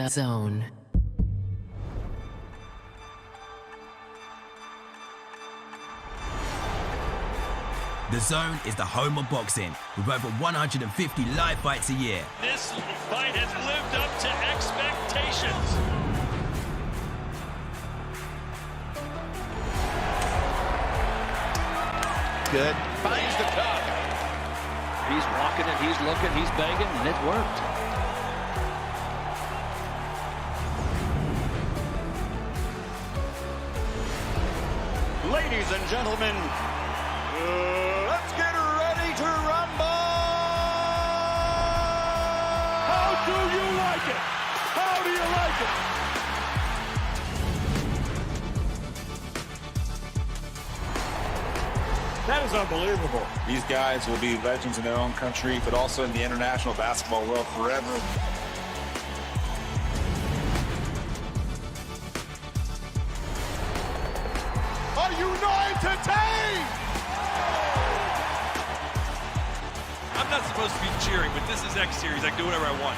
Dazn. The Zone is the home of boxing, with over 150 live fights a year. This fight has lived up to expectations. Good. Finds the tuck. He's walking it, he's looking, he's begging, and it worked. Ladies and gentlemen, let's get ready to rumble! How do you like it? How do you like it? That is unbelievable. These guys will be legends in their own country, but also in the international basketball world forever. Are you not entertained? I'm not supposed to be cheering, but this is X Series. I can do whatever I want.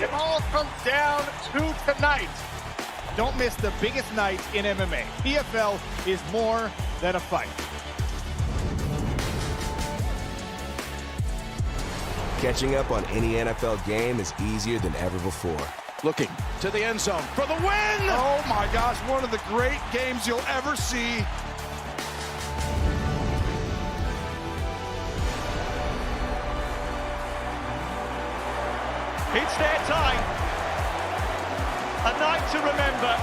It all comes down to tonight. Don't miss the biggest night in MMA. PFL is more than a fight. Catching up on any NFL game is easier than ever before. Looking to the end zone for the win! Oh my gosh, one of the great games you'll ever see. It's their time. A night to remember.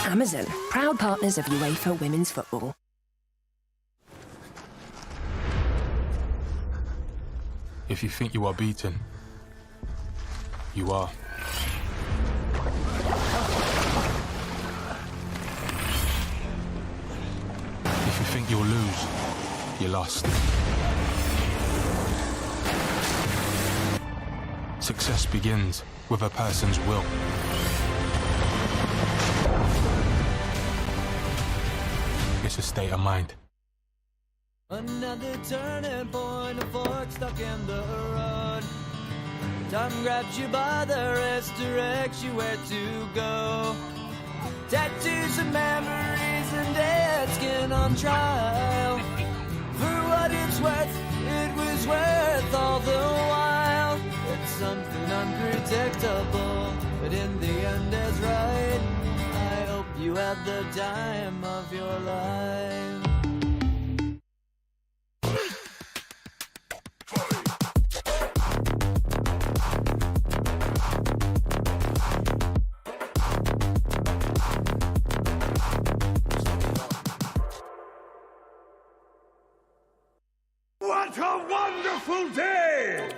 Amazon, proud partners of UEFA Women's Football. If you think you are beaten, you are. If you think you'll lose, you're lost. Success begins with a person's will. It's a state of mind. Another turning point, a fork stuck in the road. Time grabs you by the wrist, directs you where to go. Tattoos and memories and dead skin on trial. For what it's worth, it was worth all the while. It's something unpredictable, but in the end is right. I hope you had the time of your life. What a wonderful day!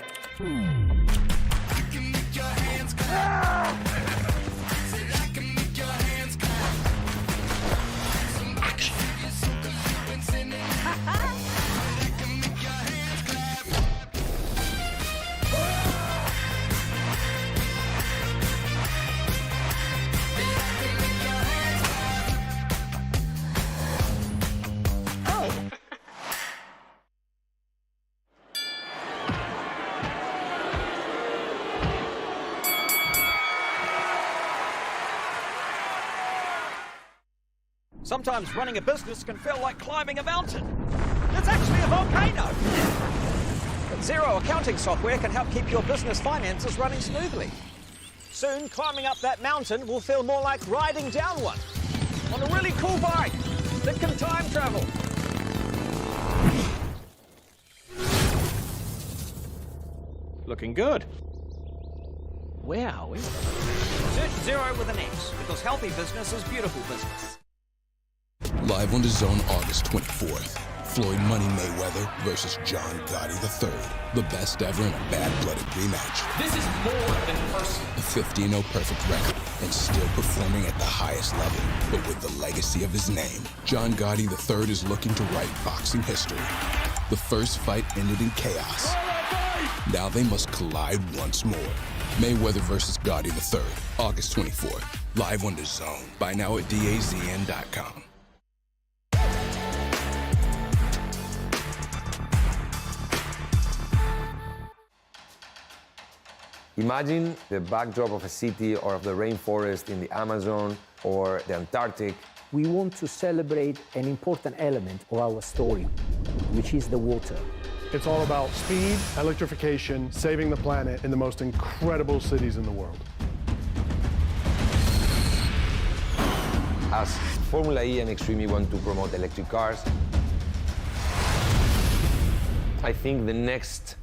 Sometimes running a business can feel like climbing a mountain. It's actually a volcano. But Xero accounting software can help keep your business finances running smoothly. Soon, climbing up that mountain will feel more like riding down one on a really cool bike that can time travel. Looking good. Where are we? Search Xero with an X, because healthy business is beautiful business. Live on Dazn August 24th. Floyd Money Mayweather versus John Gotti III. The best ever in a bad-blooded rematch. This is more than personal. A 15-0 perfect record and still performing at the highest level, but with the legacy of his name. John Gotti III is looking to write boxing history. The first fight ended in chaos. Now they must collide once more. Mayweather versus Gotti III, August 24th. Live on Dazn. Buy now at DAZN.com. Imagine the backdrop of a city or of the rainforest in the Amazon or the Antarctic. We want to celebrate an important element of our story, which is the water. It's all about speed, electrification, saving the planet in the most incredible cities in the world. As Formula E and Extreme E want to promote electric cars, I think the next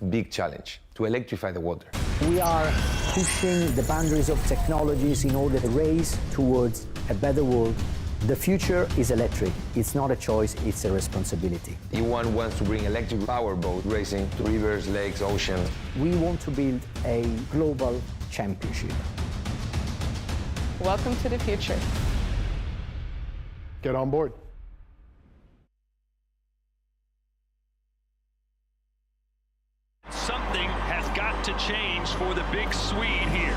big challenge to electrify the water. We are pushing the boundaries of technologies in order to race towards a better world. The future is electric. It's not a choice, it's a responsibility. E1 wants to bring electric powerboat racing to rivers, lakes, oceans. We want to build a global championship. Welcome to the future. Get on board. Something has got to change for the big Swede here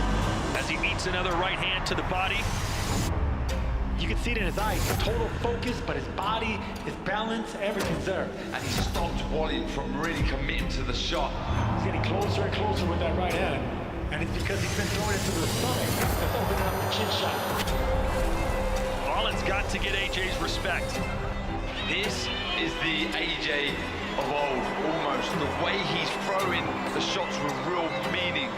as he eats another right hand to the body. You can see it in his eyes, total focus, but his body, his balance, everything's there. And he stopped Wally from really committing to the shot. He's getting closer and closer with that right hand. And it's because he's been throwing it to the stomach that's opening up the chin shot. Wallen's got to get AJ's respect. This is the AJ of old, almost. The way he's throwing the shots with real meaning.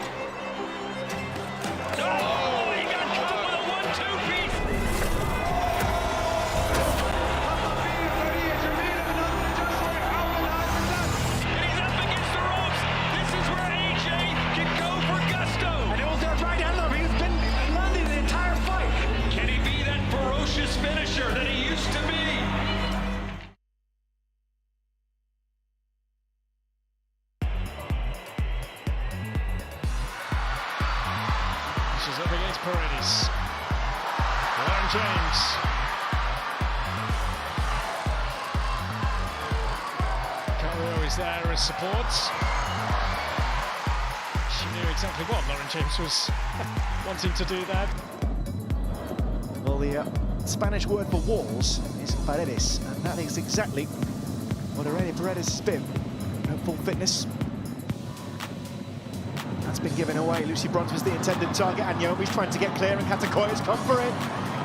Oh, he got caught with a 1-2 piece. And he's up against the ropes. This is where AJ can go for gusto. And it was their right hand look. He's been landing the entire fight. Can he be that ferocious finisher that he used to be? She's up against Paredes. Lauren James. Carrillo is there as support. She knew exactly what Lauren James was wanting to do there. Well, the Spanish word for walls is Paredes, and that is exactly what Irene Paredes has been at full fitness. That's been given away. Lucy Bronze was the intended target, and Yomi's trying to get clear, and Katakoya's come for it.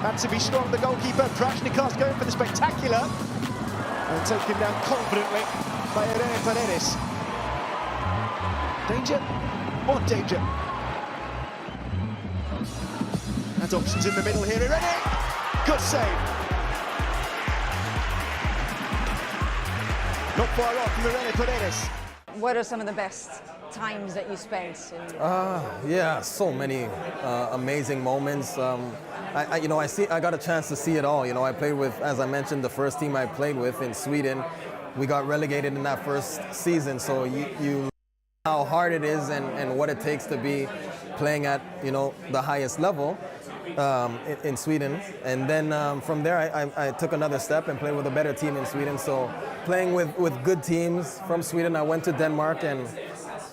Had to be strong, the goalkeeper. Prashnikov's going for the spectacular, and taken down confidently by Irene Paredes. Danger? What danger? And options in the middle here, Irene! Good save! Not far off from Irene Paredes. What are some of the best times that you spent in? Yeah, so many amazing moments. I got a chance to see it all. You know, I played with, as I mentioned, the first team I played with in Sweden. We got relegated in that first season, so you how hard it is and what it takes to be playing at, you know, the highest level in Sweden. And then from there, I took another step and played with a better team in Sweden. So playing with good teams from Sweden, I went to Denmark and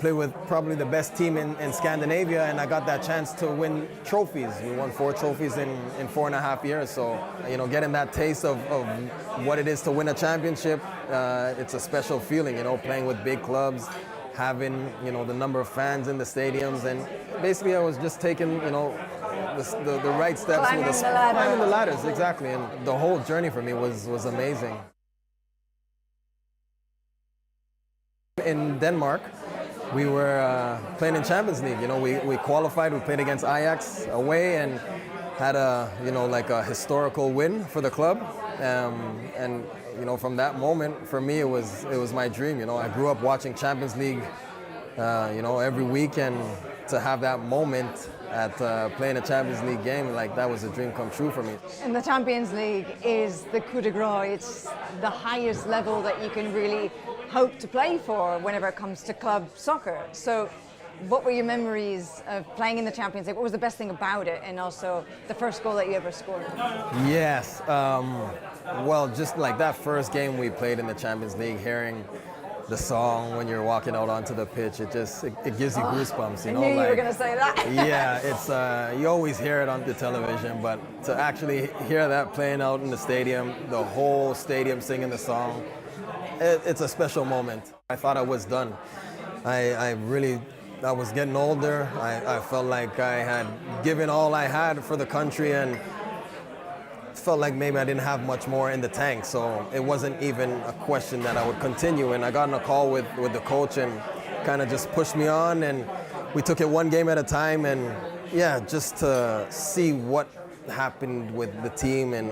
played with probably the best team in Scandinavia, and I got that chance to win trophies. We won 4 trophies in 4.5 years. So, you know, getting that taste of what it is to win a championship, it's a special feeling, you know, playing with big clubs, having, you know, the number of fans in the stadiums. And basically I was just taking, you know, the right steps. Climbing the ladders, exactly. And the whole journey for me was amazing. In Denmark, we were playing in Champions League. You know, we qualified. We played against Ajax away and had a like a historical win for the club. And you know, from that moment, for me, it was my dream. You know, I grew up watching Champions League, you know, every week, and to have that moment at playing a Champions League game, like that was a dream come true for me. And the Champions League is the coup de grace. It's the highest level that you can really hope to play for whenever it comes to club soccer. So what were your memories of playing in the Champions League? What was the best thing about it, and also the first goal that you ever scored? Yes, well, just like that first game we played in the Champions League, hearing the song when you're walking out onto the pitch, it gives you goosebumps, you know. I knew you were going to say that. Yeah, it's you always hear it on the television, but to actually hear that playing out in the stadium, the whole stadium singing the song, it's a special moment. I thought I was done. I was getting older. I felt like I had given all I had for the country, and felt like maybe I didn't have much more in the tank. So it wasn't even a question that I would continue. And I got on a call with the coach and kind of just pushed me on, and we took it one game at a time. And yeah, just to see what happened with the team and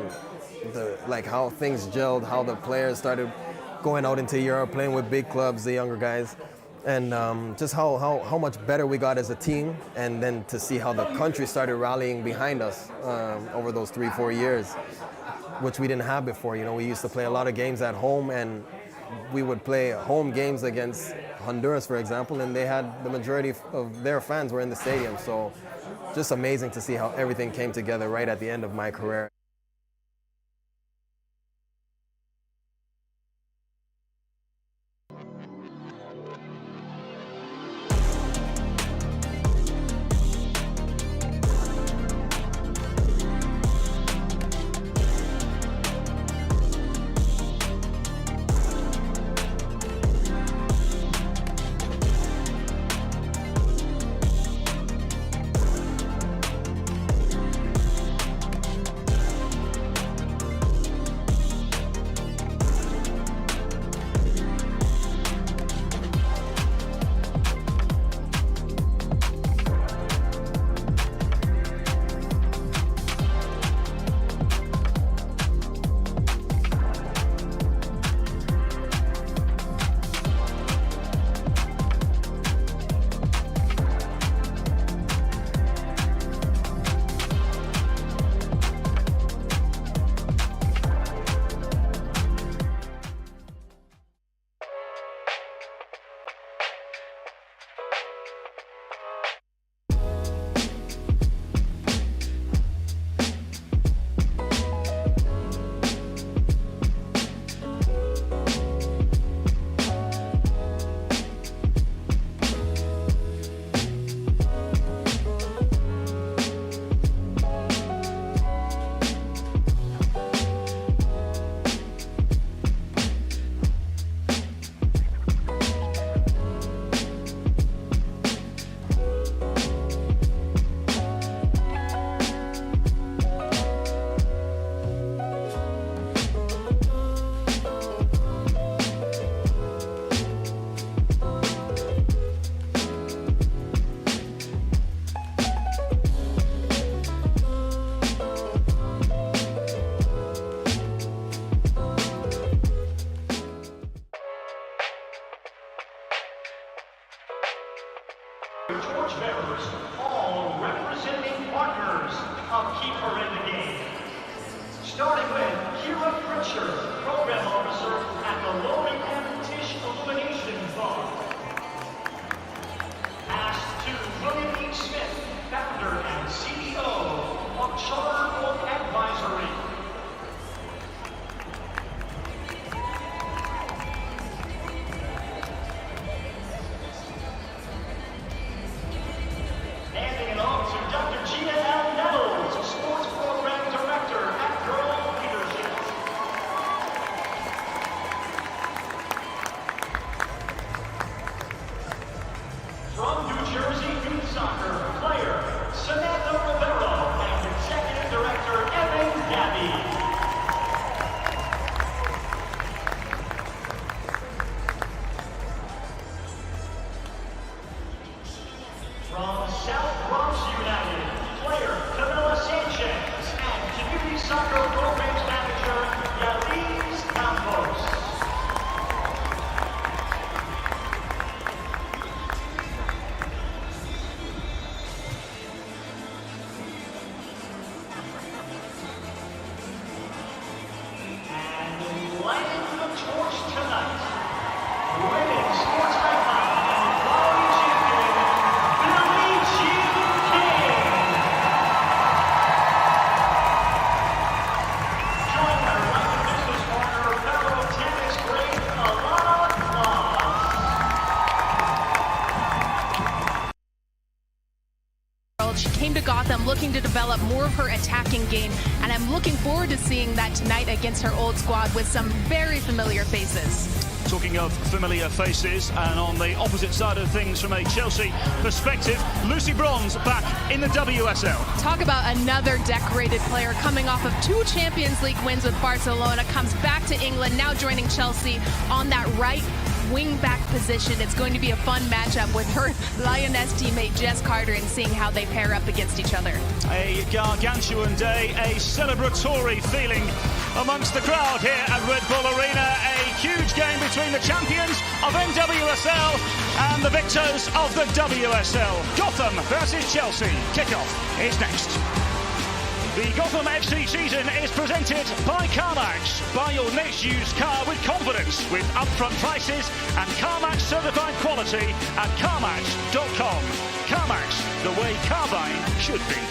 like how things gelled, how the players started going out into Europe, playing with big clubs, the younger guys, and just how much better we got as a team, and then to see how the country started rallying behind us over those 3-4 years, which we didn't have before. You know, we used to play a lot of games at home, and we would play home games against Honduras, for example, and they had the majority of their fans were in the stadium. So just amazing to see how everything came together right at the end of my career. all representing partners of Keeper in the Game. Starting with Kira Pritchard, Program Officer at the Lori M. Tisch Illumination Bar. Pass to William E. Smith, Founder and CEO of Charter Oak Advisory. Handing it off to Dr. Gina L. Nettles, Sports Program Director at Girl Leadership. looking to develop more of her attacking game, and I'm looking forward to seeing that tonight against her old squad with some very familiar faces. Talking of familiar faces, and on the opposite side of things from a Chelsea perspective, Lucy Bronze back in the WSL. Talk about another decorated player coming off of 2 Champions League wins with Barcelona, comes back to England, now joining Chelsea on that right wing-back position. It's going to be a fun matchup with her Lioness teammate Jess Carter and seeing how they pair up against each other. A gargantuan day, a celebratory feeling amongst the crowd here at Red Bull Arena. A huge game between the champions of NWSL and the victors of the WSL. Gotham versus Chelsea. Kickoff is next. The Gotham FC season is presented by CarMax. Buy your next used car with confidence with upfront prices and CarMax certified quality at CarMax.com. CarMax, the way car buying should be.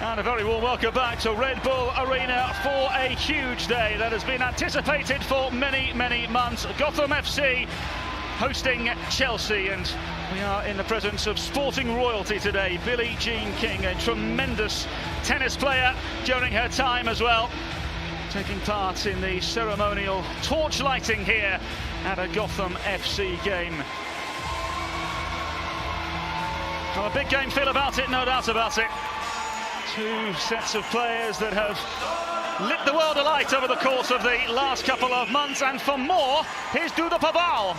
And a very warm welcome back to Red Bull Arena for a huge day that has been anticipated for many, many months. Gotham FC hosting Chelsea, and we are in the presence of sporting royalty today. Billie Jean King, a tremendous tennis player during her time as well, taking part in the ceremonial torch lighting here at a Gotham FC game. Well, a big game feel about it, no doubt about it. Two sets of players that have lit the world alight over the course of the last couple of months, and for more, here's Duda Pabal.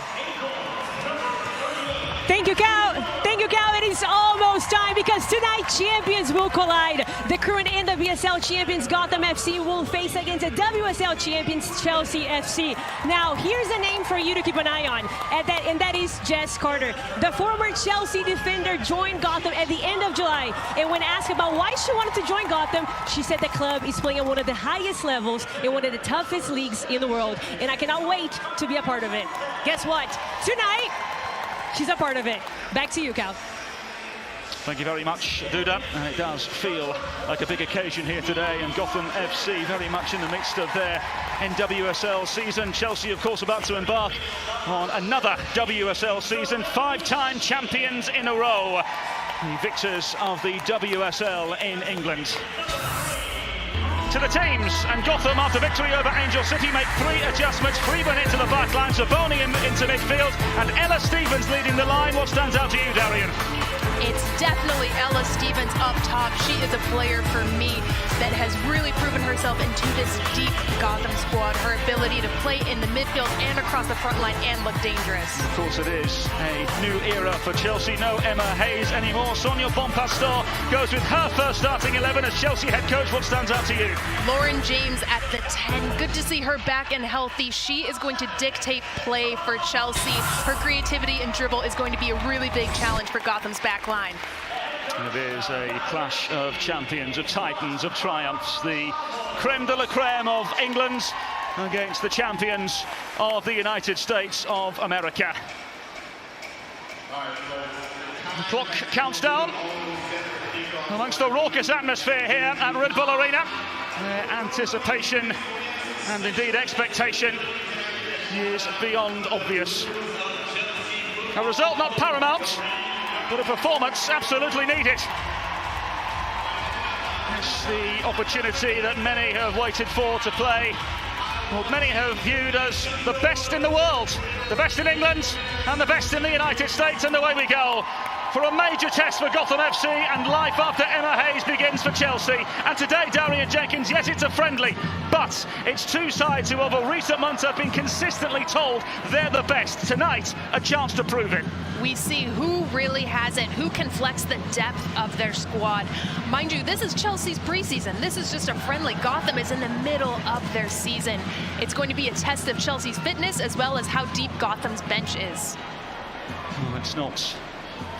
Thank you, Cal. Thank you, Cal. It is almost time because tonight champions will collide. The current NWSL champions Gotham FC will face against the WSL champions Chelsea FC. Now, here's a name for you to keep an eye on, and that is Jess Carter. The former Chelsea defender joined Gotham at the end of July, and when asked about why she wanted to join Gotham, she said the club is playing at one of the highest levels in one of the toughest leagues in the world, and I cannot wait to be a part of it. Guess what? Tonight, she's a part of it. Back to you, Cal. Thank you very much, Duda. And it does feel like a big occasion here today, and Gotham FC very much in the midst of their NWSL season. Chelsea, of course, about to embark on another WSL season. 5-time champions in a row, the victors of the WSL in England. To the teams, and Gotham, after victory over Angel City, make 3 adjustments. Freeman into the back line, Zaboni into midfield, and Ella Stevens leading the line. What stands out to you, Darian? It's definitely Ella Stevens up top. She is a player for me that has really proven herself into this deep Gotham squad. Her ability to play in the midfield and across the front line and look dangerous. Of course it is a new era for Chelsea. No Emma Hayes anymore. Sonia Bonpastor goes with her first starting 11 as Chelsea head coach. What stands out to you? Lauren James at the 10. Good to see her back and healthy. She is going to dictate play for Chelsea. Her creativity and dribble is going to be a really big challenge for Gotham's back line. It is a clash of champions, of titans, of triumphs. The creme de la creme of England against the champions of the United States of America. The clock counts down amongst the raucous atmosphere here at Red Bull Arena. Anticipation and indeed expectation is beyond obvious. A result not paramount, but a performance absolutely needed. It's the opportunity that many have waited for to play what many have viewed as the best in the world, the best in England and the best in the United States, and away we go for a major test for Gotham FC, and life after Emma Hayes begins for Chelsea. And today, Darian Jenkins, yes, it's a friendly, but it's two sides who over recent months have been consistently told they're the best. Tonight, a chance to prove it. We see who really has it, who can flex the depth of their squad. Mind you, this is Chelsea's preseason. This is just a friendly. Gotham is in the middle of their season. It's going to be a test of Chelsea's fitness as well as how deep Gotham's bench is. Well, let's not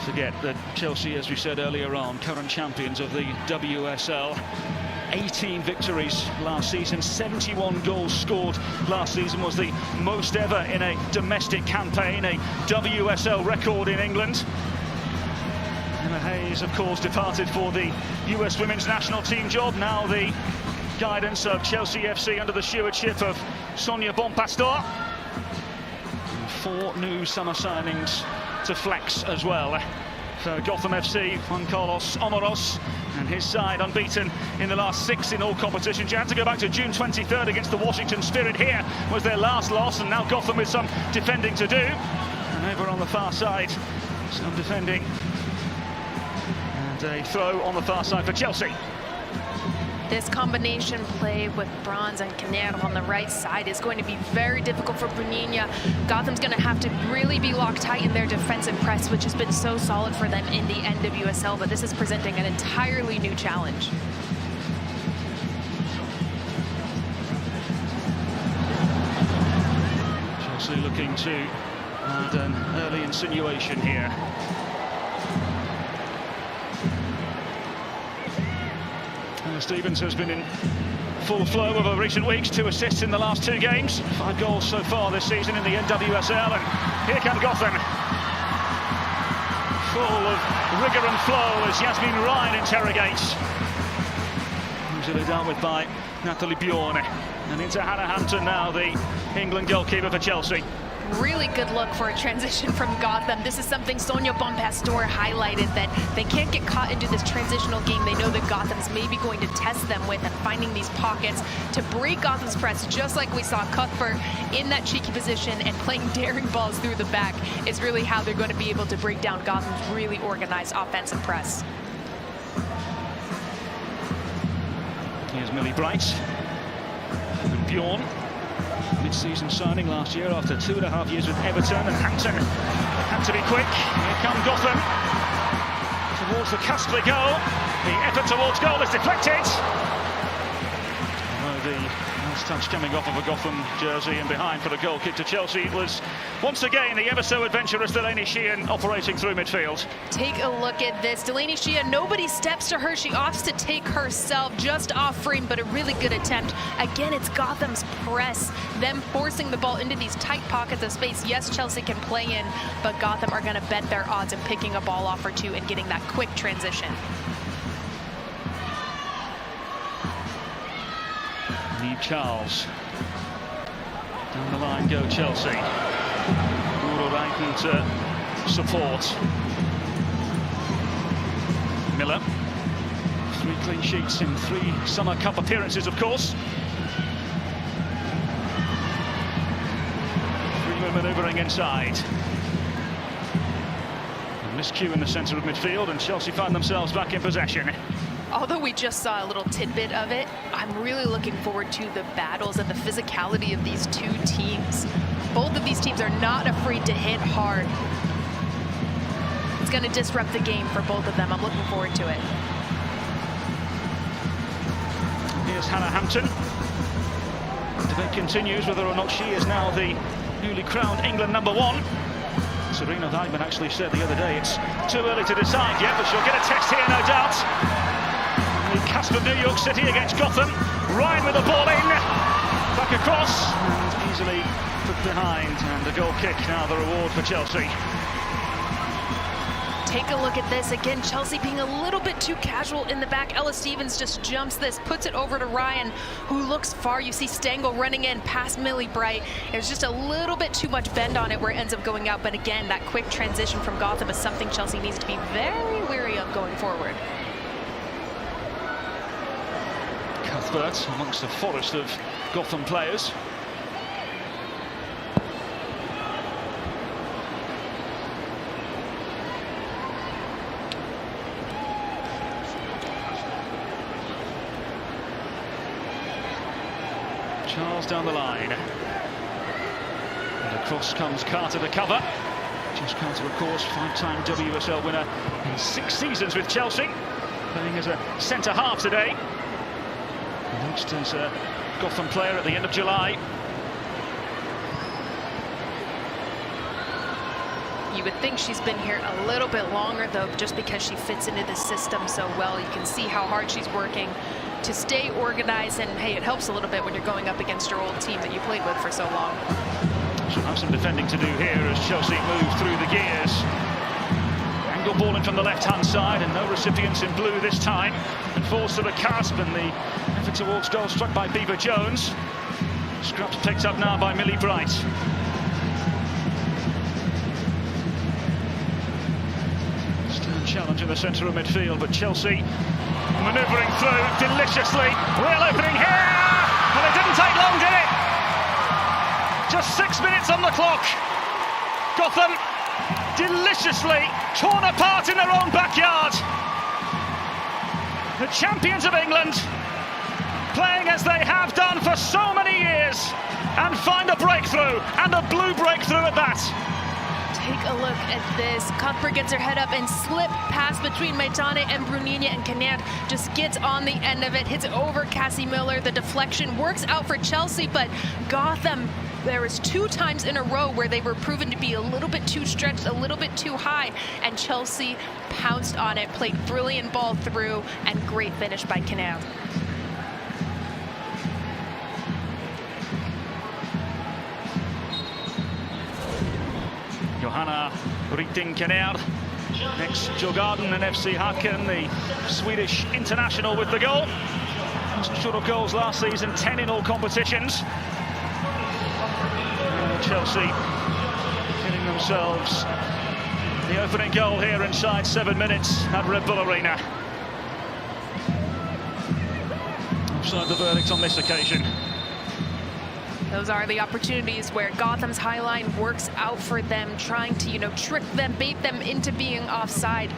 forget that Chelsea, as we said earlier on, current champions of the WSL. 18 victories last season, 71 goals scored last season, was the most ever in a domestic campaign, a WSL record in England. Emma Hayes, of course, departed for the US women's national team job. Now the guidance of Chelsea FC under the stewardship of Sonia Bonpastor. 4 new summer signings to flex as well. For Gotham FC, Juan Carlos Omoros and his side unbeaten in the last 6 in all competitions. You had to go back to June 23rd against the Washington Spirit. Here was their last loss, and now Gotham with some defending to do. And over on the far side, some defending. And a throw on the far side for Chelsea. This combination play with Bronze and Canero on the right side is going to be very difficult for Bruninha. Gotham's going to have to really be locked tight in their defensive press, which has been so solid for them in the NWSL, but this is presenting an entirely new challenge. Chelsea looking to add an early insinuation here. Stevens has been in full flow over recent weeks, 2 assists in the last 2 games, 5 goals so far this season in the NWSL, and here come Gotham. Full of rigour and flow as Yasmin Ryan interrogates. Usually dealt with by Natalie Bjorn, and into Hannah Hampton now, the England goalkeeper for Chelsea. Really good look for a transition from Gotham. This is something Sonia Bonpastor highlighted, that they can't get caught into this transitional game. They know that Gotham's maybe going to test them with, and finding these pockets to break Gotham's press, just like we saw Cuthbert in that cheeky position and playing daring balls through the back, is really how they're going to be able to break down Gotham's really organized offensive press. Here's Millie Bright and Bjorn. Mid-season signing last year after 2.5 years with Everton, and Hampton had to be quick. Here come Gotham. Towards the cusp they go. The effort towards goal is deflected. The First touch coming off of a Gotham jersey and behind for the goal kick to Chelsea. It was once again the ever so adventurous Delaney Sheehan operating through midfield. Take a look at this. Delaney Sheehan, nobody steps to her. She opts to take herself just off frame, but a really good attempt. Again, it's Gotham's press, them forcing the ball into these tight pockets of space. Yes, Chelsea can play in, but Gotham are going to bet their odds in picking a ball off or two and getting that quick transition. Need Charles. Down the line go Chelsea. Urorainen to support. Miller. 3 clean sheets in 3 Summer Cup appearances, of course. Free manoeuvring inside. Miscue in the centre of midfield, and Chelsea find themselves back in possession. Although we just saw a little tidbit of it, I'm really looking forward to the battles and the physicality of these two teams. Both of these teams are not afraid to hit hard. It's going to disrupt the game for both of them. I'm looking forward to it. Here's Hannah Hampton. The debate continues whether or not she is now the newly crowned England #1. Serena Weidman actually said the other day it's too early to decide yet, but she'll get a text here, no doubt. The cast of New York City against Gotham. Ryan with the ball in. Back across and easily put behind. And the goal kick now the reward for Chelsea. Take a look at this. Again, Chelsea being a little bit too casual in the back. Ella Stevens just jumps this, puts it over to Ryan, who looks far. You see Stengel running in past Millie Bright. There's just a little bit too much bend on it where it ends up going out. But again, that quick transition from Gotham is something Chelsea needs to be very wary of going forward. Cuthbert amongst the forest of Gotham players. Charles down the line. And across comes Carter to cover. Jess Carter, of course, 5-time WSL winner in 6 seasons with Chelsea. Playing as a centre-half today. Next as a Gotham player at the end of July. You would think she's been here a little bit longer, though, just because she fits into the system so well. You can see how hard she's working to stay organized, and hey, it helps a little bit when you're going up against your old team that you played with for so long. She'll have some defending to do here as Chelsea move through the gears. Angle ball in from the left-hand side, and no recipients in blue this time. And falls to the cusp, and the effort towards goal struck by Beaver Jones. Scraps picked up now by Millie Bright. Stern challenge in the centre of midfield, but Chelsea manoeuvring through deliciously. Real opening here! Well, it didn't take long, did it? Just 6 minutes on the clock. Gotham deliciously torn apart in their own backyard. The champions of England, playing as they have done for so many years, and find a breakthrough, and a blue breakthrough at that. Take a look at this. Cuthbert gets her head up and slip pass between Maitane and Brunina, and Canard just gets on the end of it, hits it over Cassie Miller. The deflection works out for Chelsea, but Gotham, there was 2 times in a row where they were proven to be a little bit too stretched, a little bit too high, and Chelsea pounced on it, played brilliant ball through, and great finish by Canard. Johanna Rytting-Canard, ex-Djurgården and FC Häcken, the Swedish international with the goal. Just short of goals last season, 10 in all competitions. And Chelsea getting themselves the opening goal here inside 7 minutes at Red Bull Arena. Offside the verdict on this occasion. Those are the opportunities where Gotham's high line works out for them, trying to, trick them, bait them into being offside.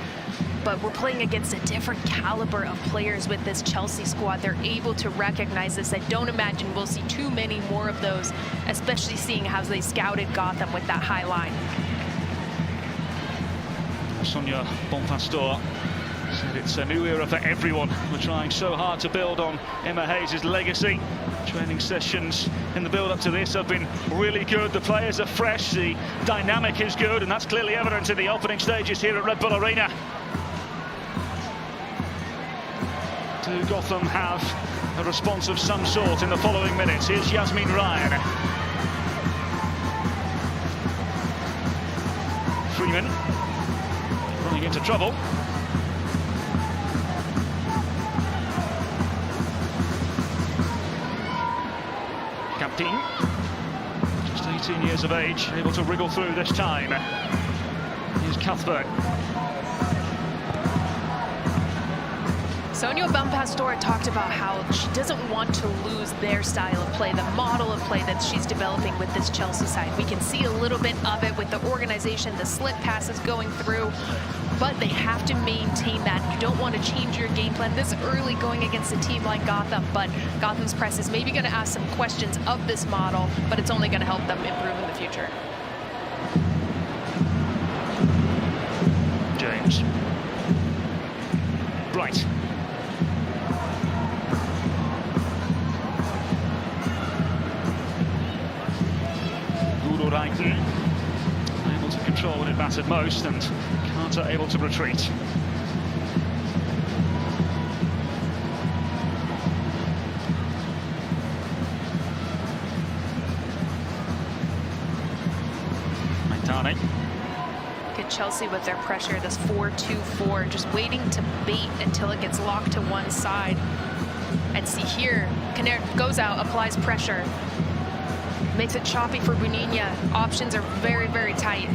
But we're playing against a different caliber of players with this Chelsea squad. They're able to recognize this. I don't imagine we'll see too many more of those, especially seeing how they scouted Gotham with that high line. Sonia Bonpastor Said it's a new era for everyone. We're trying so hard to build on Emma Hayes' legacy. Training sessions in the build-up to this have been really good. The players are fresh, the dynamic is good, and that's clearly evident in the opening stages here at Red Bull Arena. Do Gotham have a response of some sort in the following minutes? Here's Yasmin Ryan. Freeman running into trouble. Captain, just 18 years of age, able to wriggle through this time. Here's Cuthbert. Sonia Bonpastor talked about how she doesn't want to lose their style of play, the model of play that she's developing with this Chelsea side. We can see a little bit of it with the organization, the slit passes going through, but they have to maintain that. You don't want to change your game plan this early going against a team like Gotham, but Gotham's press is maybe going to ask some questions of this model, but it's only going to help them improve in the future. James. Bright. Reiten, able to control when it mattered most, and Carter able to retreat. Maitane. Good Chelsea with their pressure, this 4-2-4, just waiting to bait until it gets locked to one side. And see here, Caner goes out, applies pressure. Makes it choppy for Bonilla. Options are very, very tight.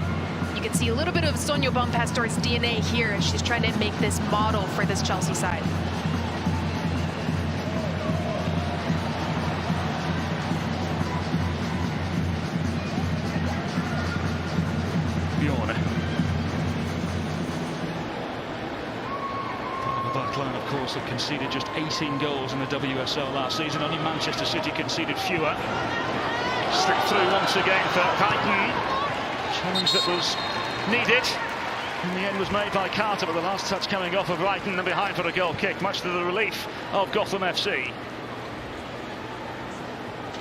You can see a little bit of Sonia Bonpastor's DNA here as she's trying to make this model for this Chelsea side. Bjorn. Backline, of course, have conceded just 18 goals in the WSL last season. Only Manchester City conceded fewer. Slipped through once again for Hyten. Challenge that was needed. In the end was made by Carter, but the last touch coming off of Hyten and behind for a goal kick, much to the relief of Gotham FC.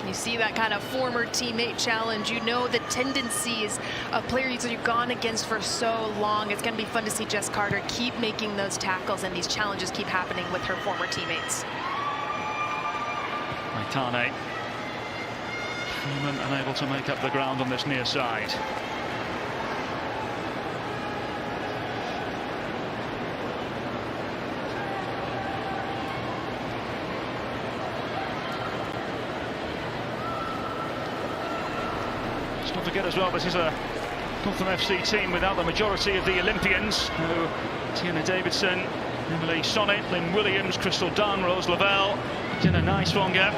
You see that kind of former teammate challenge. You know the tendencies of players you've gone against for so long. It's going to be fun to see Jess Carter keep making those tackles and these challenges keep happening with her former teammates. Maitane. Freeman unable to make up the ground on this near side. Let's not forget as well, this is a Gotham FC team without the majority of the Olympians. Tiana Davidson, Emily Sonnet, Lynn Williams, Crystal Dunn, Rose Lavelle, Jenna Niswonger.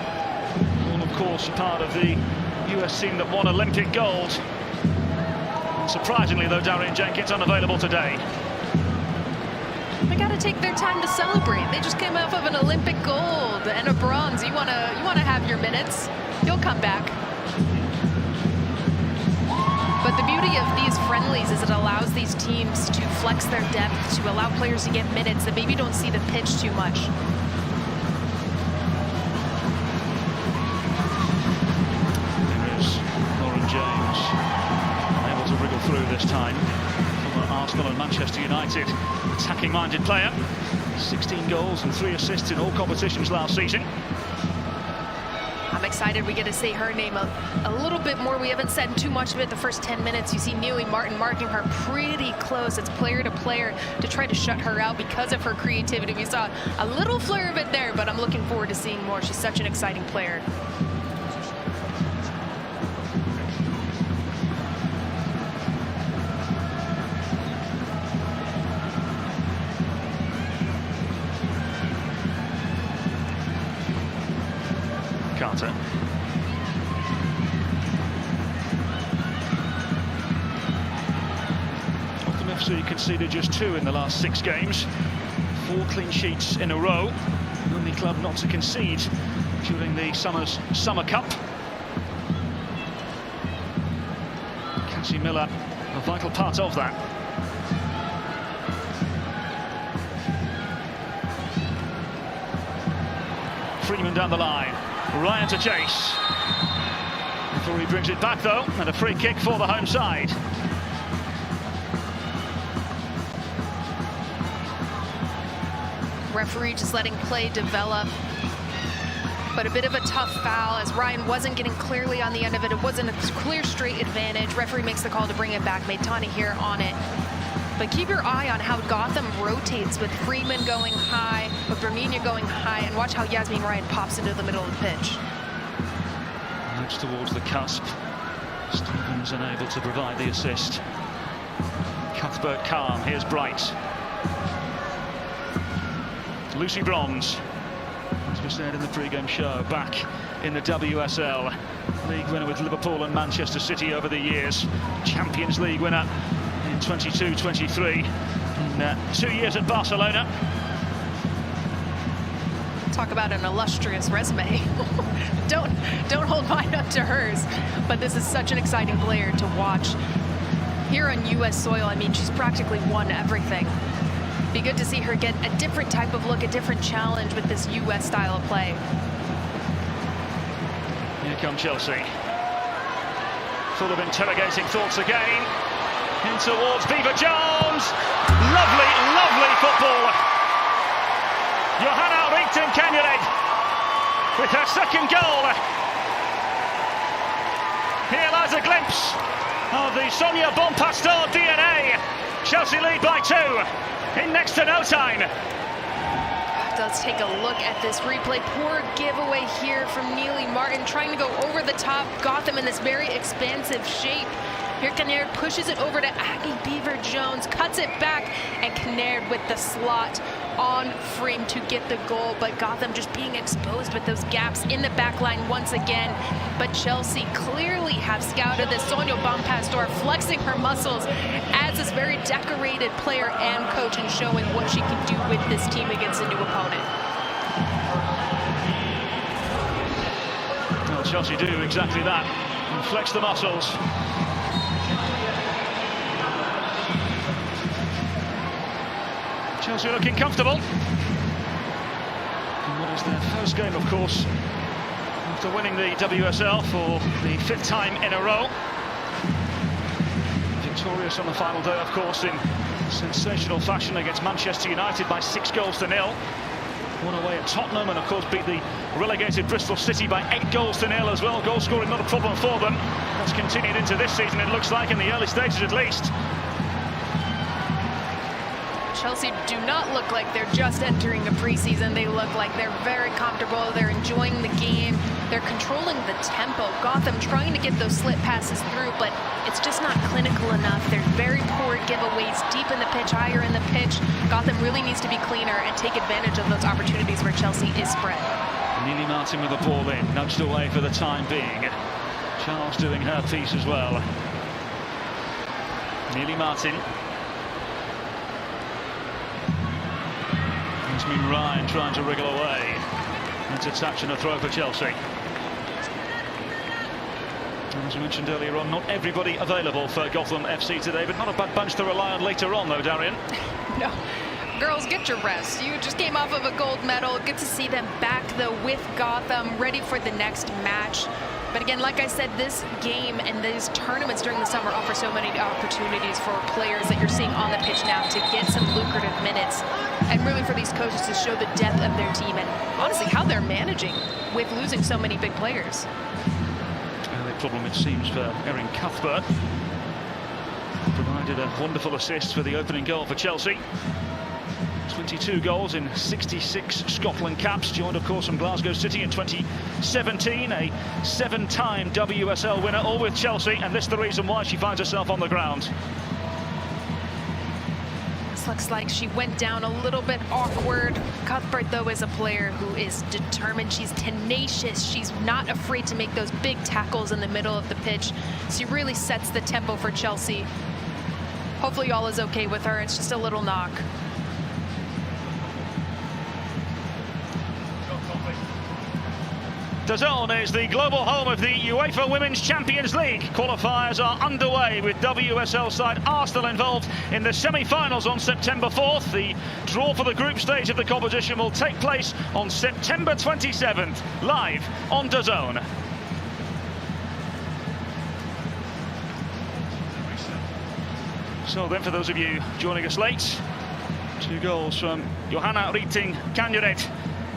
All, of course, part of the US team that won Olympic gold. Surprisingly, though, Darian Jenkins unavailable today. They got to take their time to celebrate. They just came off of an Olympic gold and a bronze. You want to have your minutes. You'll come back. But the beauty of these friendlies is it allows these teams to flex their depth, to allow players to get minutes that maybe don't see the pitch too much. James able to wriggle through this time. Former Arsenal and Manchester United attacking-minded player. 16 goals and 3 assists in all competitions last season. I'm excited we get to say her name a little bit more. We haven't said too much of it the first 10 minutes. You see Neely Martin marking her pretty close. It's player to player to try to shut her out because of her creativity. We saw a little flare of it there, but I'm looking forward to seeing more. She's such an exciting player. Carter. Gotham FC conceded just 2 in the last 6 games. 4 clean sheets in a row. The only club not to concede during the Summer Cup. Cassie Miller, a vital part of that. Freeman down the line. Ryan to chase. Before he brings it back though, and a free kick for the home side. Referee just letting play develop. But a bit of a tough foul as Ryan wasn't getting clearly on the end of it. It wasn't a clear straight advantage. Referee makes the call to bring it back. Maitani here on it. But keep your eye on how Gotham rotates with Freeman going high, with Berninia going high, and watch how Yasmin Ryan pops into the middle of the pitch. Looks towards the cusp. Stevens unable to provide the assist. Cuthbert calm. Here's Bright. Lucy Bronze, as we said in the pre-game show, back in the WSL. League winner with Liverpool and Manchester City over the years. Champions League winner in 22-23. In 2 years at Barcelona. Talk about an illustrious resume. don't hold mine up to hers. But this is such an exciting player to watch. Here on U.S. soil, I mean, she's practically won everything. Be good to see her get a different type of look, a different challenge with this U.S. style of play. Here come Chelsea. Full of interrogating thoughts again. In towards Beaver Jones. Lovely, lovely football. Johanna Richten Kenyered with her second goal. Here lies a glimpse of the Sonia Bonpastor DNA. Chelsea lead by 2. In next to no time. Let's take a look at this replay. Poor giveaway here from Neely Martin, trying to go over the top. Gotham in this very expansive shape. Here Kinnaird pushes it over to Aggie Beaver-Jones, cuts it back, and Kinnaird with the slot on frame to get the goal. But Gotham just being exposed with those gaps in the back line once again. But Chelsea clearly have scouted this. Sonia Bonpastor flexing her muscles as this very decorated player and coach, and showing what she can do with this team against a new opponent. Well, Chelsea do exactly that and flex the muscles. Chelsea looking comfortable. And what is their first game, of course, after winning the WSL for the 5th time in a row. Victorious on the final day, of course, in sensational fashion against Manchester United by 6-0. Won away at Tottenham, and of course beat the relegated Bristol City by 8-0 as well. Goal scoring not a problem for them. That's continued into this season, it looks like, in the early stages at least. Chelsea do not look like they're just entering a preseason. They look like they're very comfortable. They're enjoying the game. They're controlling the tempo. Gotham trying to get those slip passes through, but it's just not clinical enough. They're very poor giveaways deep in the pitch, higher in the pitch. Gotham really needs to be cleaner and take advantage of those opportunities where Chelsea is spread. Neely Martin with the ball in, nudged away for the time being. Charles doing her piece as well. Neely Martin. Yasmin Ryan trying to wriggle away. It's a touch and a throw for Chelsea. As we mentioned earlier on, not everybody available for Gotham FC today, but not a bad bunch to rely on later on, though, Darian. No. Girls, get your rest. You just came off of a gold medal. Good to see them back, though, with Gotham, ready for the next match. But again, like I said, this game and these tournaments during the summer offer so many opportunities for players that you're seeing on the pitch now to get some lucrative minutes, and really for these coaches to show the depth of their team and honestly how they're managing with losing so many big players. The problem, it seems, for Erin Cuthbert. Provided a wonderful assist for the opening goal for Chelsea. 22 goals in 66 Scotland caps, joined of course from Glasgow City in 2017, a 7-time WSL winner, all with Chelsea, and this is the reason why she finds herself on the ground. This looks like she went down a little bit awkward. Cuthbert, though, is a player who is determined. She's tenacious. She's not afraid to make those big tackles in the middle of the pitch. She really sets the tempo for Chelsea. Hopefully all is okay with her. It's just a little knock. Dazn is the global home of the UEFA Women's Champions League. Qualifiers are underway with WSL side Arsenal involved in the semi-finals on September 4th. The draw for the group stage of the competition will take place on September 27th, live on Dazn. So then, for those of you joining us late, 2 goals from Johanna Rytting Kaneryd.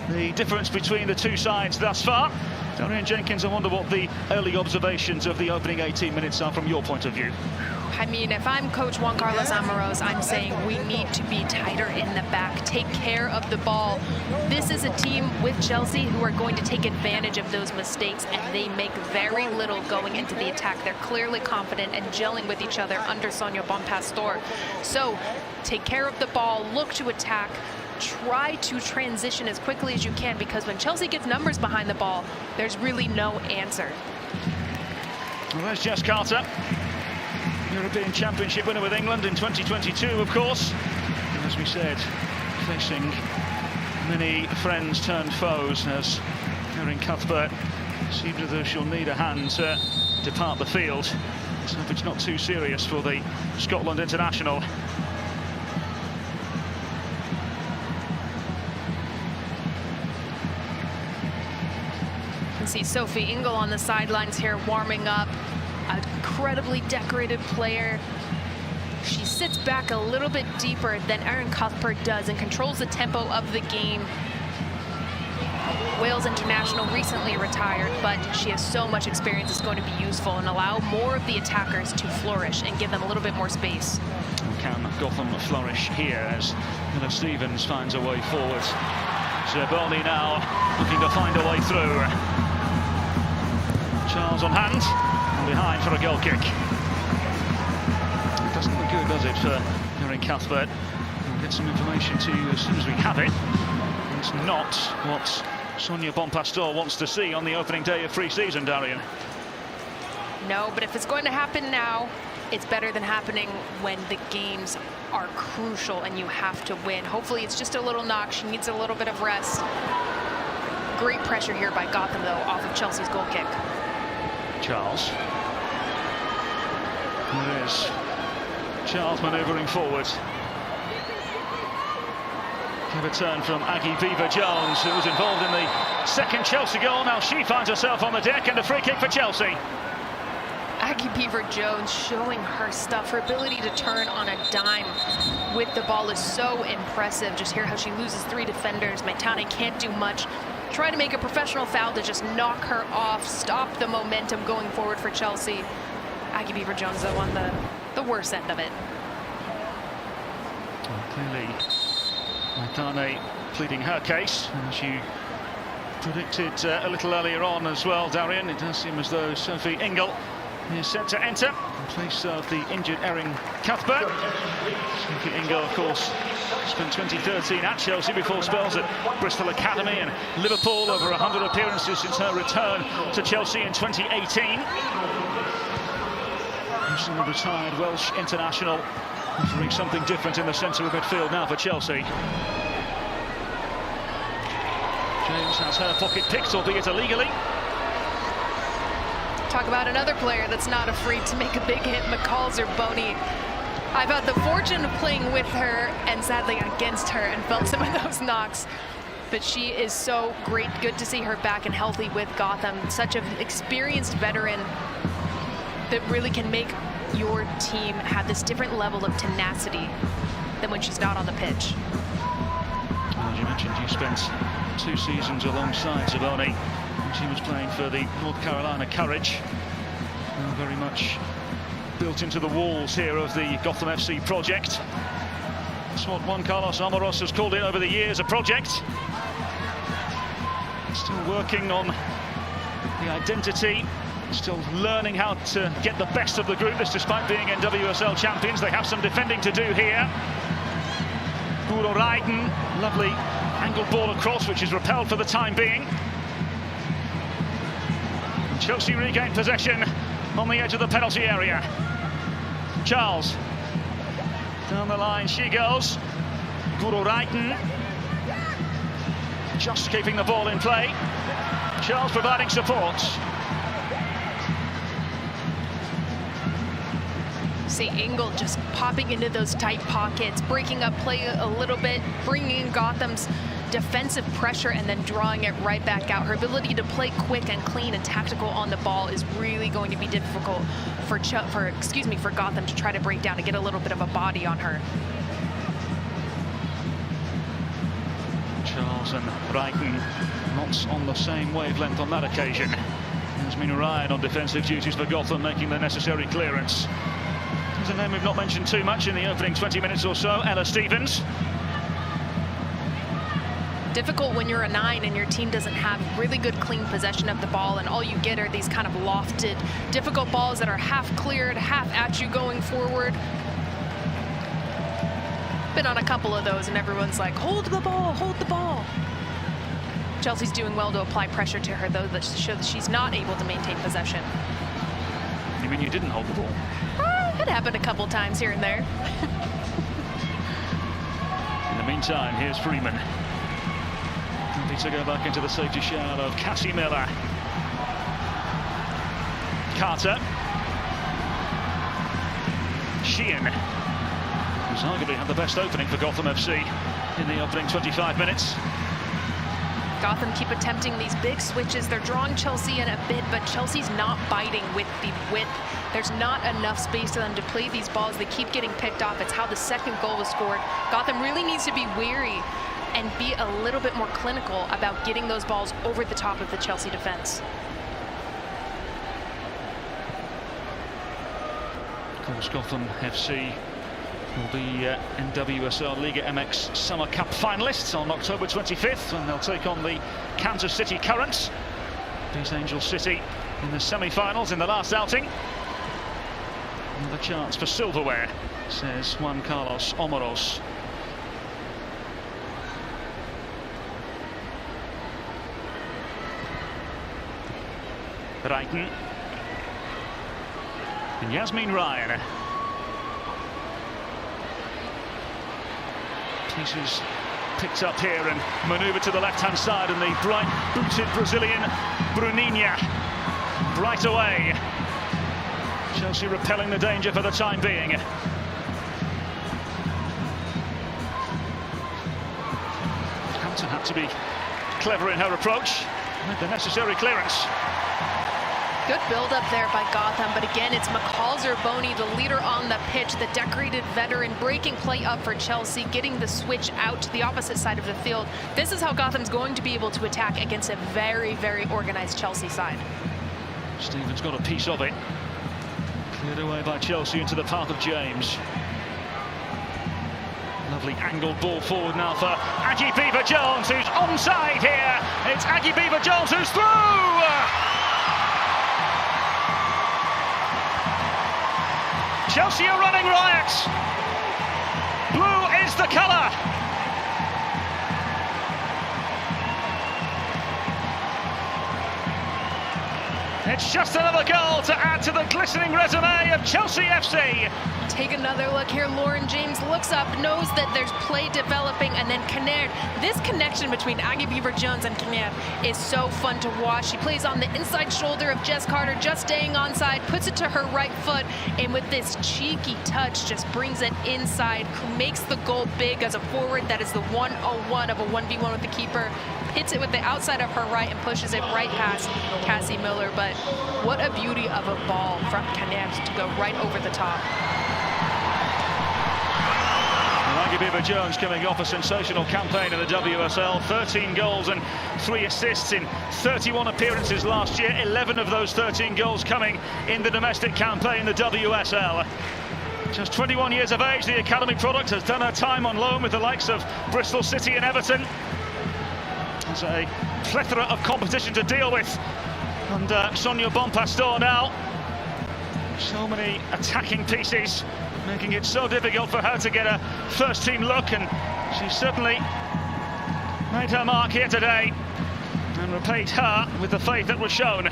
The difference between the two sides thus far. Darian Jenkins, I wonder what the early observations of the opening 18 minutes are from your point of view. I mean, if I'm Coach Juan Carlos Amorós, I'm saying we need to be tighter in the back, take care of the ball. This is a team with Chelsea who are going to take advantage of those mistakes, and they make very little going into the attack. They're clearly confident and gelling with each other under Sonia Bonpastor. So take care of the ball, look to attack, try to transition as quickly as you can, because when Chelsea gets numbers behind the ball, there's really no answer. Well, there's Jess Carter, European Championship winner with England in 2022, of course. And as we said, facing many friends turned foes, as Erin Cuthbert seems as though she'll need a hand to depart the field. So if it's not too serious for the Scotland international. You can see Sophie Ingle on the sidelines here warming up. An incredibly decorated player. She sits back a little bit deeper than Erin Cuthbert does and controls the tempo of the game. Wales international, recently retired, but she has so much experience. It's going to be useful and allow more of the attackers to flourish and give them a little bit more space. Can Gotham flourish here as Miller Stevens finds a way forward? Zerboni now looking to find a way through. Charles on hand, and behind for a goal kick. It doesn't look good, does it, for Erin Cuthbert? We'll get some information to you as soon as we have it. It's not what Sonia Bonpastor wants to see on the opening day of pre-season, Darian. No, but if it's going to happen now, it's better than happening when the games are crucial and you have to win. Hopefully it's just a little knock. She needs a little bit of rest. Great pressure here by Gotham, though, off of Chelsea's goal kick. Charles. There is Charles manoeuvring forward. Clever turn from Aggie Beaver-Jones, who was involved in the second Chelsea goal. Now she finds herself on the deck, and a free kick for Chelsea. Aggie Beaver-Jones showing her stuff. Her ability to turn on a dime with the ball is so impressive. Just hear how she loses 3 defenders. Maitane can't do much. Try to make a professional foul to just knock her off, stop the momentum going forward for Chelsea. Aggie Beaver-Jones, though, on the worst end of it. Well, clearly, Maitane pleading her case, as you predicted a little earlier on as well, Darian. It does seem as though Sophie Ingle is set to enter in place of the injured Erin Cuthbert. Sophie Ingle, of course, spent 2013 at Chelsea before spells at Bristol Academy and Liverpool. Over 100 appearances since her return to Chelsea in 2018. She's a retired Welsh international, offering something different in the centre of midfield now for Chelsea. James has her pocket picked, albeit illegally. Talk about another player that's not afraid to make a big hit, McCall Zerboni. I've had the fortune of playing with her and sadly against her and felt some of those knocks. But she is so great. Good to see her back and healthy with Gotham. Such an experienced veteran that really can make your team have this different level of tenacity than when she's not on the pitch. As you mentioned, you spent 2 seasons alongside Zerboni. She was playing for the North Carolina Courage. Very much built into the walls here of the Gotham FC project. That's what Juan Carlos Amorós has called it over the years, a project. Still working on the identity, still learning how to get the best of the group. This despite being NWSL champions. They have some defending to do here. Guro Ryden, lovely angled ball across, which is repelled for the time being. Chelsea regain possession on the edge of the penalty area. Charles. Down the line she goes. Guro Ryden. Just keeping the ball in play. Charles providing support. See Ingle just popping into those tight pockets, breaking up play a little bit, bringing in Gotham's defensive pressure and then drawing it right back out. Her ability to play quick and clean and tactical on the ball is really going to be difficult for Gotham to try to break down and get a little bit of a body on her. Charles and Brighton not on the same wavelength on that occasion. Yasmin Ryan on defensive duties for Gotham, making the necessary clearance. There's a name we've not mentioned too much in the opening 20 minutes or so, Ella Stevens. Difficult when you're a 9 and your team doesn't have really good clean possession of the ball, and all you get are these kind of lofted, difficult balls that are half cleared, half at you going forward. Been on a couple of those and everyone's like, hold the ball, hold the ball. Chelsea's doing well to apply pressure to her, though, that shows that she's not able to maintain possession. You mean you didn't hold the ball? It happened a couple times here and there. In the meantime, here's Freeman. Ready to go back into the safety shell of Cassie Miller. Carter. Sheehan, who's arguably had the best opening for Gotham FC in the opening 25 minutes. Gotham keep attempting these big switches. They're drawing Chelsea in a bit, but Chelsea's not biting with the width. There's not enough space for them to play these balls. They keep getting picked off. It's how the second goal was scored. Gotham really needs to be wary and be a little bit more clinical about getting those balls over the top of the Chelsea defense. Of course, Gotham FC will be NWSL Liga MX Summer Cup finalists on October 25th, when they'll take on the Kansas City Currents. Beat Angel City in the semi-finals in the last outing. And the chance for silverware, says Juan Carlos Omoros. Brighton. And Yasmin Ryan. Pieces picked up here and manoeuvred to the left-hand side, and the bright-booted Brazilian Bruninha right away. Chelsea repelling the danger for the time being. Hampton had to be clever in her approach, with the necessary clearance. Good build-up there by Gotham, but again, it's McCall-Zerboni, the leader on the pitch, the decorated veteran, breaking play up for Chelsea, getting the switch out to the opposite side of the field. This is how Gotham's going to be able to attack against a very, very organized Chelsea side. Stevens got a piece of it. Cleared away by Chelsea into the path of James. Lovely angled ball forward now for Aggie Beever-Jones, who's onside here. It's Aggie Beever-Jones who's through! Chelsea are running riot. Blue is the colour. It's just another goal to add to the glistening resume of Chelsea FC. Take another look here. Lauren James looks up, knows that there's play developing, and then Kinnaird. This connection between Aggie Beever-Jones and Kinnaird is so fun to watch. She plays on the inside shoulder of Jess Carter, just staying onside, puts it to her right foot, and with this cheeky touch, just brings it inside, makes the goal big as a forward. That is the 1-0-1 of a 1v1 with the keeper. Hits it with the outside of her right and pushes it right past Cassie Miller. But what a beauty of a ball from Kinnaird to go right over the top. Aggie Beever-Jones coming off a sensational campaign in the WSL. 13 goals and 3 assists in 31 appearances last year. 11 of those 13 goals coming in the domestic campaign, the WSL. Just 21 years of age, the academy product has done her time on loan with the likes of Bristol City and Everton. There's a plethora of competition to deal with under Sonia Bonpastor now. So many attacking pieces, making it so difficult for her to get a first-team look, and she's certainly made her mark here today and repaid her with the faith that was shown.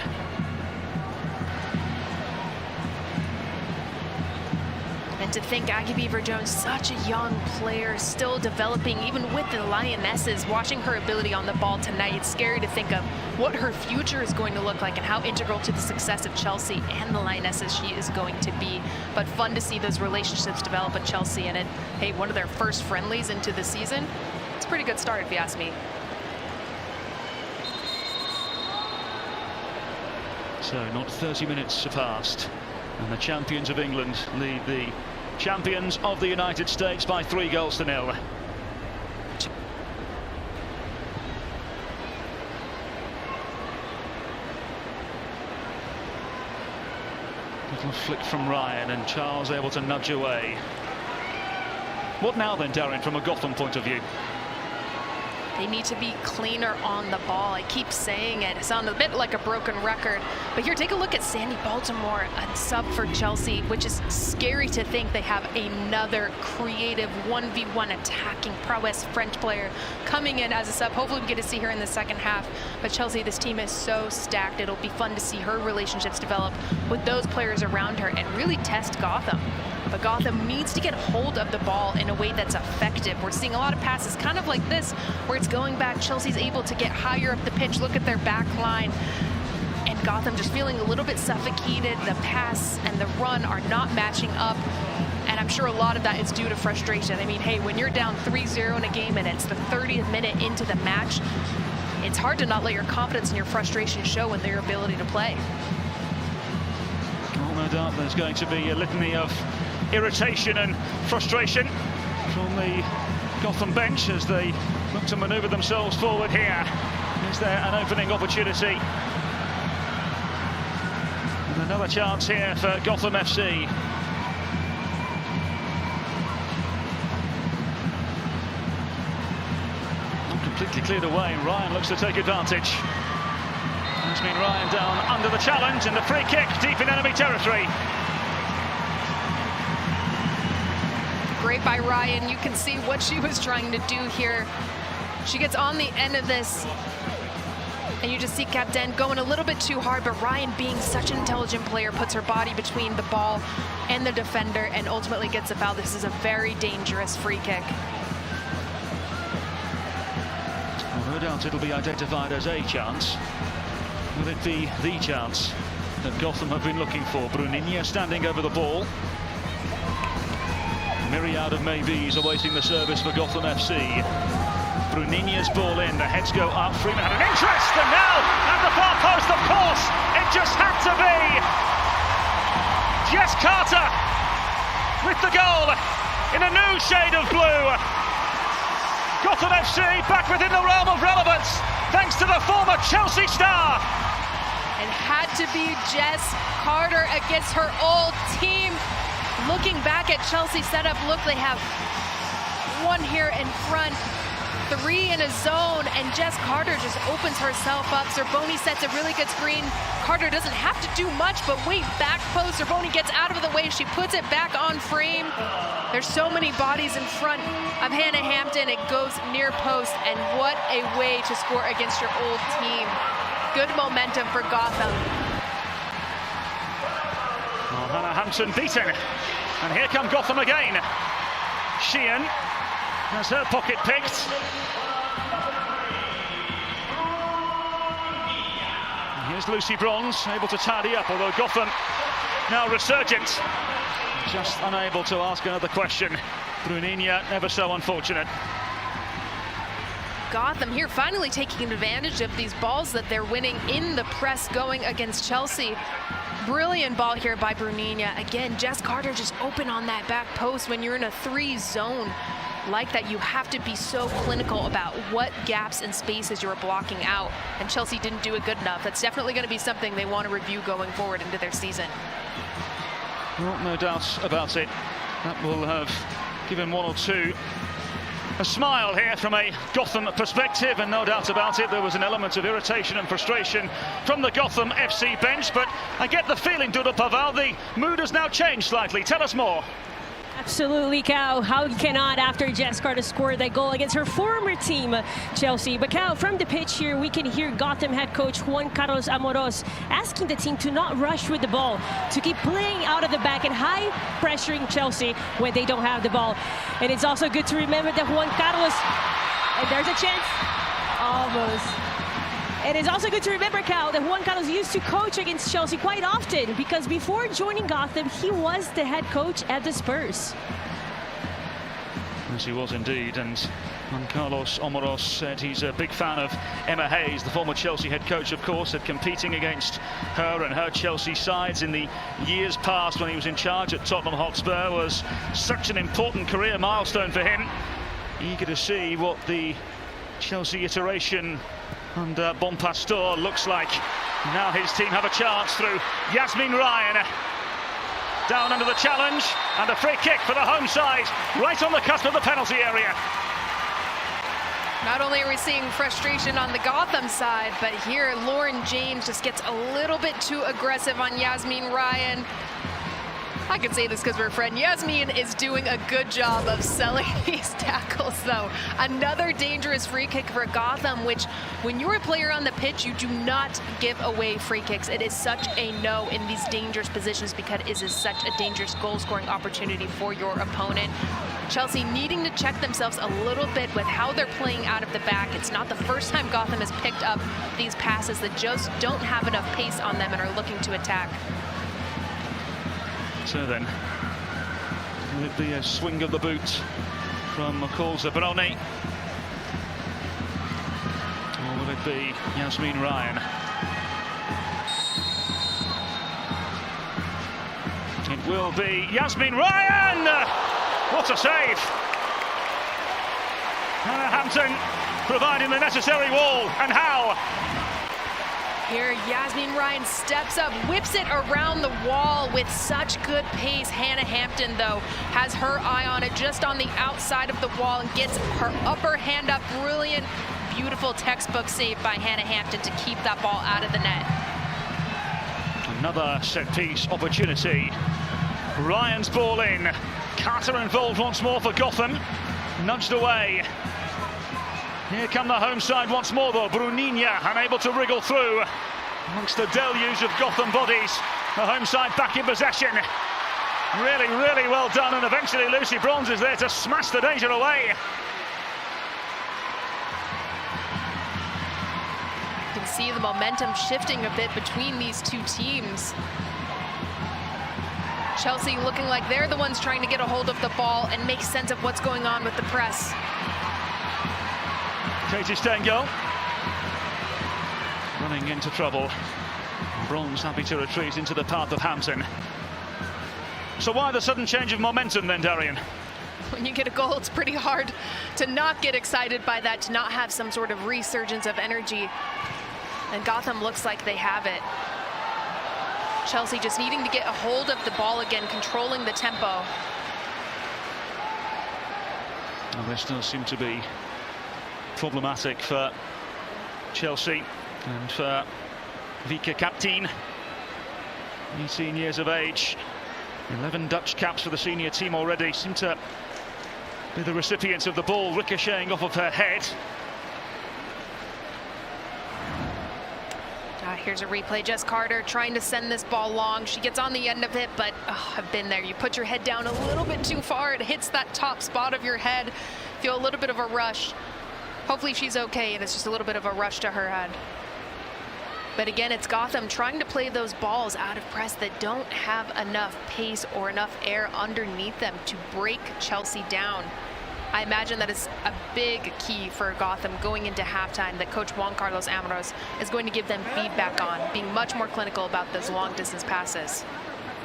And And to think Aggie Beaver-Jones, such a young player, still developing, even with the Lionesses, watching her ability on the ball tonight, it's scary to think of what her future is going to look like and how integral to the success of Chelsea and the Lionesses she is going to be. But fun to see those relationships develop at Chelsea, and hey, one of their first friendlies into the season. It's a pretty good start, if you ask me. So not 30 minutes have passed, and the champions of England lead the champions of the United States by 3-0. Little flick from Ryan, and Charles able to nudge away. What now then, Darren, from a Gotham point of view? They need to be cleaner on the ball. I keep saying it. It sounds a bit like a broken record. But here, take a look at Sandy Baltimore, a sub for Chelsea, which is scary to think they have another creative 1v1 attacking prowess French player coming in as a sub. Hopefully we get to see her in the second half. But Chelsea, this team is so stacked. It'll be fun to see her relationships develop with those players around her and really test Gotham. But Gotham needs to get hold of the ball in a way that's effective. We're seeing a lot of passes kind of like this, where it's going back. Chelsea's able to get higher up the pitch. Look at their back line. And Gotham just feeling a little bit suffocated. The pass and the run are not matching up. And I'm sure a lot of that is due to frustration. I mean, hey, when you're down 3-0 in a game and it's the 30th minute into the match, it's hard to not let your confidence and your frustration show in their ability to play. Well, no doubt there's going to be a litany of irritation and frustration from the Gotham bench as they look to manoeuvre themselves forward here. Is there an opening opportunity? And another chance here for Gotham FC. Not completely cleared away. Ryan looks to take advantage. That's been Ryan down under the challenge, and the free kick deep in enemy territory. Great by Ryan. You can see what she was trying to do here. She gets on the end of this, and you just see Captain going a little bit too hard, but Ryan, being such an intelligent player, puts her body between the ball and the defender and ultimately gets a foul. This is a very dangerous free kick. Well, no doubt it'll be identified as a chance. Will it be the chance that Gotham have been looking for? Bruninia standing over the ball. Myriad of maybes awaiting the service for Gotham FC. Bruninia's ball in, the heads go up, Freeman had an interest, and now at the far post, of course, it just had to be Jess Carter with the goal in a new shade of blue. Gotham FC back within the realm of relevance, thanks to the former Chelsea star. It had to be Jess Carter against her old team. Looking back at Chelsea setup, look, they have one here in front, 3 in a zone, and Jess Carter just opens herself up. Zerboni sets a really good screen. Carter doesn't have to do much, but wait, back post. Zerboni gets out of the way. She puts it back on frame. There's so many bodies in front of Hannah Hampton. It goes near post, and what a way to score against your old team. Good momentum for Gotham. Well, Hannah Hampton beaten, and here come Gotham again. Sheehan has her pocket picked. And here's Lucy Bronze, able to tidy up, although Gotham now resurgent. Just unable to ask another question. Bruninia, never so unfortunate. Gotham here finally taking advantage of these balls that they're winning in the press going against Chelsea. Brilliant ball here by Bruninia. Again, Jess Carter just open on that back post. When you're in a 3 zone like that, you have to be so clinical about what gaps and spaces you're blocking out. And Chelsea didn't do it good enough. That's definitely going to be something they want to review going forward into their season. Well, no doubt about it. That will have given one or two a smile here from a Gotham perspective, and no doubt about it, there was an element of irritation and frustration from the Gotham FC bench, but I get the feeling, Duda Paval, the mood has now changed slightly. Tell us more. Absolutely, Cal. How cannot after Jess Carter scored that goal against her former team, Chelsea. But Cal, from the pitch here, we can hear Gotham head coach Juan Carlos Amoros asking the team to not rush with the ball, to keep playing out of the back and high pressuring Chelsea when they don't have the ball. And it's also good to remember that Juan Carlos, and there's a chance, almost. It is also good to remember, Cal, that Juan Carlos used to coach against Chelsea quite often because before joining Gotham, he was the head coach at the Spurs. Yes, he was indeed, and Juan Carlos Amoros said he's a big fan of Emma Hayes, the former Chelsea head coach, of course, and competing against her and her Chelsea sides in the years past when he was in charge at Tottenham Hotspur was such an important career milestone for him. Eager to see what the Chelsea iteration under Bon Pastor looks like. Now his team have a chance through Yasmin Ryan. Down under the challenge, and a free kick for the home side, right on the cusp of the penalty area. Not only are we seeing frustration on the Gotham side, but here Lauren James just gets a little bit too aggressive on Yasmin Ryan. I can say this because we're a friend. Yasmin is doing a good job of selling these tackles, though. Another dangerous free kick for Gotham, which when you're a player on the pitch, you do not give away free kicks. It is such a no in these dangerous positions because it is such a dangerous goal-scoring opportunity for your opponent. Chelsea needing to check themselves a little bit with how they're playing out of the back. It's not the first time Gotham has picked up these passes that just don't have enough pace on them and are looking to attack. So then, will it be a swing of the boot from McCall Zabroni? Or will it be Yasmin Ryan? It will be Yasmin Ryan! What a save! Hannah Hampton providing the necessary wall, and how? Here, Yasmin Ryan steps up, whips it around the wall with such good pace. Hannah Hampton, though, has her eye on it just on the outside of the wall and gets her upper hand up. Brilliant, beautiful textbook save by Hannah Hampton to keep that ball out of the net. Another set-piece opportunity. Ryan's ball in. Carter involved once more for Gotham. Nudged away. Here come the home side once more, though. Bruninia unable to wriggle through amongst the deluge of Gotham bodies. The home side back in possession. Really, really well done, and eventually Lucy Bronze is there to smash the danger away. You can see the momentum shifting a bit between these two teams. Chelsea looking like they're the ones trying to get a hold of the ball and make sense of what's going on with the press. Katie Stengel running into trouble. Bronze happy to retreat into the path of Hampton. So why the sudden change of momentum then, Darian? When you get a goal, it's pretty hard to not get excited by that, to not have some sort of resurgence of energy. And Gotham looks like they have it. Chelsea just needing to get a hold of the ball again, controlling the tempo. Well, this does seem to be problematic for Chelsea and for Vika Kaptein, 18 years of age, 11 Dutch caps for the senior team already. Seem to be the recipients of the ball ricocheting off of her head. Here's a replay. Jess Carter trying to send this ball long. She gets on the end of it, but I've been there. You put your head down a little bit too far. It hits that top spot of your head. Feel a little bit of a rush. Hopefully she's okay, and it's just a little bit of a rush to her head. But again, it's Gotham trying to play those balls out of press that don't have enough pace or enough air underneath them to break Chelsea down. I imagine that is a big key for Gotham going into halftime that Coach Juan Carlos Amoros is going to give them feedback on, being much more clinical about those long distance passes.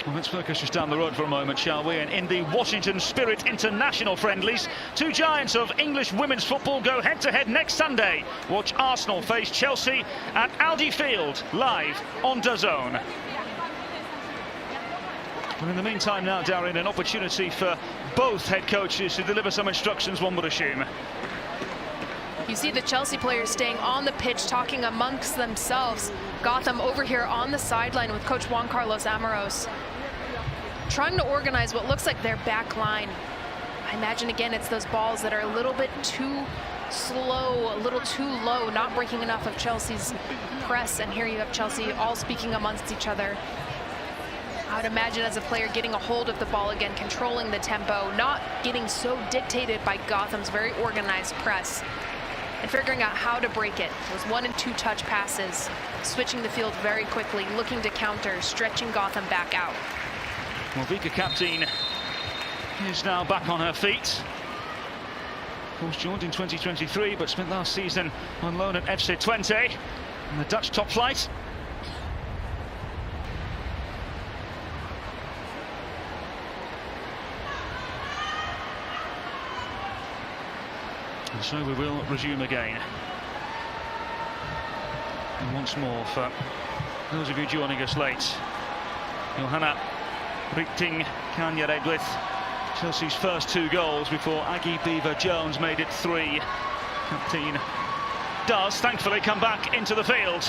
Well, let's focus just down the road for a moment, shall we? And in the Washington Spirit International friendlies, two giants of English women's football go head-to-head next Sunday. Watch Arsenal face Chelsea at Audi Field, live on Dazn. And in the meantime now, Darren, an opportunity for both head coaches to deliver some instructions, one would assume. You see the Chelsea players staying on the pitch, talking amongst themselves. Gotham over here on the sideline with Coach Juan Carlos Amoros. trying to organize what looks like their back line. I imagine, again, it's those balls that are a little bit too slow, a little too low, not breaking enough of Chelsea's press. And here you have Chelsea all speaking amongst each other. I would imagine as a player getting a hold of the ball again, controlling the tempo, not getting so dictated by Gotham's very organized press, and figuring out how to break it. Those 1- and 2-touch passes, switching the field very quickly, looking to counter, stretching Gotham back out. Well, Vika Kaptein is now back on her feet. Of course, joined in 2023, but spent last season on loan at FC Twente in the Dutch top flight. And so we will resume again. And once more, for those of you joining us late, Johanna Richting Kanyared with Chelsea's first 2 goals before Aggie Beaver-Jones made it 3. Kaptein does thankfully come back into the field.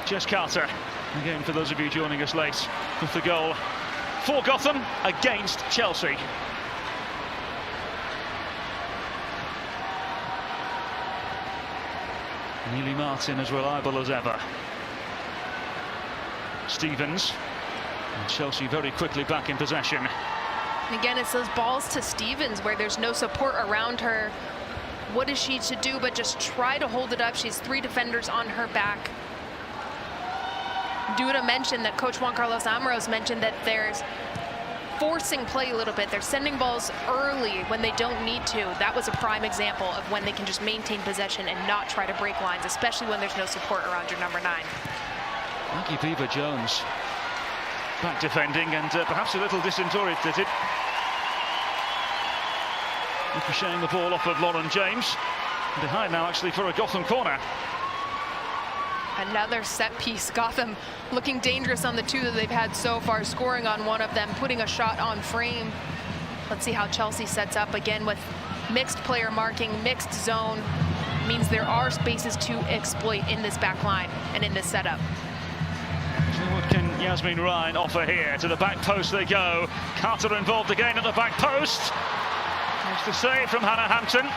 Jess Carter, again for those of you joining us late, with the goal for Gotham against Chelsea. Neely Martin as reliable as ever. Stevens, and Chelsea very quickly back in possession. And again, it's those balls to Stevens where there's no support around her. What is she to do but just try to hold it up? She's 3 defenders on her back. Duda mentioned that Coach Juan Carlos Amorós mentioned that there's forcing play a little bit. They're sending balls early when they don't need to. That was a prime example of when they can just maintain possession and not try to break lines, especially when there's no support around your number 9. Aggie Beaver-Jones back defending and perhaps a little disoriented. Ricocheting the ball off of Lauren James. Behind now actually for a Gotham corner. Another set piece. Gotham looking dangerous on the 2 that they've had so far, scoring on one of them, putting a shot on frame. Let's see how Chelsea sets up again with mixed player marking, mixed zone. Means there are spaces to exploit in this back line and in this setup. So what can Yasmin Ryan offer here? To the back post they go. Carter involved again at the back post. There's the save from Hannah Hampton.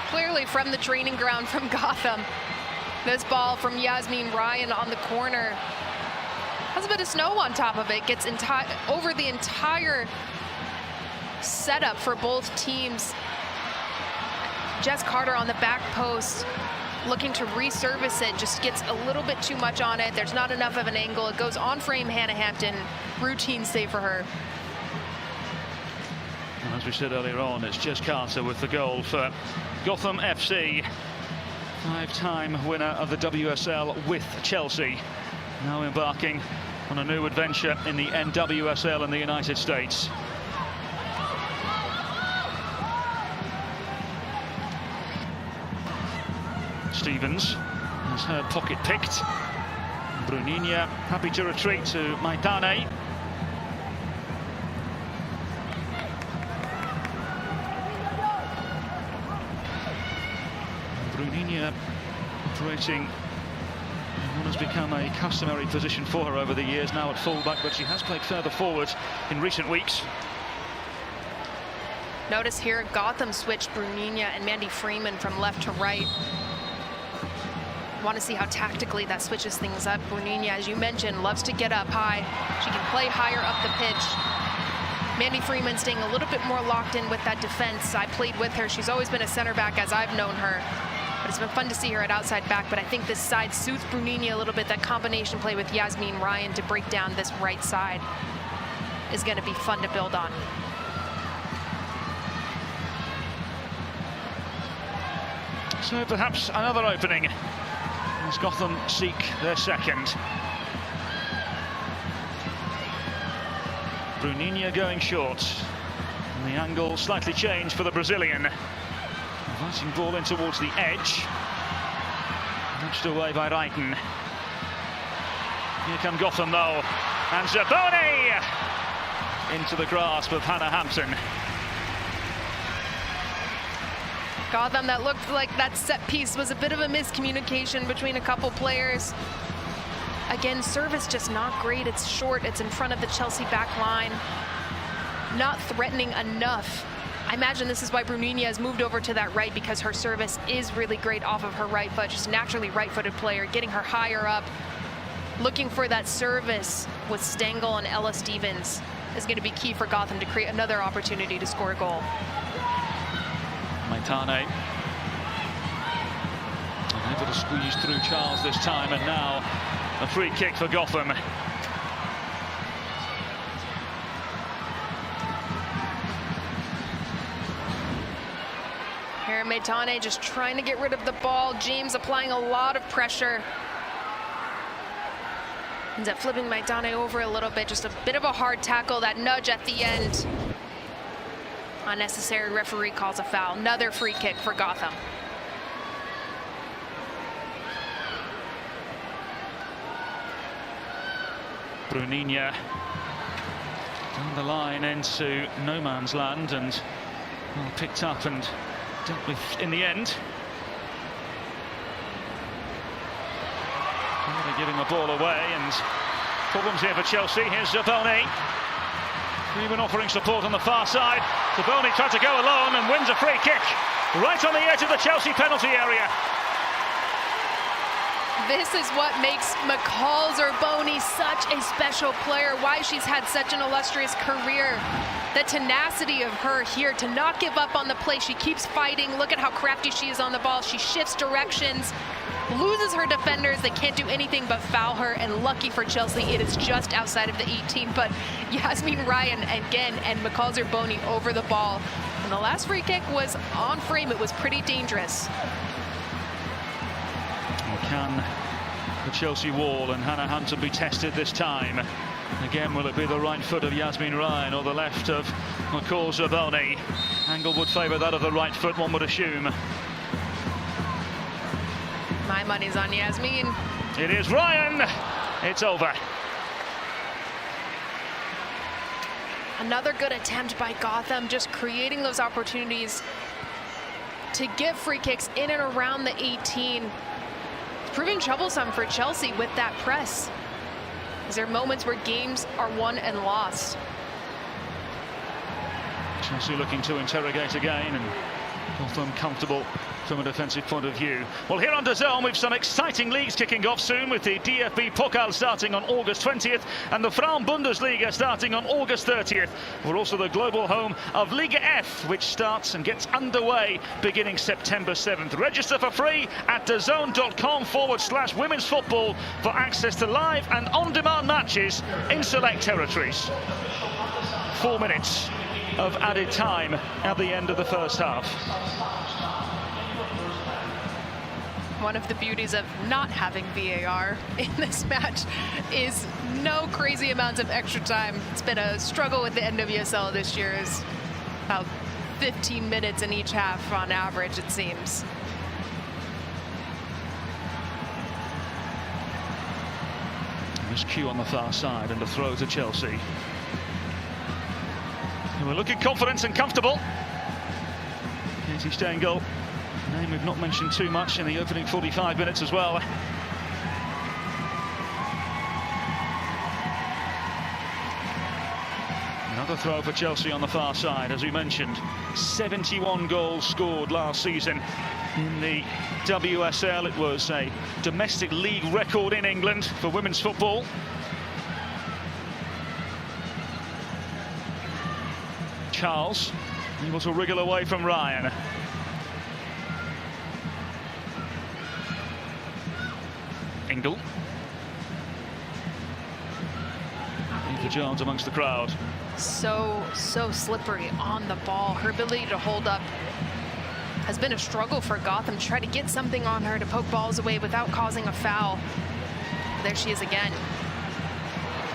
Clearly from the training ground from Gotham. This ball from Yasmin Ryan on the corner. Has a bit of snow on top of it. Gets over the entire setup for both teams. Jess Carter on the back post, looking to resurface it, just gets a little bit too much on it. There's not enough of an angle. It goes on frame. Hannah Hampton, routine save for her. And as we said earlier on, it's Jess Carter with the goal for Gotham FC. 5-time winner of the WSL with Chelsea. Now embarking on a new adventure in the NWSL in the United States. Stevens has her pocket picked. Bruninia happy to retreat to Maitane. Bruninia operating what has become a customary position for her over the years, now at fullback, but she has played further forward in recent weeks. Notice here Gotham switched Bruninia and Mandy Freeman from left to right. Want to see how tactically that switches things up. Bruninia, as you mentioned, loves to get up high. She can play higher up the pitch. Mandy Freeman staying a little bit more locked in with that defense. I played with her. She's always been a center back as I've known her. But it's been fun to see her at outside back. But I think this side suits Bruninia a little bit. That combination play with Yasmin Ryan to break down this right side is going to be fun to build on. So perhaps another opening as Gotham seek their second. Bruninia going short. And the angle slightly changed for the Brazilian. Inviting ball in towards the edge. Nudged away by Reiten. Here come Gotham though. And Zaboni into the grasp of Hannah Hampton. Gotham, that looked like that set piece was a bit of a miscommunication between a couple players. Again, service just not great. It's short. It's in front of the Chelsea back line. Not threatening enough. I imagine this is why Brunina has moved over to that right, because her service is really great off of her right foot. She's a naturally right-footed player, getting her higher up. Looking for that service with Stengel and Ella Stevens is going to be key for Gotham to create another opportunity to score a goal. Maitane able to squeeze through Charles this time, and now a free kick for Gotham. Here Maitane just trying to get rid of the ball. James applying a lot of pressure. Ends up flipping Maitane over a little bit. Just a bit of a hard tackle. That nudge at the end. Unnecessary. Referee calls a foul. Another free kick for Gotham. Brunina down the line into no man's land, and well, picked up and dealt with in the end. They're giving the ball away, and problems here for Chelsea. Here's Zaboni. Even offering support on the far side. Zaboni tried to go alone and wins a free kick right on the edge of the Chelsea penalty area. This is what makes McCall Zerboni such a special player, why she's had such an illustrious career. The tenacity of her here to not give up on the play. She keeps fighting. Look at how crafty she is on the ball. She shifts directions, loses her defenders. They can't do anything but foul her, and lucky for Chelsea, it is just outside of the 18. But Yasmin Ryan again, and McCall Zerboni over the ball. And the last free kick was on frame. It was pretty dangerous. Can the Chelsea wall and Hannah Hunter be tested this time? Again, will it be the right foot of Yasmin Ryan or the left of McCall Zerboni? Angle would favour that of the right foot, one would assume. My money's on Yasmin. It is Ryan. It's over. Another good attempt by Gotham, just creating those opportunities to get free kicks in and around the 18. Proving troublesome for Chelsea with that press. Is there moments where games are won and lost? Chelsea looking to interrogate again, and Gotham comfortable from a defensive point of view. Well, here on Dazn, we've some exciting leagues kicking off soon, with the DFB Pokal starting on August 20th and the Frauen Bundesliga starting on August 30th. We're also the global home of Liga F, which starts and gets underway beginning September 7th. Register for free at dazn.com/women's football for access to live and on-demand matches in select territories. 4 minutes of added time at the end of the first half. One of the beauties of not having VAR in this match is no crazy amounts of extra time. It's been a struggle with the NWSL this year. Is about 15 minutes in each half on average, it seems. There's Q on the far side, and a throw to Chelsea. And we're looking confident and comfortable. Katie Stengel, a name we've not mentioned too much in the opening 45 minutes as well. Another throw for Chelsea on the far side. As we mentioned, 71 goals scored last season in the WSL. It was a domestic league record in England for women's football. Charles able to wriggle away from Ryan. Engel. Eva Jones amongst the crowd. So slippery on the ball. Her ability to hold up has been a struggle for Gotham. Try to get something on her to poke balls away without causing a foul. There she is again.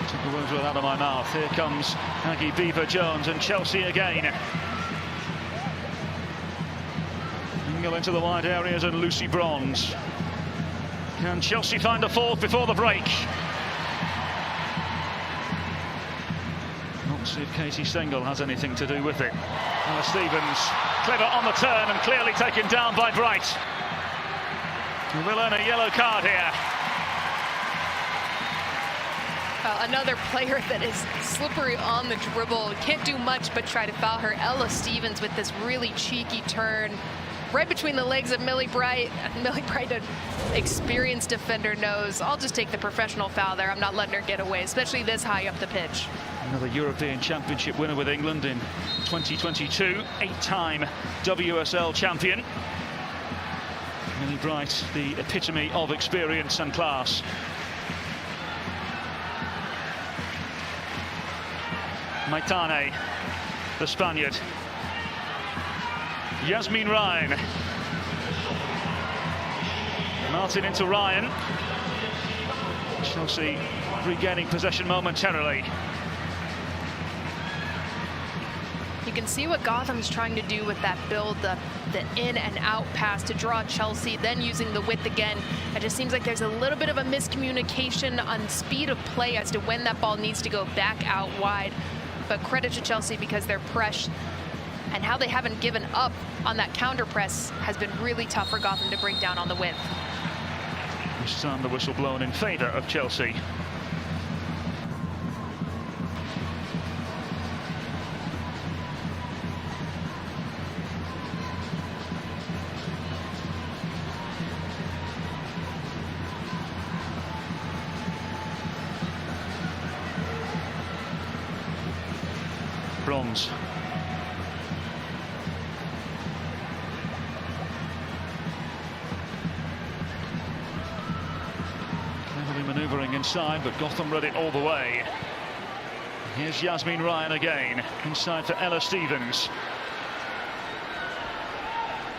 Took the words right out of my mouth. Here comes Aggie Beaver Jones and Chelsea again. Engel into the wide areas and Lucy Bronze. Can Chelsea find a fourth before the break? Not See if Katie Stengel has anything to do with it. Ella Stevens, clever on the turn and clearly taken down by Bright. He will earn a yellow card here. Another player that is slippery on the dribble. Can't do much but try to foul her. Ella Stevens with this really cheeky turn right between the legs of Millie Bright. Millie Bright, an experienced defender, knows I'll just take the professional foul there. I'm not letting her get away, especially this high up the pitch. Another European Championship winner with England in 2022, 8-time WSL champion. Millie Bright, the epitome of experience and class. Maitane, the Spaniard. Yasmin Ryan. Martin into Ryan. Chelsea regaining possession momentarily. You can see what Gotham's trying to do with that build, the in and out pass to draw Chelsea, then using the width again. It just seems like there's a little bit of a miscommunication on speed of play as to when that ball needs to go back out wide. But credit to Chelsea because their press and how they haven't given up on that counter press has been really tough for Gotham to break down on the width. This time the whistle blown in favour of Chelsea. Bronze. Cleverly manoeuvring inside, but Gotham read it all the way. Here's Yasmin Ryan again, inside for Ella Stevens.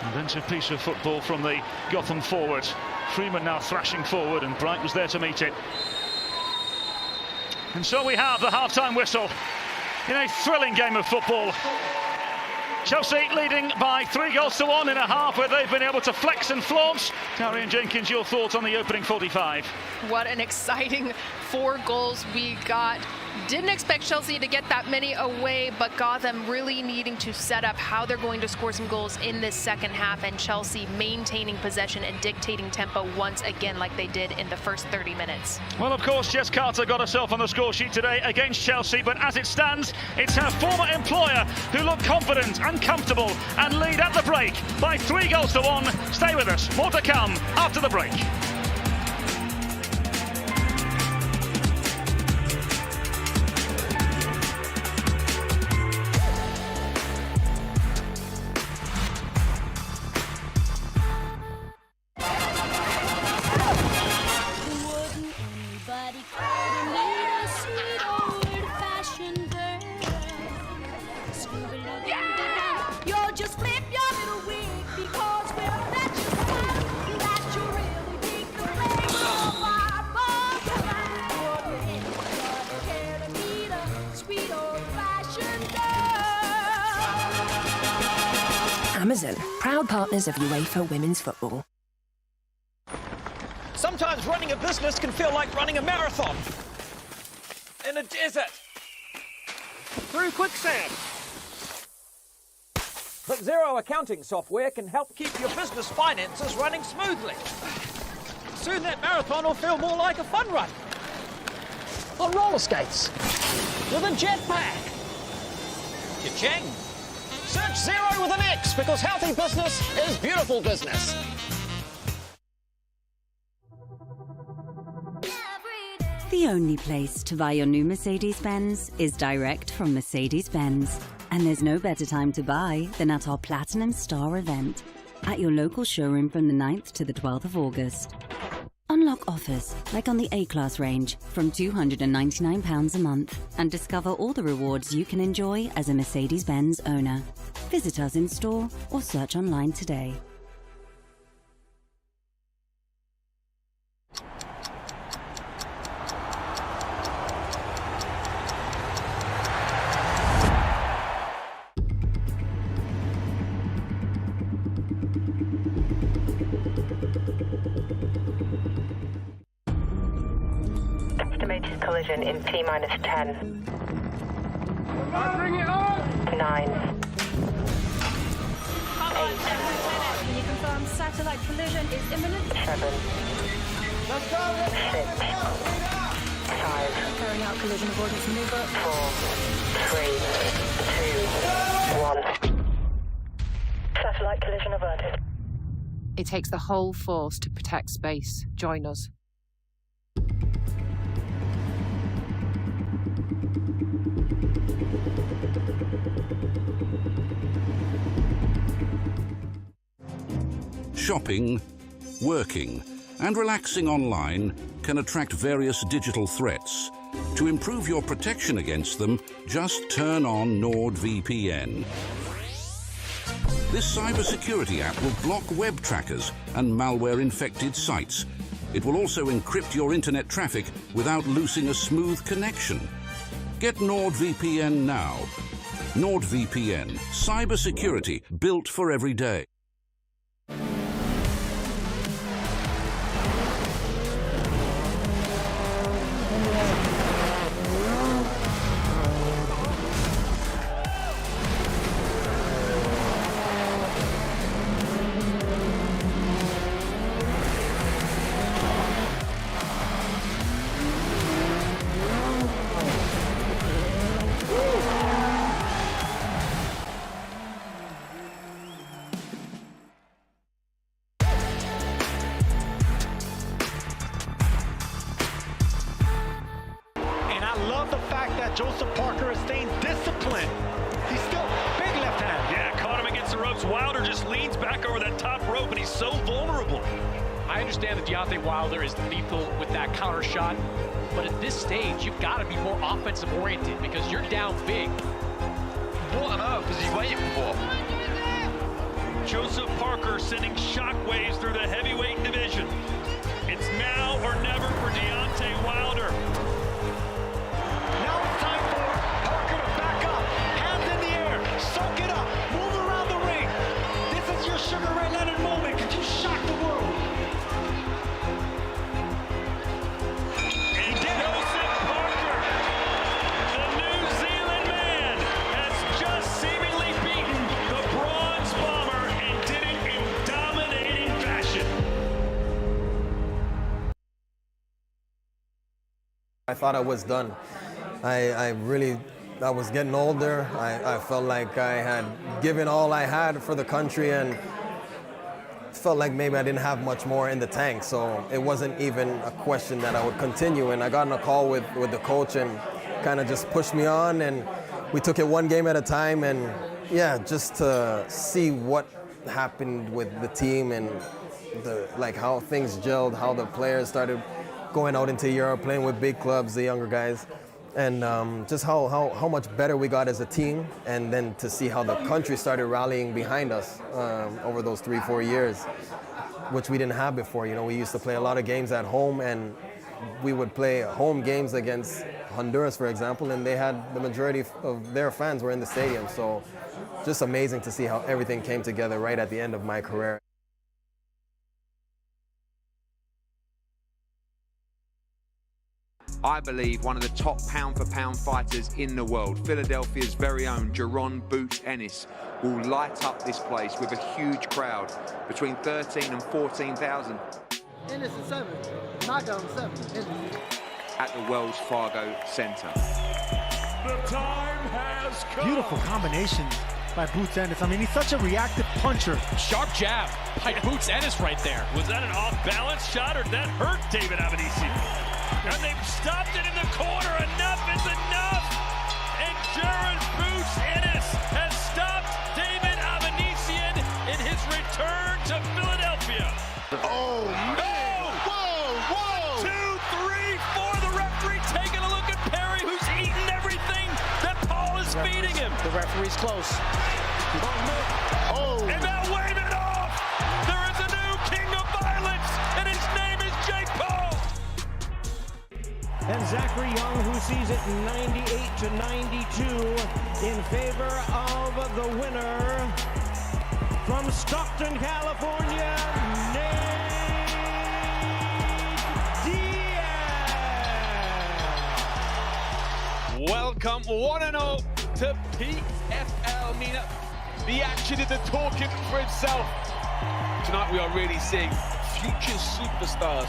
Inventive piece of football from the Gotham forward. Freeman now thrashing forward, and Bright was there to meet it. And so we have the half-time whistle in a thrilling game of football. Chelsea leading by 3-1 in a half where they've been able to flex and flaunt. Darian Jenkins, your thoughts on the opening 45? What an exciting 4 goals we got. Didn't expect Chelsea to get that many away, but Gotham really needing to set up how they're going to score some goals in this second half, and Chelsea maintaining possession and dictating tempo once again like they did in the first 30 minutes. Well, of course, Jess Carter got herself on the score sheet today against Chelsea, but as it stands, it's her former employer who look confident and comfortable and lead at the break by 3-1. Stay with us. More to come after the break. Amazon, proud partners of UEFA Women's Football. Sometimes running a business can feel like running a marathon in a desert, through quicksand. But Xero accounting software can help keep your business finances running smoothly. Soon that marathon will feel more like a fun run. On roller skates, with a jetpack. Cha-ching! Search Xero with an X, because healthy business is beautiful business. The only place to buy your new Mercedes-Benz is direct from Mercedes-Benz. And there's no better time to buy than at our Platinum Star event at your local showroom from the 9th to the 12th of August. Unlock offers like on the A-Class range from £299 a month and discover all the rewards you can enjoy as a Mercedes-Benz owner. Visit us in store or search online today. Estimated collision in T-10. Bring it up! 9. Can you confirm satellite collision is imminent? 7. Let's go! 6. 5. Carrying out collision avoidance maneuver. 4. 3. 2. 1. Satellite collision averted. It takes the whole force to protect space. Join us. Shopping, working, and relaxing online can attract various digital threats. To improve your protection against them, just turn on NordVPN. This cybersecurity app will block web trackers and malware-infected sites. It will also encrypt your internet traffic without losing a smooth connection. Get NordVPN now. NordVPN, cybersecurity built for every day. Joseph Parker is staying disciplined. He's still big left hand. Yeah, caught him against the ropes. Wilder just leans back over that top rope, and he's so vulnerable. I understand that Deontay Wilder is lethal with that counter shot, but at this stage, you've got to be more offensive oriented because you're down big. What on earth is he waiting for? Joseph Parker sending shockwaves through the heavyweight division. It's now or never for Deontay Wilder. Soak it up, move around the ring. This is your Sugar Ray Leonard moment. Could you shock the world? And Joseph Parker, the New Zealand man, has just seemingly beaten the Bronze Bomber and did it in dominating fashion. I thought I was done. I was getting older. I felt like I had given all I had for the country and felt like maybe I didn't have much more in the tank. So it wasn't even a question that I would continue. And I got on a call with the coach and kind of just pushed me on. And we took it one game at a time. And yeah, just to see what happened with the team and how things gelled, how the players started going out into Europe, playing with big clubs, the younger guys. And just how much better we got as a team, and then to see how the country started rallying behind us over those 3-4 years, which we didn't have before. You know, we used to play a lot of games at home, and we would play home games against Honduras, for example, and they had the majority of their fans were in the stadium. So just amazing to see how everything came together right at the end of my career. I believe one of the top pound-for-pound fighters in the world, Philadelphia's very own Jaron Boots Ennis, will light up this place with a huge crowd, between 13 and 14,000. Ennis is 7, knockdown 7. Ennis. At the Wells Fargo Center. The time has come. Beautiful combinations by Boots Ennis. I mean, he's such a reactive puncher. Sharp jab by Boots Ennis right there. Was that an off-balance shot, or did that hurt David Avanesian? And they've stopped it in the corner. Enough is enough. And Jaron Boots Ennis has stopped David Avanesian in his return to Philadelphia. Oh, man. Whoa. 1, 2, 3, 4. The referee taking a look at Perry, who's eaten everything that Paul is feeding him. The referee's close. Oh. And now wave it off. There is a new king of violence, and his name is Jake Paul. And Zachary Young, who sees it 98-92 in favor of the winner from Stockton, California, Nate Diaz. Welcome 1-0 to to PFL. Mina, the action is talking for itself. Tonight we are really seeing future superstars.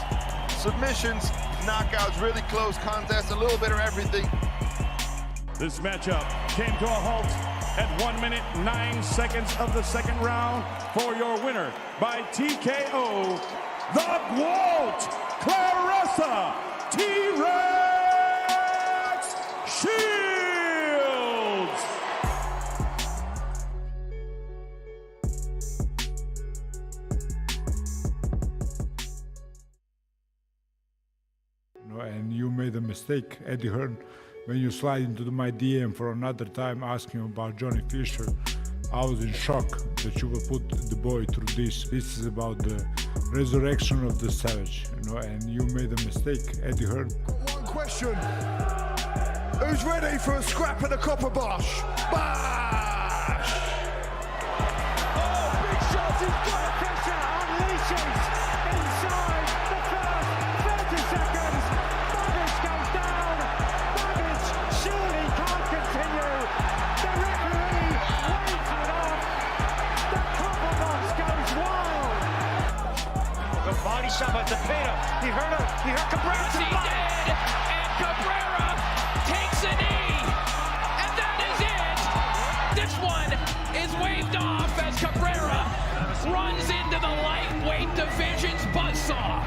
Submissions, knockouts, really close contests, a little bit of everything. This matchup came to a halt at 1 minute 9 seconds of the second round. For your winner by TKO, the Gwalt Clarissa T-Rex Shields. And you made a mistake, Eddie Hearn, when you slide into my DM for another time asking about Johnny Fisher. I was in shock that you will put the boy through this. This is about the resurrection of the Savage, and you made a mistake, Eddie Hearn. One question. Who's ready for a scrap of the copper bosh? Bash! Oh, big shot, he's got pressure, unleashes inside the first 30 seconds. Babic goes down. Babic surely can't continue. The referee waves it off. The copper box goes wild. The body shot by Tapeta. He hurt Cabrera. He did, and Cabrera takes a knee, and that is it. This one is waved off as Cabrera runs into the lightweight division's buzzsaw.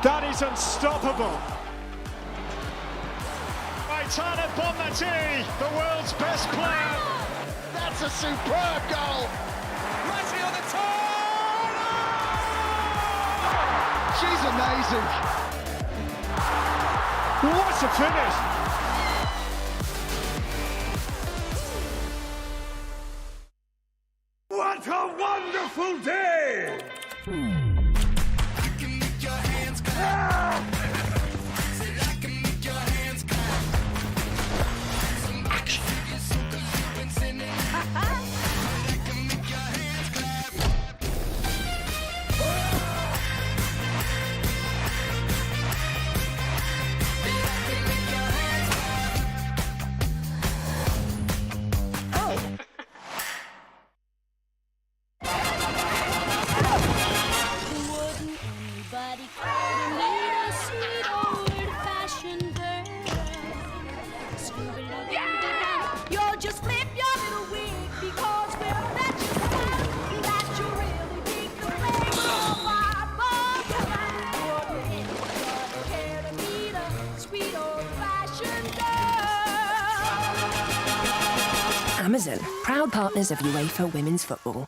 That is unstoppable. Aitana Bonmatí, the world's best player. That's a superb goal. Matty on the turn. She's amazing. What a finish. What a wonderful day! Amazon, proud partners of UEFA Women's Football.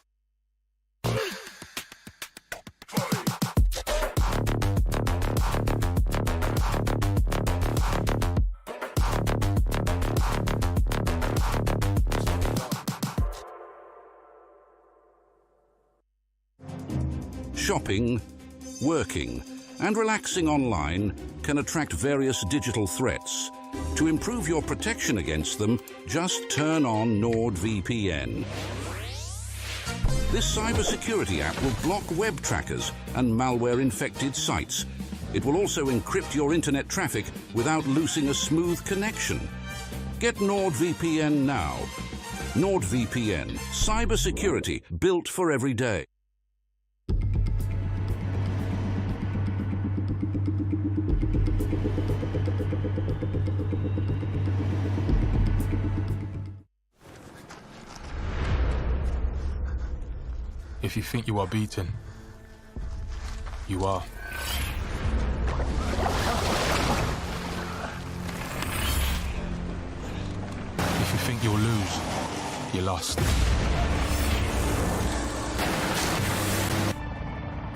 Shopping, working, and relaxing online can attract various digital threats. To improve your protection against them, just turn on NordVPN. This cybersecurity app will block web trackers and malware-infected sites. It will also encrypt your internet traffic without losing a smooth connection. Get NordVPN now. NordVPN, cybersecurity built for every day. If you think you are beaten, you are. If you think you'll lose, you lost.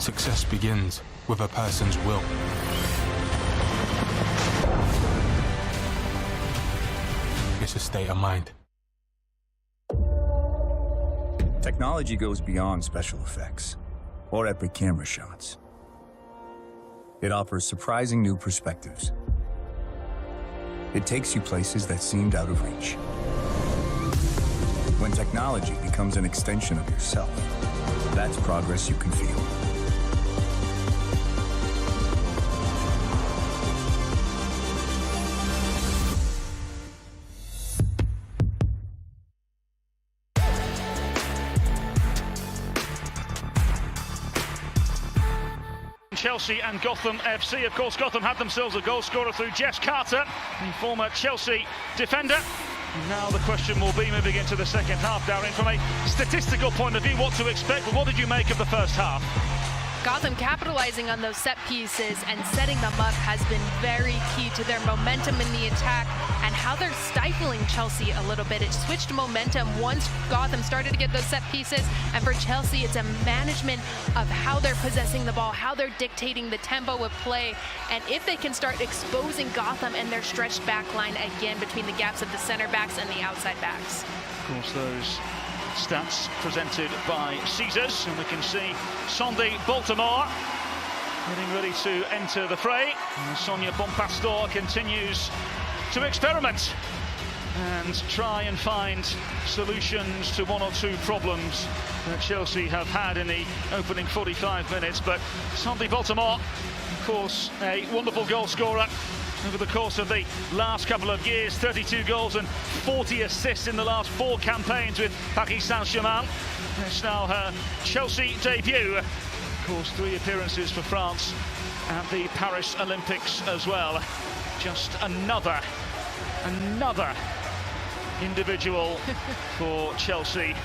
Success begins with a person's will. It's a state of mind. Technology goes beyond special effects or epic camera shots. It offers surprising new perspectives. It takes you places that seemed out of reach. When technology becomes an extension of yourself, that's progress you can feel. Chelsea and Gotham FC. Of course, Gotham had themselves a goal scorer through Jess Carter, the former Chelsea defender. Now the question will be, moving into the second half, Darren, from a statistical point of view, what to expect, but what did you make of the first half? Gotham capitalizing on those set pieces and setting them up has been very key to their momentum in the attack and how they're stifling Chelsea a little bit. It switched momentum once Gotham started to get those set pieces, and for Chelsea, it's a management of how they're possessing the ball, how they're dictating the tempo of play, and if they can start exposing Gotham and their stretched back line again between the gaps of the center backs and the outside backs. Of course, those stats presented by Caesars, and we can see Sandy Baltimore getting ready to enter the fray. And Sonia Bonpastor continues to experiment and try and find solutions to one or two problems that Chelsea have had in the opening 45 minutes. But Sandy Baltimore, of course, a wonderful goal scorer over the course of the last couple of years. 32 goals and 40 assists in the last 4 campaigns with Paris Saint-Germain. It's now her Chelsea debut. Of course, 3 appearances for France at the Paris Olympics as well. Just another individual for Chelsea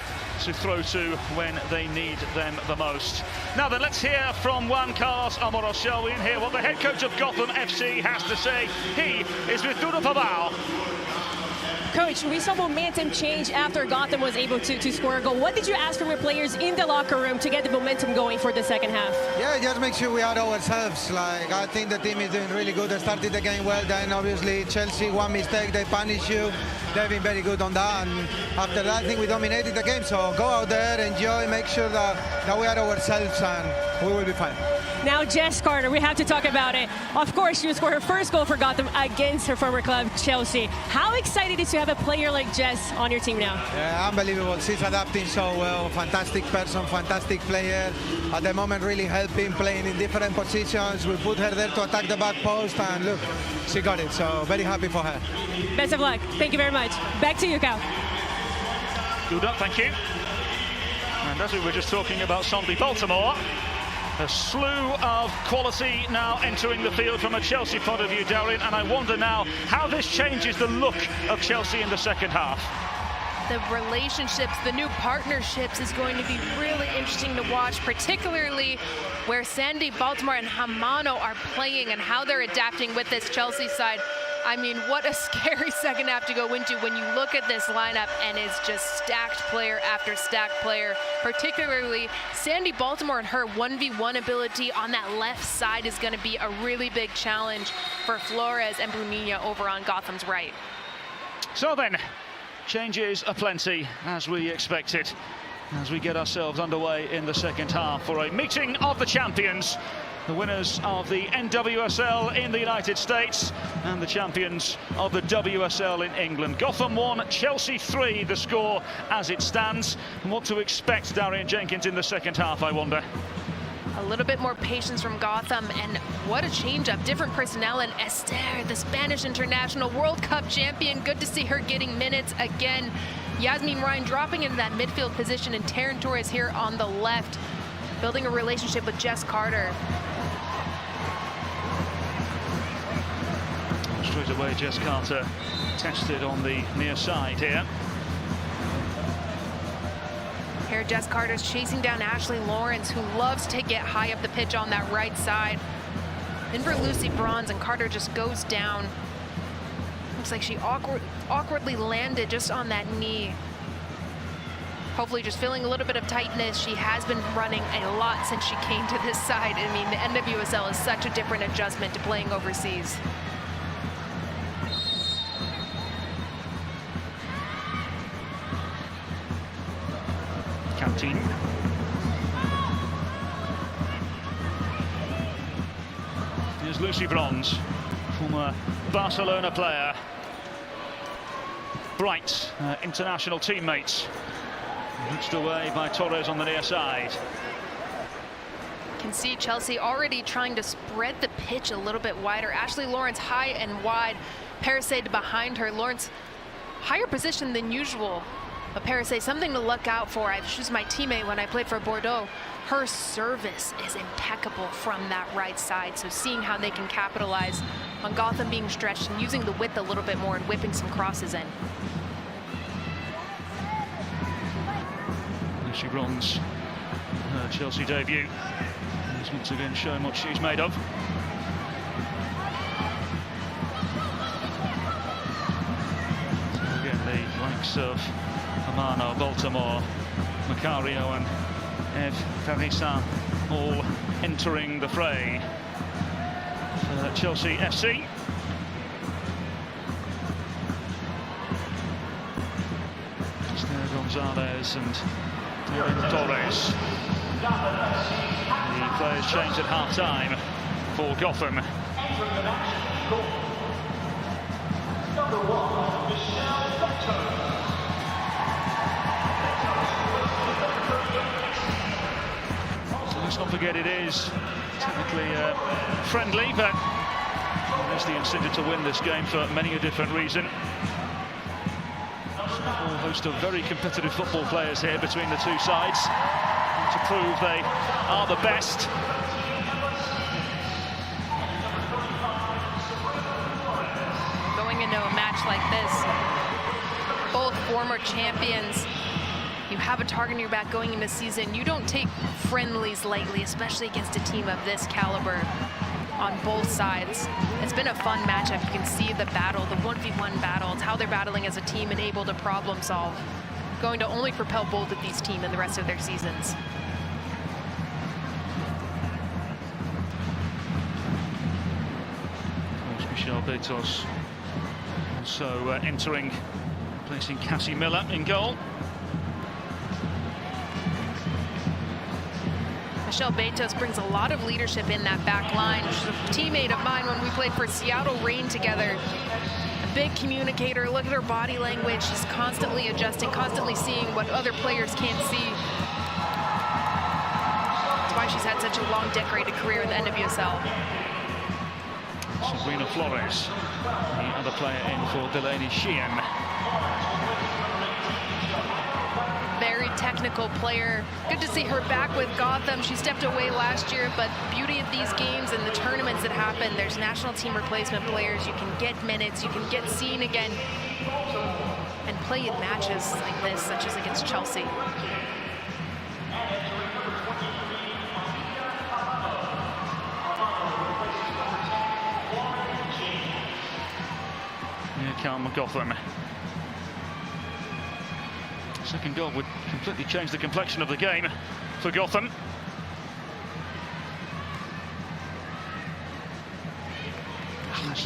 to throw to when they need them the most. Now then, let's hear from Juan Carlos Amoros, shall we, and hear what the head coach of Gotham FC has to say. He is with Dudu Pavao. Coach, we saw momentum change after Gotham was able to score a goal. What did you ask from your players in the locker room to get the momentum going for the second half? Yeah, just make sure we are ourselves. Like, I think the team is doing really good. They started the game well. Then obviously Chelsea, one mistake, they punish you. They've been very good on that. And after that, I think we dominated the game. So go out there, enjoy, make sure that we are ourselves, and we will be fine. Now, Jess Carter, we have to talk about it. Of course, she scored her first goal for Gotham against her former club, Chelsea. How excited is to have a player like Jess on your team now? Yeah, unbelievable. She's adapting so well. Fantastic person, fantastic player. At the moment, really helping, playing in different positions. We put her there to attack the back post, and look, she got it. So very happy for her. Best of luck. Thank you very much. Back to you, Cal. Duda, thank you. And as we were just talking about Sandy Baltimore, a slew of quality now entering the field from a Chelsea point of view, Darren, and I wonder now how this changes the look of Chelsea in the second half. The relationships, the new partnerships is going to be really interesting to watch, particularly where Sandy Baltimore and Hamano are playing and how they're adapting with this Chelsea side. I mean, what a scary second half to go into when you look at this lineup and it's just stacked player after stacked player. Particularly, Sandy Baltimore and her 1v1 ability on that left side is going to be a really big challenge for Flores and Brunilla over on Gotham's right. So then, changes aplenty, as we expected, as we get ourselves underway in the second half for a meeting of the champions. The winners of the NWSL in the United States and the champions of the WSL in England. Gotham 1, Chelsea 3, the score as it stands. And what to expect, Darian Jenkins, in the second half, I wonder? A little bit more patience from Gotham, and what a change-up. Different personnel, and Esther, the Spanish international World Cup champion. Good to see her getting minutes again. Yasmin Ryan dropping into that midfield position, and Taryn Torres here on the left, building a relationship with Jess Carter. Straight away, Jess Carter tested on the near side here. Here, Jess Carter's chasing down Ashley Lawrence, who loves to get high up the pitch on that right side. In for Lucy Bronze, and Carter just goes down. Looks like she awkwardly landed just on that knee. hopefully just feeling a little bit of tightness. She has been running a lot since she came to this side. I mean, the NWSL is such a different adjustment to playing overseas. Captain. Here's Lucy Bronze, former Barcelona player. Bright international teammates. Reached away by Torres on the near side. Can see Chelsea already trying to spread the pitch a little bit wider. Ashley Lawrence high and wide. Parisade behind her. Lawrence higher position than usual. But Parisade, something to look out for. She was my teammate when I played for Bordeaux. Her service is impeccable from that right side. So seeing how they can capitalize on Gotham being stretched and using the width a little bit more and whipping some crosses in. Lucy Bronze, her Chelsea debut. She's once again showing what she's made of. So again, the likes of Amano, Baltimore, Macario and Ev Farisa all entering the fray for Chelsea FC. Esther Gonzalez and Torres. The players changed at half-time for Gotham. So let's not forget it is technically friendly, but there's the incentive to win this game for many a different reason. So a whole host of very competitive football players here between the two sides to prove they are the best. Going into a match like this, both former champions, you have a target on your back going into season. You don't take friendlies lightly, especially against a team of this caliber on both sides. It's been a fun matchup. You can see the battle, the 1v1 battle. It's how they're battling as a team and able to problem solve. Going to only propel both of these teams in the rest of their seasons. Michelle Betos also entering, placing Cassie Miller in goal. Michelle Betos brings a lot of leadership in that back line. She's a teammate of mine when we played for Seattle Reign together. A big communicator. Look at her body language. She's constantly adjusting, constantly seeing what other players can't see. That's why she's had such a long, decorated career in the NWSL. Sabrina Flores, the other player in for Delaney Sheehan. Very technical player. Good to see her back with Gotham. She stepped away last year, but beauty of these games and the tournaments that happen, there's national team replacement players. You can get minutes, you can get seen again, and play in matches like this, such as against Chelsea. Calma Gotham. Second goal would completely change the complexion of the game for Gotham.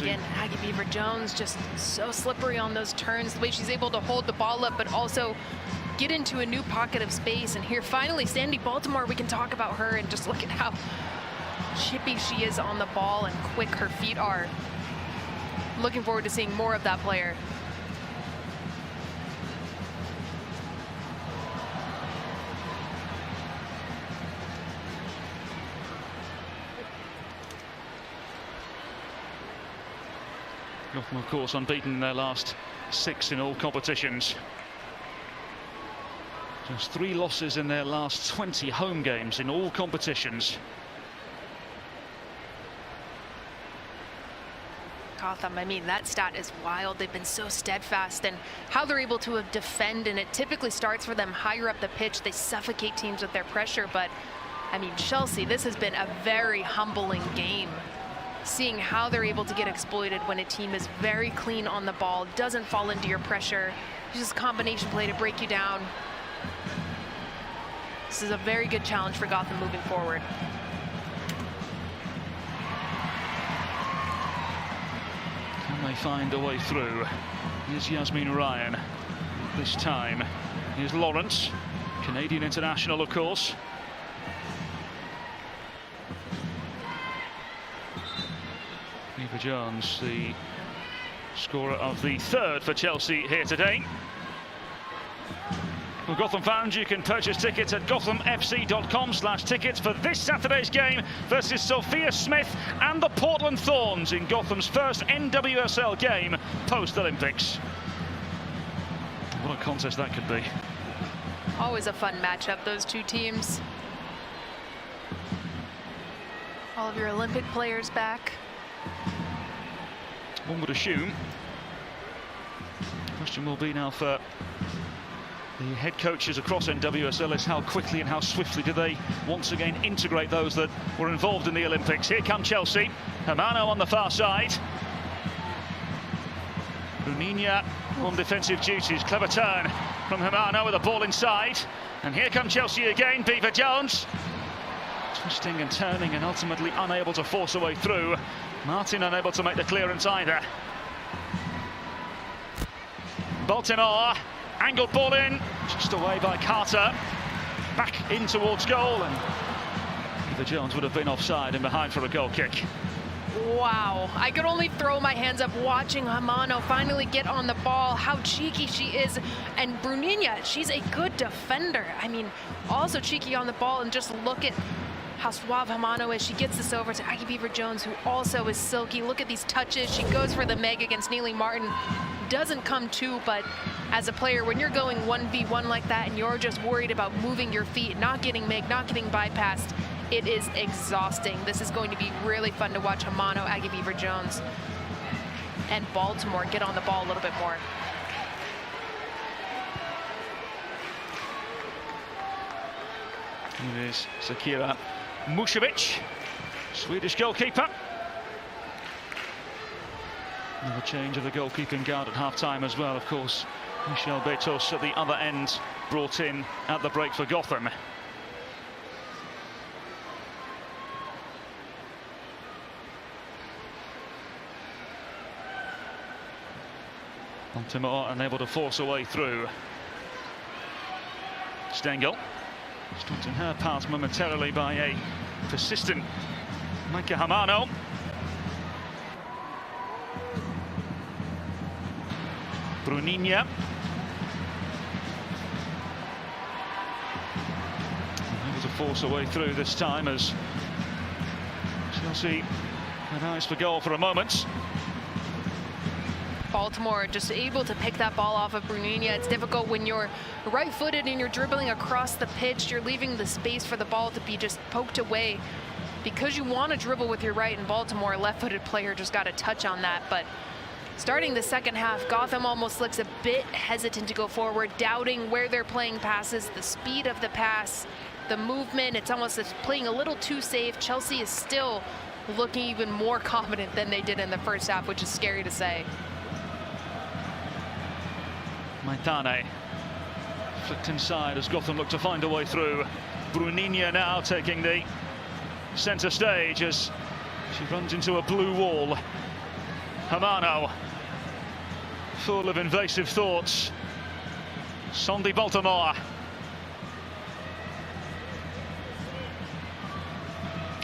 Again, Aggie Beaver-Jones just so slippery on those turns, the way she's able to hold the ball up, but also get into a new pocket of space. And here, finally, Sandy Baltimore, we can talk about her and just look at how chippy she is on the ball and quick her feet are. Looking forward to seeing more of that player. Gotham, of course, unbeaten in their last 6 in all competitions. Just 3 losses in their last 20 home games in all competitions. Gotham, I mean, that stat is wild. They've been so steadfast, and how they're able to defend, and it typically starts for them higher up the pitch. They suffocate teams with their pressure, but I mean, Chelsea, this has been a very humbling game. Seeing how they're able to get exploited when a team is very clean on the ball, doesn't fall into your pressure, just combination play to break you down. This is a very good challenge for Gotham moving forward. Can they find a way through? Here's Yasmin Ryan. This time, here's Lawrence, Canadian international, of course. Eva Jones, the scorer of the third for Chelsea here today. For Gotham fans, you can purchase tickets at gothamfc.com/tickets for this Saturday's game versus Sophia Smith and the Portland Thorns in Gotham's first NWSL game post-Olympics. What a contest that could be. Always a fun matchup, those two teams. All of your Olympic players back. One would assume. The question will be now for the head coaches across NWSL is how quickly and how swiftly do they once again integrate those that were involved in the Olympics. Here come Chelsea. Hermano on the far side. Bruninia on defensive duties. Clever turn from Hermano with the ball inside. And here come Chelsea again. Beaver Jones twisting and turning and ultimately unable to force a way through. Martin unable to make the clearance either. Baltimore. Angled ball in, just away by Carter. Back in towards goal, and Eva Jones would have been offside and behind for a goal kick. Wow, I could only throw my hands up watching Hermano finally get on the ball. How cheeky she is. And Bruninia, she's a good defender. I mean, also cheeky on the ball, and just look at how suave Hermano is. She gets this over to Aggie Beaver Jones, who also is silky. Look at these touches. She goes for the meg against Neely Martin. Doesn't come to, but as a player, when you're going 1v1 like that and you're just worried about moving your feet, not getting meg, not getting bypassed, it is exhausting. This is going to be really fun to watch Hermano, Aggie Beaver Jones, and Baltimore get on the ball a little bit more. It is Zakira Mušević, Swedish goalkeeper. Another change of the goalkeeping guard at half-time as well, of course. Michel Betos at the other end, brought in at the break for Gotham. Baltimore unable to force a way through. Stengel stopped in her path momentarily by a persistent Micah Hermano. Bruninia. Able to force a way through this time as Chelsea had eyes for goal for a moment. Baltimore just able to pick that ball off of Bruninia. It's difficult when you're right-footed and you're dribbling across the pitch. You're leaving the space for the ball to be just poked away because you want to dribble with your right, and Baltimore, left-footed player, just got a touch on that. But starting the second half, Gotham almost looks a bit hesitant to go forward, doubting where they're playing passes, the speed of the pass, the movement. It's almost playing a little too safe. Chelsea is still looking even more confident than they did in the first half, which is scary to say. Maitane flicked inside as Gotham look to find a way through. Bruninia now taking the centre stage as she runs into a blue wall. Hermano, full of invasive thoughts. Sandy Baltimore.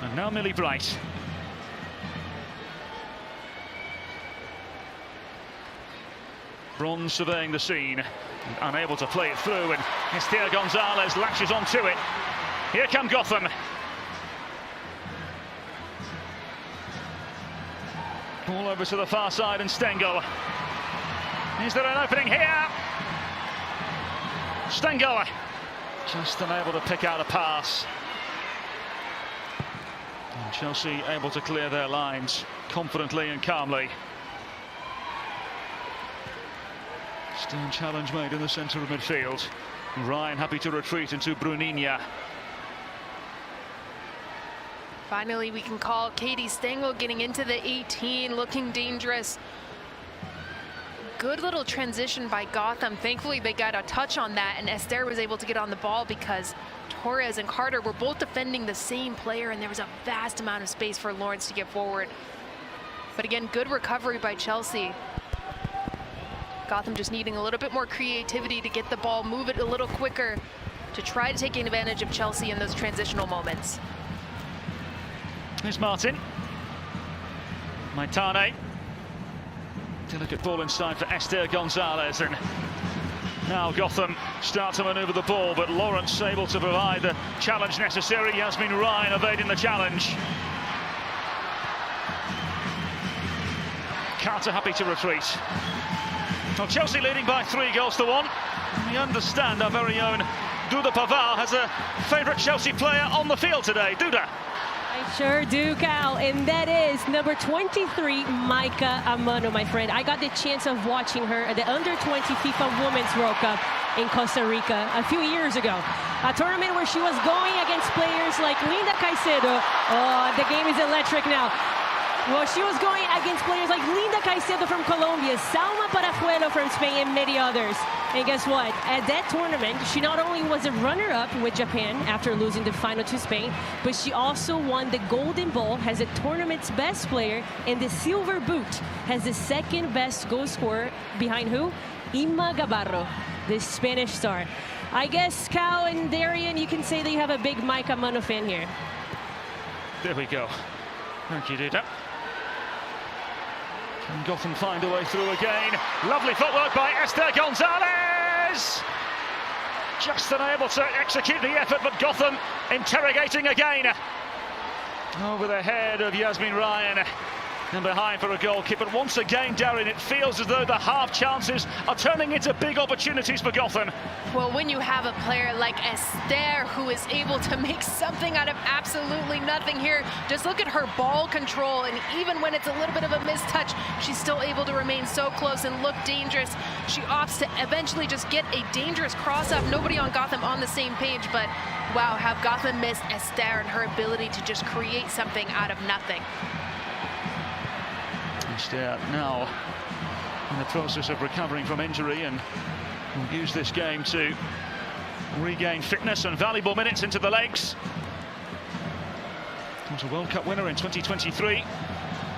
And now Millie Bright. Bronze surveying the scene, unable to play it through, and Esther Gonzalez latches onto it. Here come Gotham. All over to the far side, and Stengel. Is there an opening here? Stengel just unable to pick out a pass. And Chelsea able to clear their lines confidently and calmly. Stern challenge made in the centre of midfield. Ryan happy to retreat into Bruninia. Finally, we can call Katie Stengel getting into the 18, looking dangerous. Good little transition by Gotham. Thankfully, they got a touch on that, and Esther was able to get on the ball because Torres and Carter were both defending the same player, and there was a vast amount of space for Lawrence to get forward. But again, good recovery by Chelsea. Gotham just needing a little bit more creativity to get the ball, move it a little quicker, to try to take advantage of Chelsea in those transitional moments. Here's Martin. Maitane. Delicate ball inside for Esther Gonzalez, and now Gotham start to manoeuvre the ball, but Lawrence able to provide the challenge necessary. Yasmin Ryan evading the challenge. Carter happy to retreat. Well, Chelsea leading by 3-1. We understand our very own Duda Pavar has a favourite Chelsea player on the field today. Duda. I sure do, Cal, and that is number 23, Maika Amano, my friend. I got the chance of watching her at the Under-20 FIFA Women's World Cup in Costa Rica a few years ago. A tournament where she was going against players like Linda Caicedo. Oh, the game is electric now. Well, she was going against players like Linda Caicedo from Colombia, Salma Parajuelo from Spain, and many others. And guess what? At that tournament, she not only was a runner-up with Japan after losing the final to Spain, but she also won the Golden Ball as the tournament's best player, and the Silver Boot as the second best goal scorer behind who? Ima Gabarro, the Spanish star. I guess, Cal and Darian, you can say that you have a big Maika Amano fan here. There we go. Thank you, Duda. Can Gotham find a way through again? Lovely footwork by Esther Gonzalez! Just unable to execute the effort, but Gotham interrogating again. Over the head of Yasmin Ryan. And behind for a goal kick. But once again, Darren, it feels as though the half chances are turning into big opportunities for Gotham. Well, when you have a player like Esther who is able to make something out of absolutely nothing here, just look at her ball control, and even when it's a little bit of a mistouch, she's still able to remain so close and look dangerous. She opts to eventually just get a dangerous cross-up. Nobody on Gotham on the same page, but wow, have Gotham missed Esther and her ability to just create something out of nothing. Esther now in the process of recovering from injury, and will use this game to regain fitness and valuable minutes into the legs. Was a World Cup winner in 2023.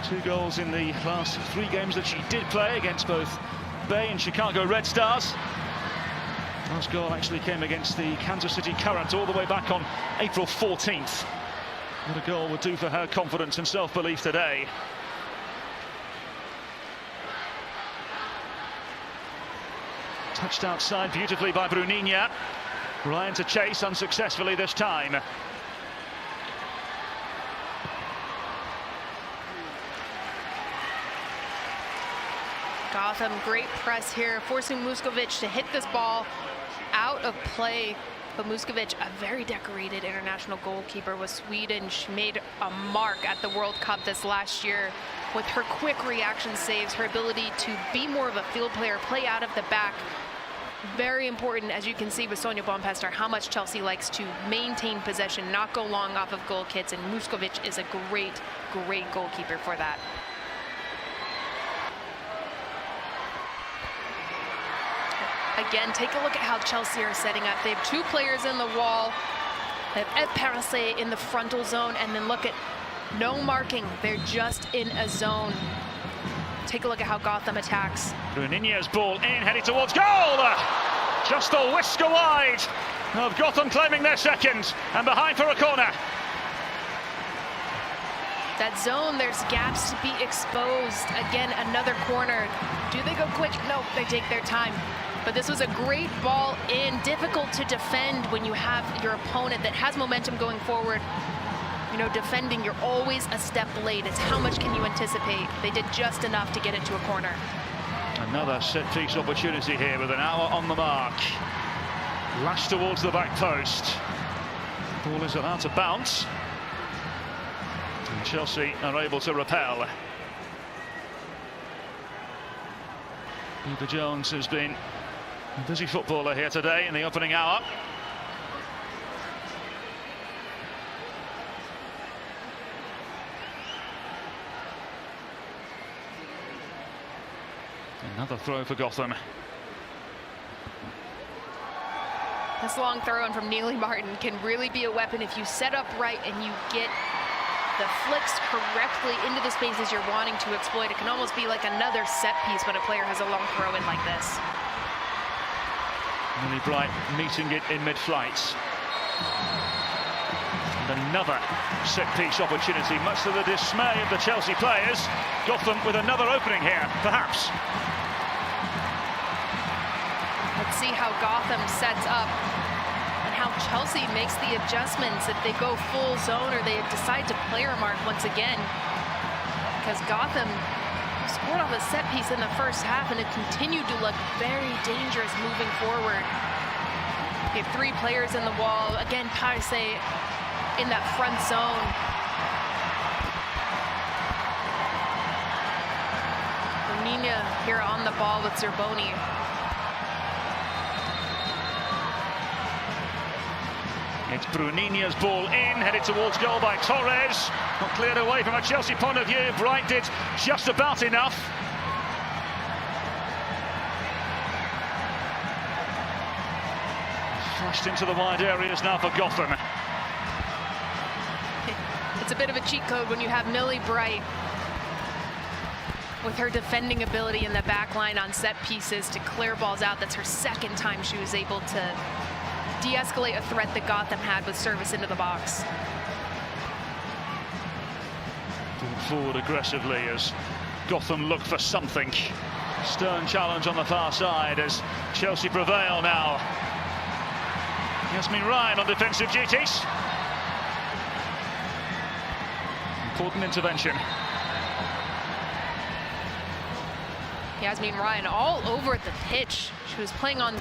2 goals in the last 3 games that she did play against both Bay and Chicago Red Stars. Last goal actually came against the Kansas City Current all the way back on April 14th. What a goal would do for her confidence and self-belief today. Touched outside beautifully by Bruninha. Ryan to chase unsuccessfully this time. Gotham, great press here, forcing Muskovic to hit this ball out of play. But Muskovic, a very decorated international goalkeeper with Sweden. She made a mark at the World Cup this last year with her quick reaction saves, her ability to be more of a field player, play out of the back. Very important, as you can see with Sonia Bompester, how much Chelsea likes to maintain possession, not go long off of goal kits, and Muskovic is a great, great goalkeeper for that. Again, take a look at how Chelsea are setting up. They have 2 players in the wall. They have Ed Parasé in the frontal zone, and then look at no marking. They're just in a zone. Take a look at how Gotham attacks. Bruninha's ball in, heading towards goal! Just a whisker wide of Gotham claiming their second, and behind for a corner. That zone, there's gaps to be exposed. Again, another corner. Do they go quick? No, they take their time. But this was a great ball in, difficult to defend when you have your opponent that has momentum going forward. You know, defending, you're always a step late. It's how much can you anticipate? They did just enough to get it to a corner. Another set-piece opportunity here with an hour on the mark. Lashed towards the back post. Ball is allowed to bounce. And Chelsea are able to repel. Eva Jones has been a busy footballer here today in the opening hour. Another throw for Gotham. This long throw in from Neely Martin can really be a weapon if you set up right and you get the flicks correctly into the spaces you're wanting to exploit. It can almost be like another set piece when a player has a long throw in like this. Millie Bright meeting it in mid-flight. And another set-piece opportunity, much to the dismay of the Chelsea players. Gotham with another opening here, perhaps. Let's see how Gotham sets up and how Chelsea makes the adjustments if they go full zone or they decide to player mark once again. Because Gotham scored off a set piece in the first half and it continued to look very dangerous moving forward. You have 3 players in the wall. Again, Parise in that front zone. Brunina here on the ball with Zerboni. It's Brunina's ball in, headed towards goal by Torres. Not cleared away from a Chelsea point of view. Bright did just about enough. Flashed into the wide areas now for Gotham. It's a bit of a cheat code when you have Millie Bright with her defending ability in the back line on set pieces to clear balls out. That's her second time she was able to de-escalate a threat that Gotham had with service into the box. Forward aggressively as Gotham look for something. Stern challenge on the far side as Chelsea prevail now. Yasmin Ryan on defensive duties. Important intervention. Yasmin Ryan all over the pitch. She was playing on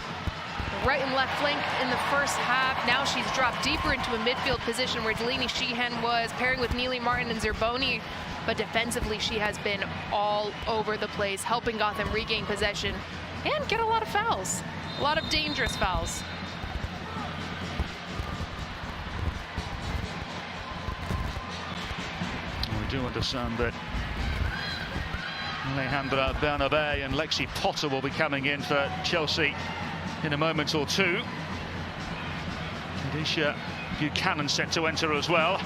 right and left flank in the first half. Now she's dropped deeper into a midfield position where Delaney Sheehan was, pairing with Neely Martin and Zerboni. But defensively, she has been all over the place, helping Gotham regain possession and get a lot of fouls. A lot of dangerous fouls. We do understand that Alejandra Bernabé and Lexi Potter will be coming in for Chelsea in a moment or two. Kadisha Buchanan set to enter as well.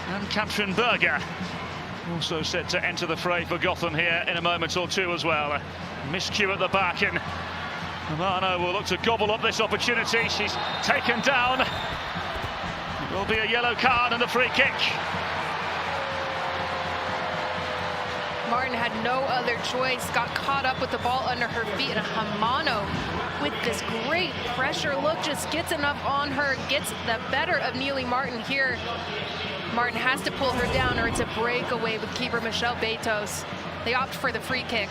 And Katrin Berger also set to enter the fray for Gotham here in a moment or two as well. A miscue at the back, and Romano will look to gobble up this opportunity. She's taken down. It will be a yellow card and a free kick. Martin had no other choice, got caught up with the ball under her feet, and Hamano with this great pressure look just gets enough on her, gets the better of Neely Martin here. Martin has to pull her down or it's a breakaway with keeper Michelle Betos. They opt for the free kick.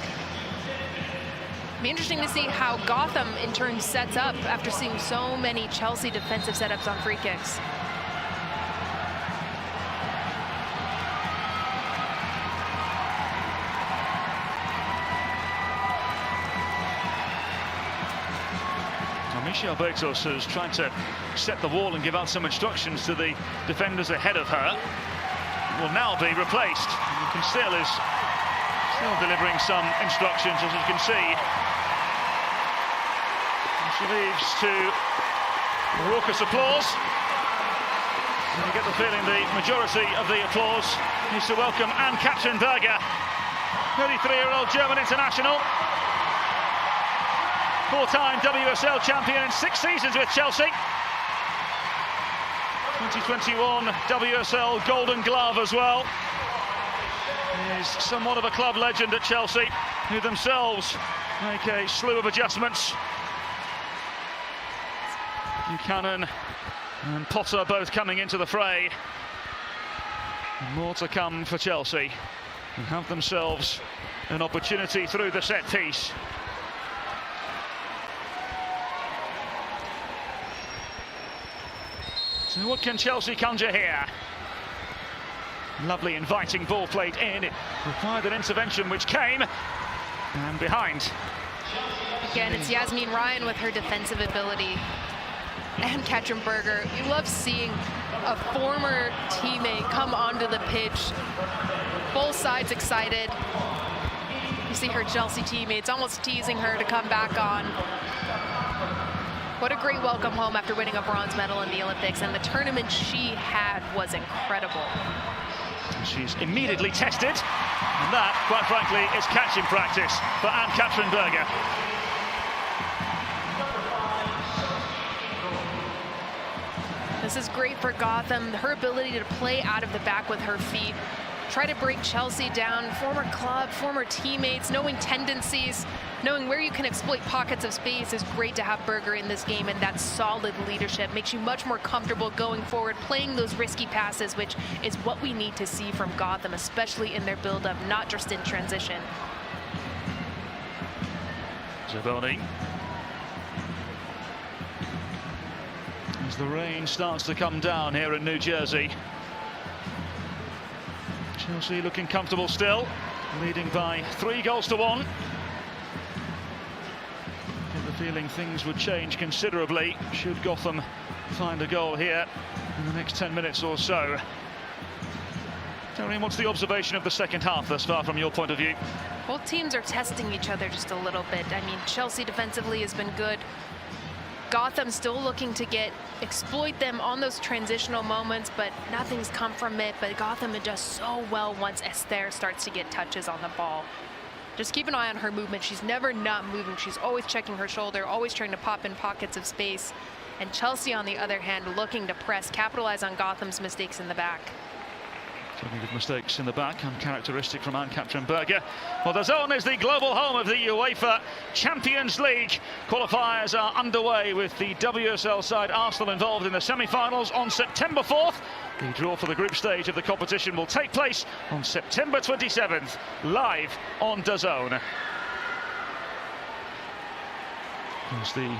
It'll be interesting to see how Gotham in turn sets up after seeing so many Chelsea defensive setups on free kicks. Michelle Betos has tried to set the wall and give out some instructions to the defenders ahead of her. Will now be replaced. Cancel is still delivering some instructions, as you can see. And she leaves to raucous applause. And you get the feeling the majority of the applause is to welcome Anne Katrin Berger, 33-year-old German international. 4-time WSL champion in 6 seasons with Chelsea. 2021 WSL Golden Glove as well. Is somewhat of a club legend at Chelsea, who themselves make a slew of adjustments. Buchanan and Potter both coming into the fray. More to come for Chelsea, and have themselves an opportunity through the set piece. So what can Chelsea conjure here? Lovely inviting ball played in. It required an intervention which came, and behind. Again, it's Yasmin Ryan with her defensive ability. And Katrin Berger. You love seeing a former teammate come onto the pitch. Both sides excited. You see her Chelsea teammates almost teasing her to come back on. What a great welcome home after winning a bronze medal in the Olympics, and the tournament she had was incredible. She's immediately tested, and that, quite frankly, is catching practice for Ann-Katrin Berger. This is great for Gotham. Her ability to play out of the back with her feet, try to break Chelsea down, former club, former teammates, knowing tendencies, knowing where you can exploit pockets of space is great to have Berger in this game, and that solid leadership makes you much more comfortable going forward, playing those risky passes, which is what we need to see from Gotham, especially in their build-up, not just in transition. Zaboni. As the rain starts to come down here in New Jersey. Chelsea looking comfortable still, leading by 3-1. Get the feeling things would change considerably should Gotham find a goal here in the next 10 minutes or so. Darian, what's the observation of the second half thus far from your point of view? Both teams are testing each other just a little bit. I mean, Chelsea defensively has been good. Gotham still looking to exploit them on those transitional moments, but nothing's come from it. But Gotham adjusts so well once Esther starts to get touches on the ball. Just keep an eye on her movement. She's never not moving. She's always checking her shoulder, always trying to pop in pockets of space. And Chelsea, on the other hand, looking to press, capitalize on Gotham's mistakes in the back. Certainly good mistakes in the back, uncharacteristic from Ann-Katrin Berger. Well, Dazn is the global home of the UEFA Champions League. Qualifiers are underway with the WSL side Arsenal involved in the semi-finals on September 4th. The draw for the group stage of the competition will take place on September 27th, live on Dazn. As the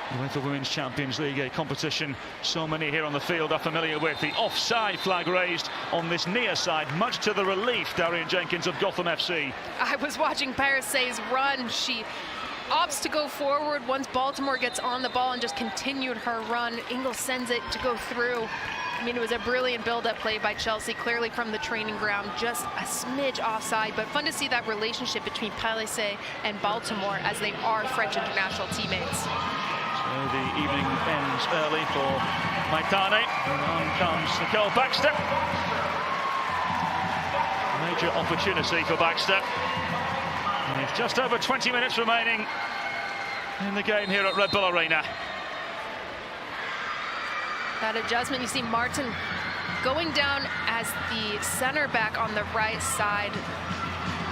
UEFA Women's Champions League, a competition so many here on the field are familiar with. The offside flag raised on this near side, much to the relief, Darian Jenkins, of Gotham FC. I was watching Paris's run. She opts to go forward once Baltimore gets on the ball and just continued her run. Ingles sends it to go through. I mean, it was a brilliant build-up play by Chelsea, clearly from the training ground, just a smidge offside, but fun to see that relationship between Palisse and Baltimore as they are French international teammates. So the evening ends early for Maitane, and on comes Nicole Baxter. Major opportunity for Baxter. And it's just over 20 minutes remaining in the game here at Red Bull Arena. That adjustment, you see Martin going down as the center back on the right side.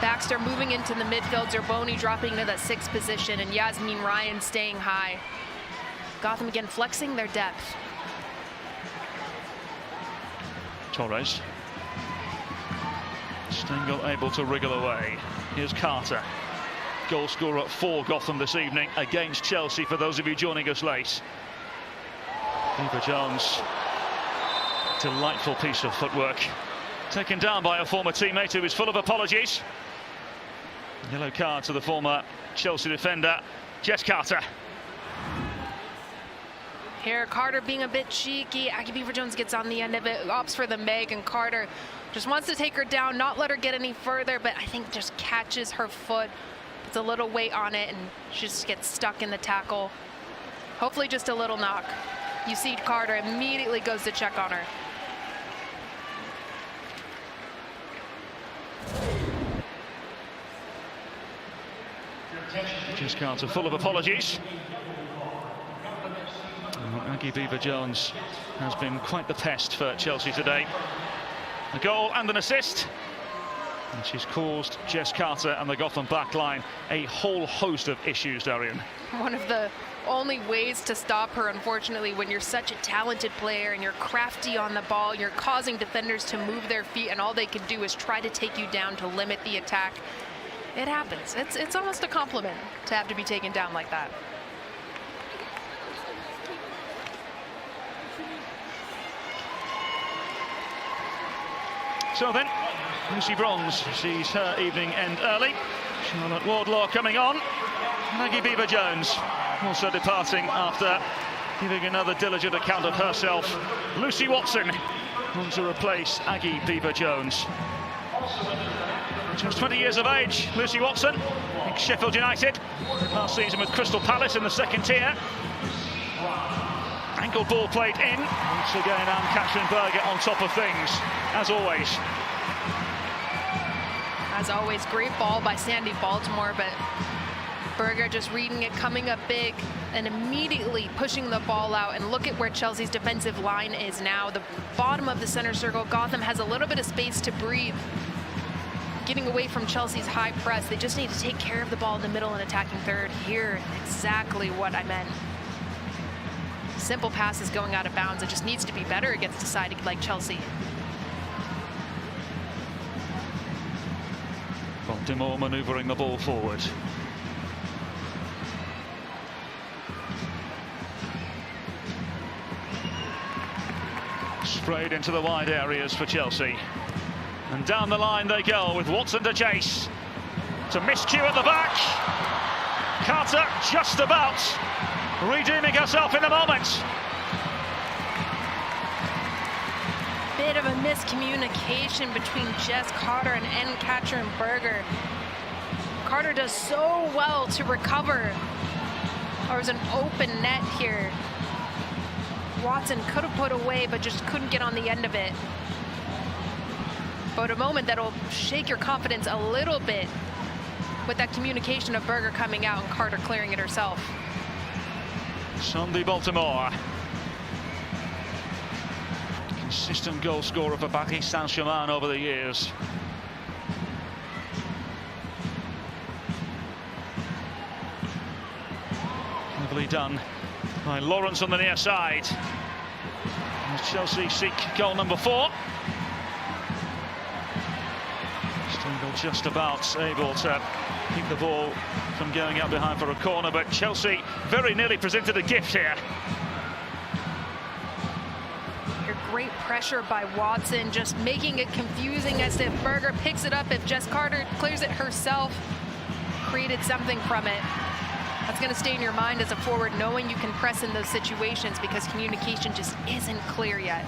Baxter moving into the midfield, Zerboni dropping into that 6th position, and Yasmin Ryan staying high. Gotham again flexing their depth. Torres. Stengel able to wriggle away. Here's Carter. Goal scorer for Gotham this evening against Chelsea, for those of you joining us late. Eva Jones. Delightful piece of footwork. Taken down by a former teammate who is full of apologies. Yellow card to the former Chelsea defender, Jess Carter. Here, Carter being a bit cheeky. Aggie Beaver-Jones gets on the end of it, opts for the Meg, and Carter just wants to take her down, not let her get any further, but I think just catches her foot, puts a little weight on it, and she just gets stuck in the tackle. Hopefully just a little knock. You see Carter immediately goes to check on her. Just Carter full of apologies. Aggie Beaver-Jones has been quite the pest for Chelsea today. A goal and an assist. And she's caused Jess Carter and the Gotham backline a whole host of issues, Darian. One of the only ways to stop her, unfortunately, when you're such a talented player and you're crafty on the ball, you're causing defenders to move their feet, and all they can do is try to take you down to limit the attack. It happens. It's almost a compliment to have to be taken down like that. So then, Lucy Bronze sees her evening end early. Charlotte Wardlaw coming on. Aggie Beaver-Jones also departing after giving another diligent account of herself. Lucy Watson on to replace Aggie Beaver-Jones. Just 20 years of age, Lucy Watson, Sheffield United, last season with Crystal Palace in the 2nd tier. Angled ball played in. Once again, Ann-Katrin Berger on top of things, as always. As always, great ball by Sandy Baltimore, but Berger just reading it, coming up big, and immediately pushing the ball out. And look at where Chelsea's defensive line is now. The bottom of the center circle. Gotham has a little bit of space to breathe. Getting away from Chelsea's high press. They just need to take care of the ball in the middle and attacking third. Here, exactly what I meant. Simple passes going out of bounds. It just needs to be better against a side like Chelsea. Baltimore manoeuvring the ball forward. Sprayed into the wide areas for Chelsea. And down the line they go with Watson to chase. To miscue at the back. Carter just about redeeming herself in the moment. Bit of a miscommunication between Jess Carter and Ann-Katrin Berger. Carter does so well to recover. There was an open net here. Watson could have put away, but just couldn't get on the end of it. But a moment that'll shake your confidence a little bit with that communication of Berger coming out and Carter clearing it herself. Sandy Baltimore. Consistent goal scorer for Paris Saint-Germain over the years. Cleverly done by Lawrence on the near side. As Chelsea seek goal number 4. Stengel just about able to keep the ball from going out behind for a corner, but Chelsea very nearly presented a gift here. Great pressure by Watson, just making it confusing as if Berger picks it up. If Jess Carter clears it herself, created something from it. That's going to stay in your mind as a forward, knowing you can press in those situations because communication just isn't clear yet.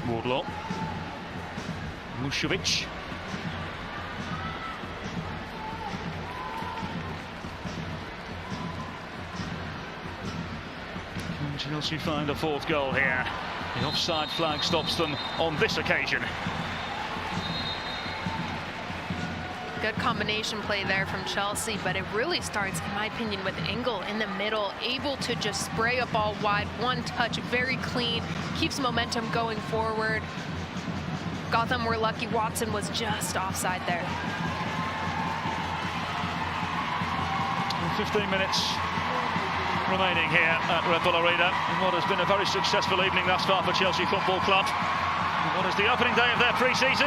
Wardlaw. Mušović. Can Chelsea find a 4th goal here? The offside flag stops them on this occasion. Good combination play there from Chelsea, but it really starts, in my opinion, with Engel in the middle, able to just spray a ball wide, one touch, very clean, keeps momentum going forward. Gotham were lucky Watson was just offside there. 15 minutes remaining here at Red Bull Arena in what has been a very successful evening thus far for Chelsea Football Club. And what is the opening day of their pre-season?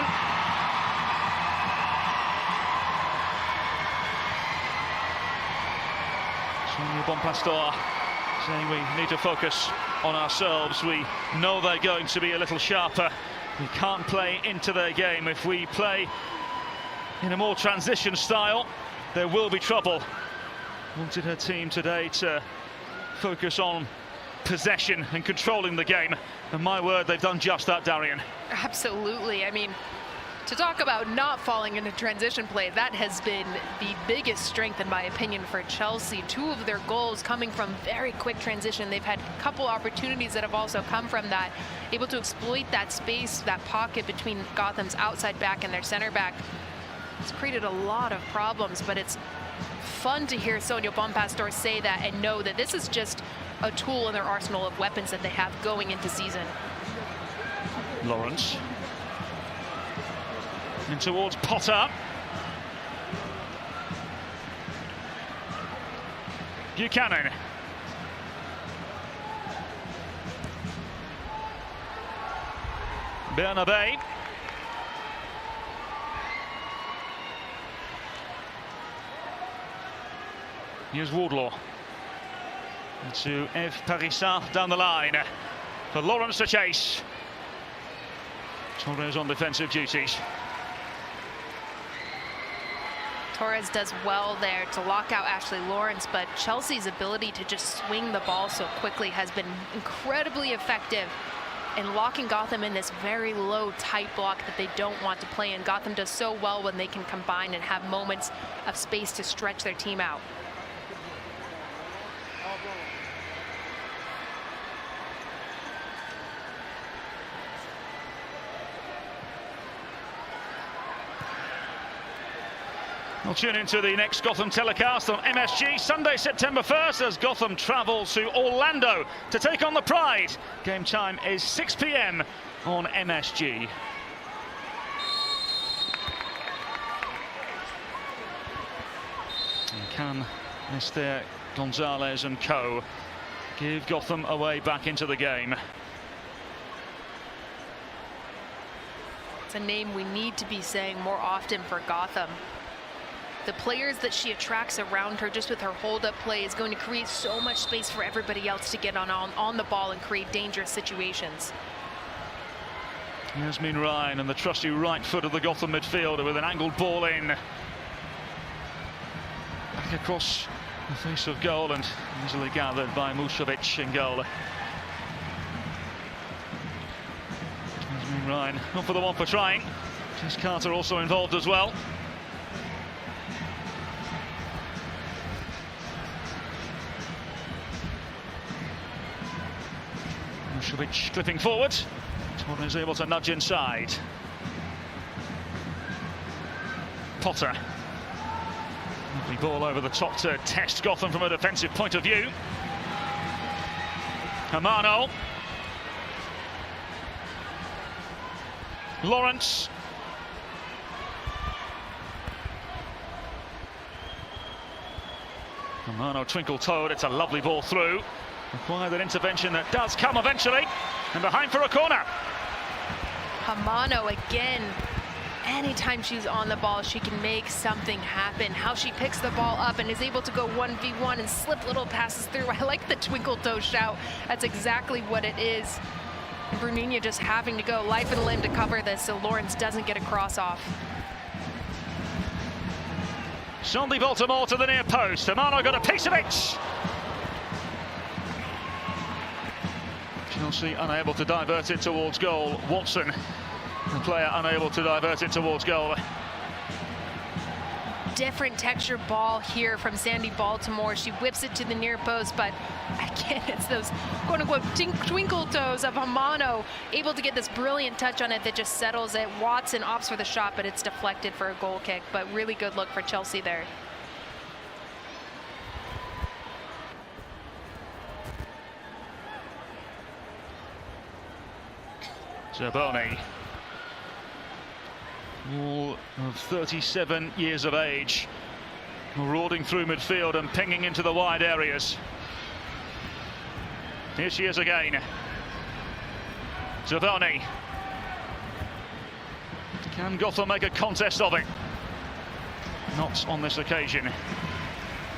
Sonia Bonpastor saying we need to focus on ourselves. We know they're going to be a little sharper. We can't play into their game. If we play in a more transition style, there will be trouble. Wanted her team today to focus on possession and controlling the game. And my word, they've done just that, Darian. Absolutely. I mean, to talk about not falling into transition play, that has been the biggest strength, in my opinion, for Chelsea. 2 of their goals coming from very quick transition. They've had a couple opportunities that have also come from that. Able to exploit that space, that pocket between Gotham's outside back and their center back. It's created a lot of problems, but it's fun to hear Sonia Bonpastor say that and know that this is just a tool in their arsenal of weapons that they have going into season. Lawrence. In towards Potter. Buchanan. Bernabé. Here's Wardlaw. To Eve Parissa down the line. For Lawrence to chase. Torres on defensive duties. Torres does well there to lock out Ashley Lawrence, but Chelsea's ability to just swing the ball so quickly has been incredibly effective. and locking Gotham in this very low, tight block that they don't want to play in. Gotham does so well when they can combine and have moments of space to stretch their team out. We'll tune into the next Gotham telecast on MSG Sunday, September 1st, as Gotham travel to Orlando to take on the Pride. Game time is 6 p.m. on MSG. And can Esther Gonzalez and co. give Gotham away back into the game? It's a name we need to be saying more often for Gotham. The players that she attracts around her just with her hold-up play is going to create so much space for everybody else to get on the ball and create dangerous situations. Yasmin Ryan and the trusty right foot of the Gotham midfielder with an angled ball in. Back across the face of goal and easily gathered by Musovic in goal. Yasmin Ryan not for the one for trying. Jess Carter also involved as well. Musovic clipping forward. Torres able to nudge inside. Potter. Lovely ball over the top to test Gotham from a defensive point of view. Hamano. Lawrence. Hamano twinkle-toed. It's a lovely ball through. Require that intervention that does come eventually, and behind for a corner. Hamano again. Anytime she's on the ball, she can make something happen. How she picks the ball up and is able to go 1v1 and slip little passes through. I like the twinkle toe shout. That's exactly what it is. And Bruninha just having to go life and limb to cover this so Lawrence doesn't get a cross off. Sandy Baltimore to the near post. Hamano got a piece of it. Chelsea unable to divert it towards goal. Watson, the player, unable to divert it towards goal. Different texture ball here from Sandy Baltimore. She whips it to the near post, but again, it's those quote-unquote twinkle toes of Hamano, able to get this brilliant touch on it that just settles it. Watson opts for the shot, but it's deflected for a goal kick, but really good look for Chelsea there. Zerboni, all of 37 years of age, marauding through midfield and pinging into the wide areas. Here she is again. Zerboni. Can Gotham make a contest of it? Not on this occasion.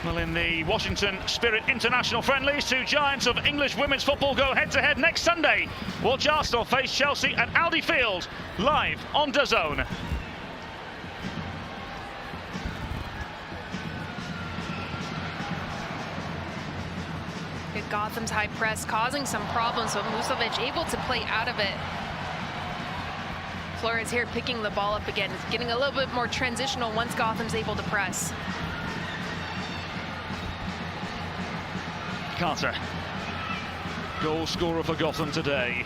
Well, in the Washington Spirit International friendlies, two giants of English women's football go head-to-head next Sunday. Watch Arsenal face Chelsea at Aldi Field, live on Dazn. Gotham's high press causing some problems, but Musovic able to play out of it. Flores here picking the ball up again. It's getting a little bit more transitional once Gotham's able to press. Carter, goal scorer for Gotham today.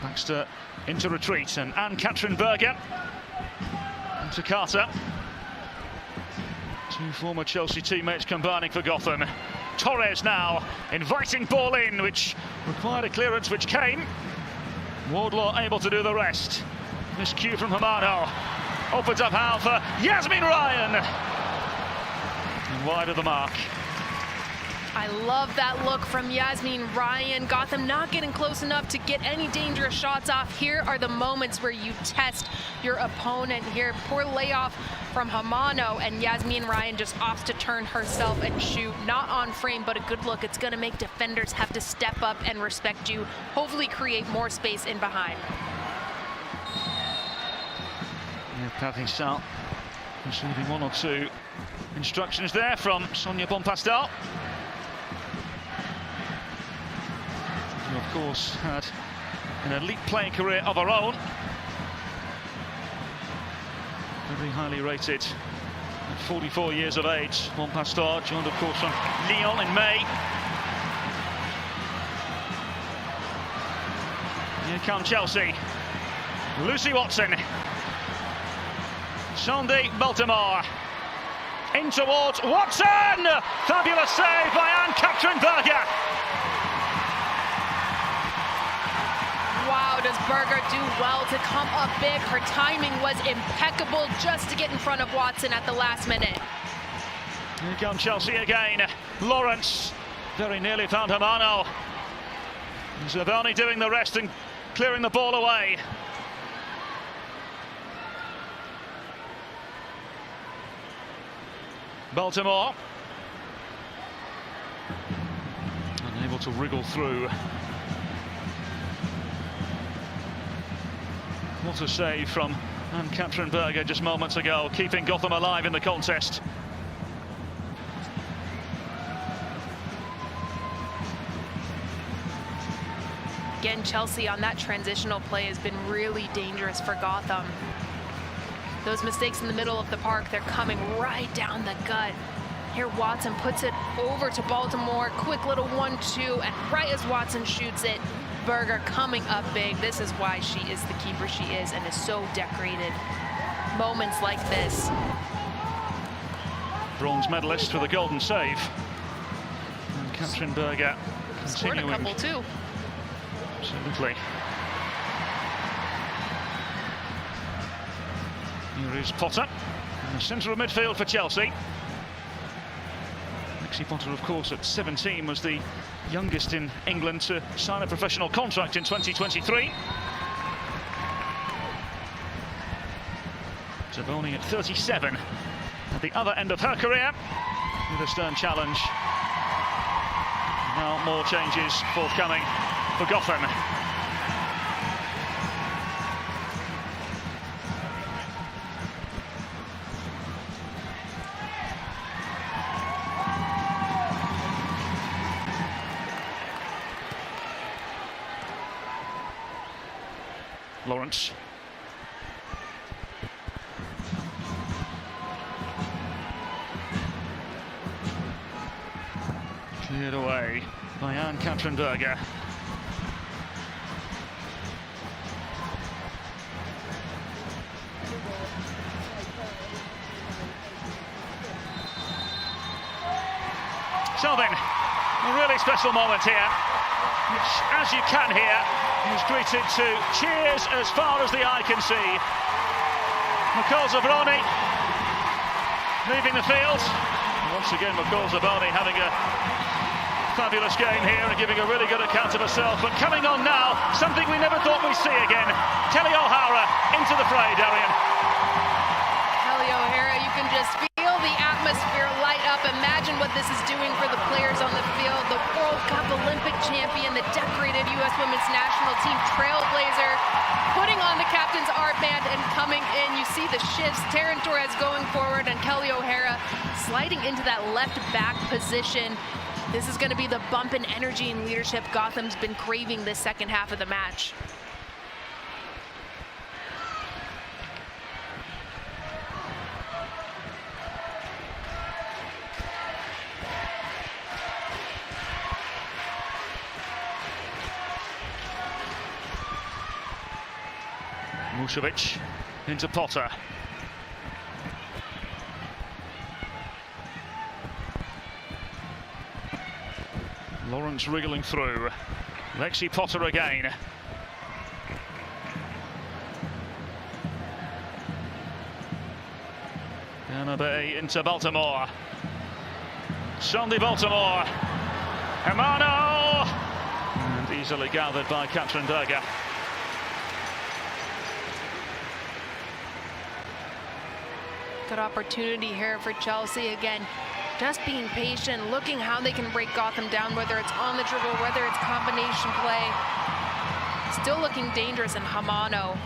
Baxter into retreat, and Ann-Katrin Berger into Carter. Two former Chelsea teammates combining for Gotham. Torres now inviting ball in, which required a clearance, which came. Wardlaw able to do the rest. Miscue from Hamano. Opens up how for Yasmin Ryan. And wide of the mark. I love that look from Yasmin Ryan. Gotham not getting close enough to get any dangerous shots off. Here are the moments where you test your opponent here. Poor layoff from Hamano, and Yasmin Ryan just opts to turn herself and shoot. Not on frame, but a good look. It's going to make defenders have to step up and respect you. Hopefully create more space in behind. Yeah, Patty Salt Receiving one or two instructions there from Sonia Bonpastel, who of course had an elite playing career of her own. Very highly rated at 44 years of age. Bonpastel joined of course from Lyon in May. Here come Chelsea. Lucy Watson. Sandy Baltimore. In towards Watson! Fabulous save by Ann-Katrin Berger. Wow, does Berger do well to come up big? Her timing was impeccable just to get in front of Watson at the last minute. Here comes Chelsea again. Lawrence very nearly found Hamano. Zavoni doing the rest and clearing the ball away. Baltimore unable to wriggle through. What a save from Ann-Katrin Berger just moments ago, keeping Gotham alive in the contest. Again, Chelsea on that transitional play has been really dangerous for Gotham. Those mistakes in the middle of the park, they're coming right down the gut. Here Watson puts it over to Baltimore. Quick little 1-2, and right as Watson shoots it, Berger coming up big. This is why she is the keeper she is and is so decorated. Moments like this. Bronze medalist for the golden save. And Katrin Berger scored a continuing. couple too. Absolutely. Here is Potter in the centre of midfield for Chelsea. Lexi Potter, of course, at 17 was the youngest in England to sign a professional contract in 2023. Zavoni at 37 at the other end of her career with a stern challenge. Now more changes forthcoming for Gotham. Lawrence. Cleared away by Ann-Katrin Berger. Selvin, a really special moment here, which, as you can hear, is greeted to cheers as far as the eye can see. Nicole Zabroni leaving the field. Once again, Nicole Zabroni having a fabulous game here and giving a really good account of herself. But coming on now, something we never thought we'd see again. Kelly O'Hara into the fray, Darian. Kelly O'Hara, you can just feel the atmosphere light up. Imagine what this is doing for the players on the field. The World Cup Olympic champion, the decorated U.S. Women's National Team trailblazer, putting on the captain's armband and coming in. You see the shifts. Taryn Torres going forward and Kelly O'Hara sliding into that left back position. This is going to be the bump in energy and leadership Gotham's been craving this second half of the match. Musovic into Potter. Lawrence wriggling through. Lexi Potter again. Bay into Baltimore. Sandy Baltimore. Hamano! And easily gathered by Katrin Berger. Good opportunity here for Chelsea again. Just being patient, looking how they can break Gotham down, whether it's on the dribble, whether it's combination play. Still looking dangerous in Hamano.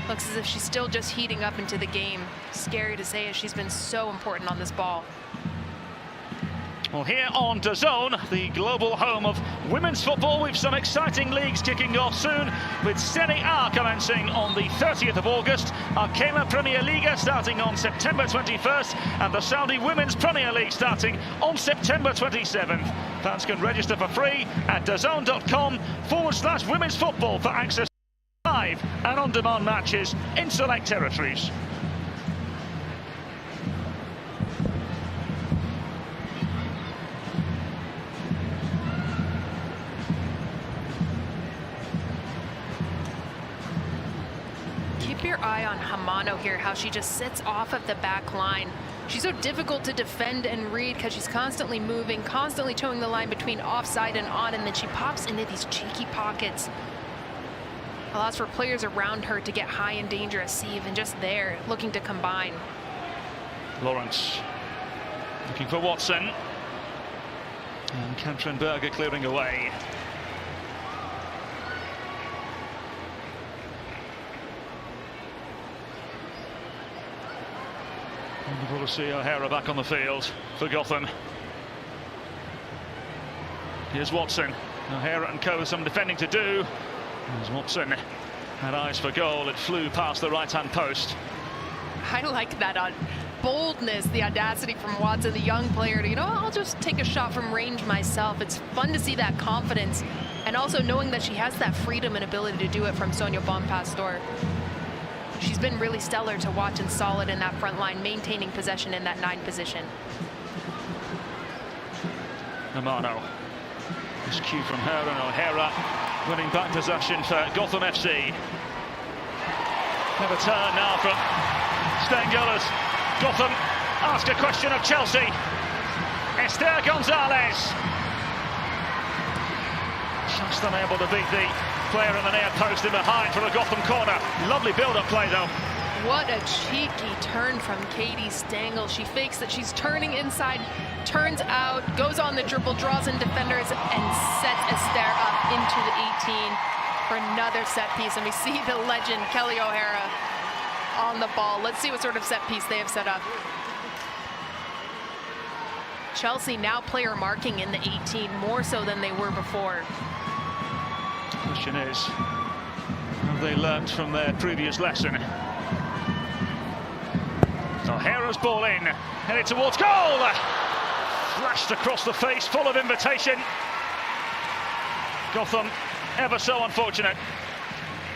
Looks as if she's still just heating up into the game. Scary to say, as she's been so important on this ball. Well, here on Dazn, the global home of women's football, with some exciting leagues kicking off soon, with Serie A commencing on the 30th of August, Arcana Premier Liga starting on September 21st, and the Saudi Women's Premier League starting on September 27th. Fans can register for free at dazn.com/women's football for access to live and on-demand matches in select territories. Keep your eye on Hamano here, how she just sits off of the back line. She's so difficult to defend and read because she's constantly moving, constantly towing the line between offside and on, and then she pops into these cheeky pockets. Allows for players around her to get high and dangerous, even just there, looking to combine. Lawrence looking for Watson. And Katrin Berger clearing away. Wonderful to see O'Hara back on the field for Gotham. Here's Watson. O'Hara and co with some defending to do. Here's Watson. Had eyes for goal. It flew past the right-hand post. I like that boldness, the audacity from Watson, the young player, to, I'll just take a shot from range myself. It's fun to see that confidence, and also knowing that she has that freedom and ability to do it from Sonia Bonpastor. She's been really stellar to watch and solid in that front line, maintaining possession in that 9 position. Hamano. This cue from her, and O'Hara winning back possession for Gotham FC. Have a turn now from Stengel as Gotham ask a question of Chelsea. Esther Gonzalez. Just unable to beat the player in the near post in behind for a Gotham corner. Lovely build-up play though. What a cheeky turn from Katie Stengel. She fakes that she's turning inside, turns out, goes on the dribble, draws in defenders, and sets Esther up into the 18 for another set piece. And we see the legend, Kelly O'Hara, on the ball. Let's see what sort of set piece they have set up. Chelsea now player marking in the 18, more so than they were before. Question is, have they learnt from their previous lesson? O'Hara's ball in, headed towards goal! Flashed across the face, full of invitation. Gotham, ever so unfortunate.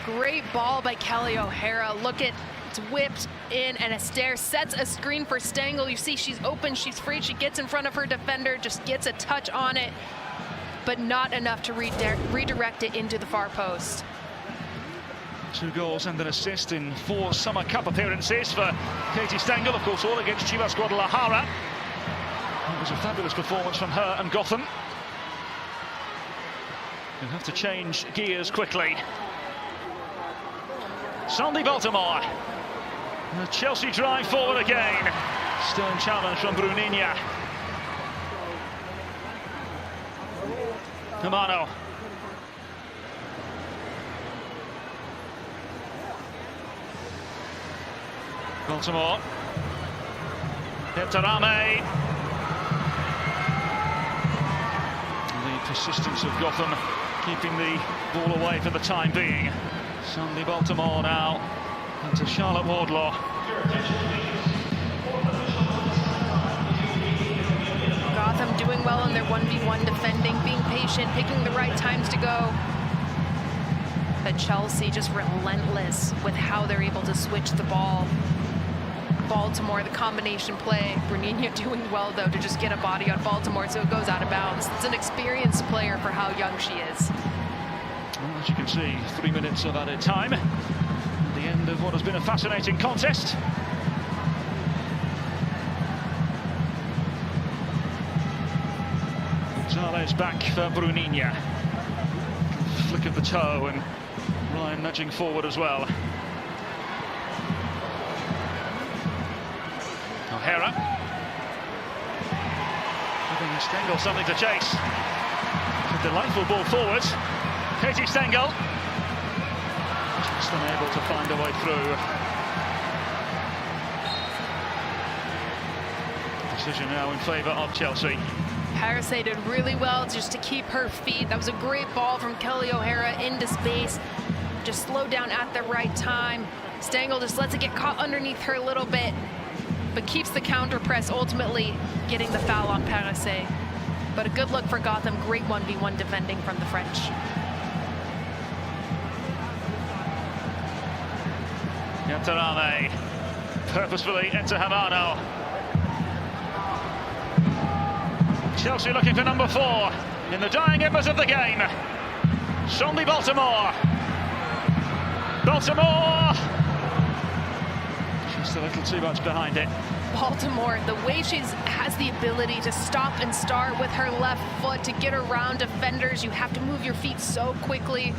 Great ball by Kelly O'Hara. Look at, it's whipped in, and Esther sets a screen for Stengel. You see she's open, she's free, she gets in front of her defender, just gets a touch on it, but not enough to redirect it into the far post. 2 goals and an assist in 4 Summer Cup appearances for Katie Stengel, of course, all against Chivas Guadalajara. It was a fabulous performance from her and Gotham. They'll have to change gears quickly. Sandy Baltimore. The Chelsea drive forward again. Stern challenge from Bruninia. Hamano. Baltimore. Heptarame. The persistence of Gotham keeping the ball away for the time being. Sandy Baltimore now into Charlotte Wardlaw. Gotham doing well in their 1v1 defending, being patient, picking the right times to go. But Chelsea just relentless with how they're able to switch the ball. Baltimore, the combination play. Bruninia doing well, though, to just get a body on Baltimore so it goes out of bounds. It's an experienced player for how young she is. Well, as you can see, 3 minutes of added time. At the end of what has been a fascinating contest. Gonzalez back for Bruninia. Flick of the toe, and Ryan nudging forward as well. O'Hara. Giving Stengel something to chase. It's a delightful ball forward. Katie Stengel. less than able to find a way through. Decision now in favour of Chelsea. Parise did really well just to keep her feet. That was a great ball from Kelly O'Hara into space. Just slowed down at the right time. Stengel just lets it get caught underneath her a little bit, but keeps the counter press, ultimately getting the foul on Parise. But a good look for Gotham. Great 1v1 defending from the French. Yatarame purposefully into Havano. Chelsea looking for number 4 in the dying embers of the game. Sonny Baltimore. Baltimore! Just a little too much behind it. Baltimore, the way she has the ability to stop and start with her left foot to get around defenders. You have to move your feet so quickly.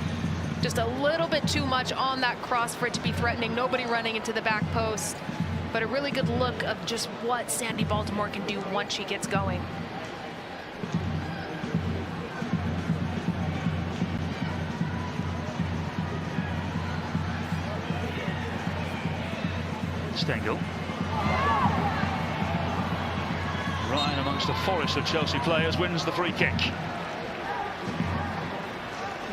Just a little bit too much on that cross for it to be threatening. Nobody running into the back post. But a really good look of just what Sandy Baltimore can do once she gets going. Stengel. Ryan, amongst a forest of Chelsea players, wins the free kick.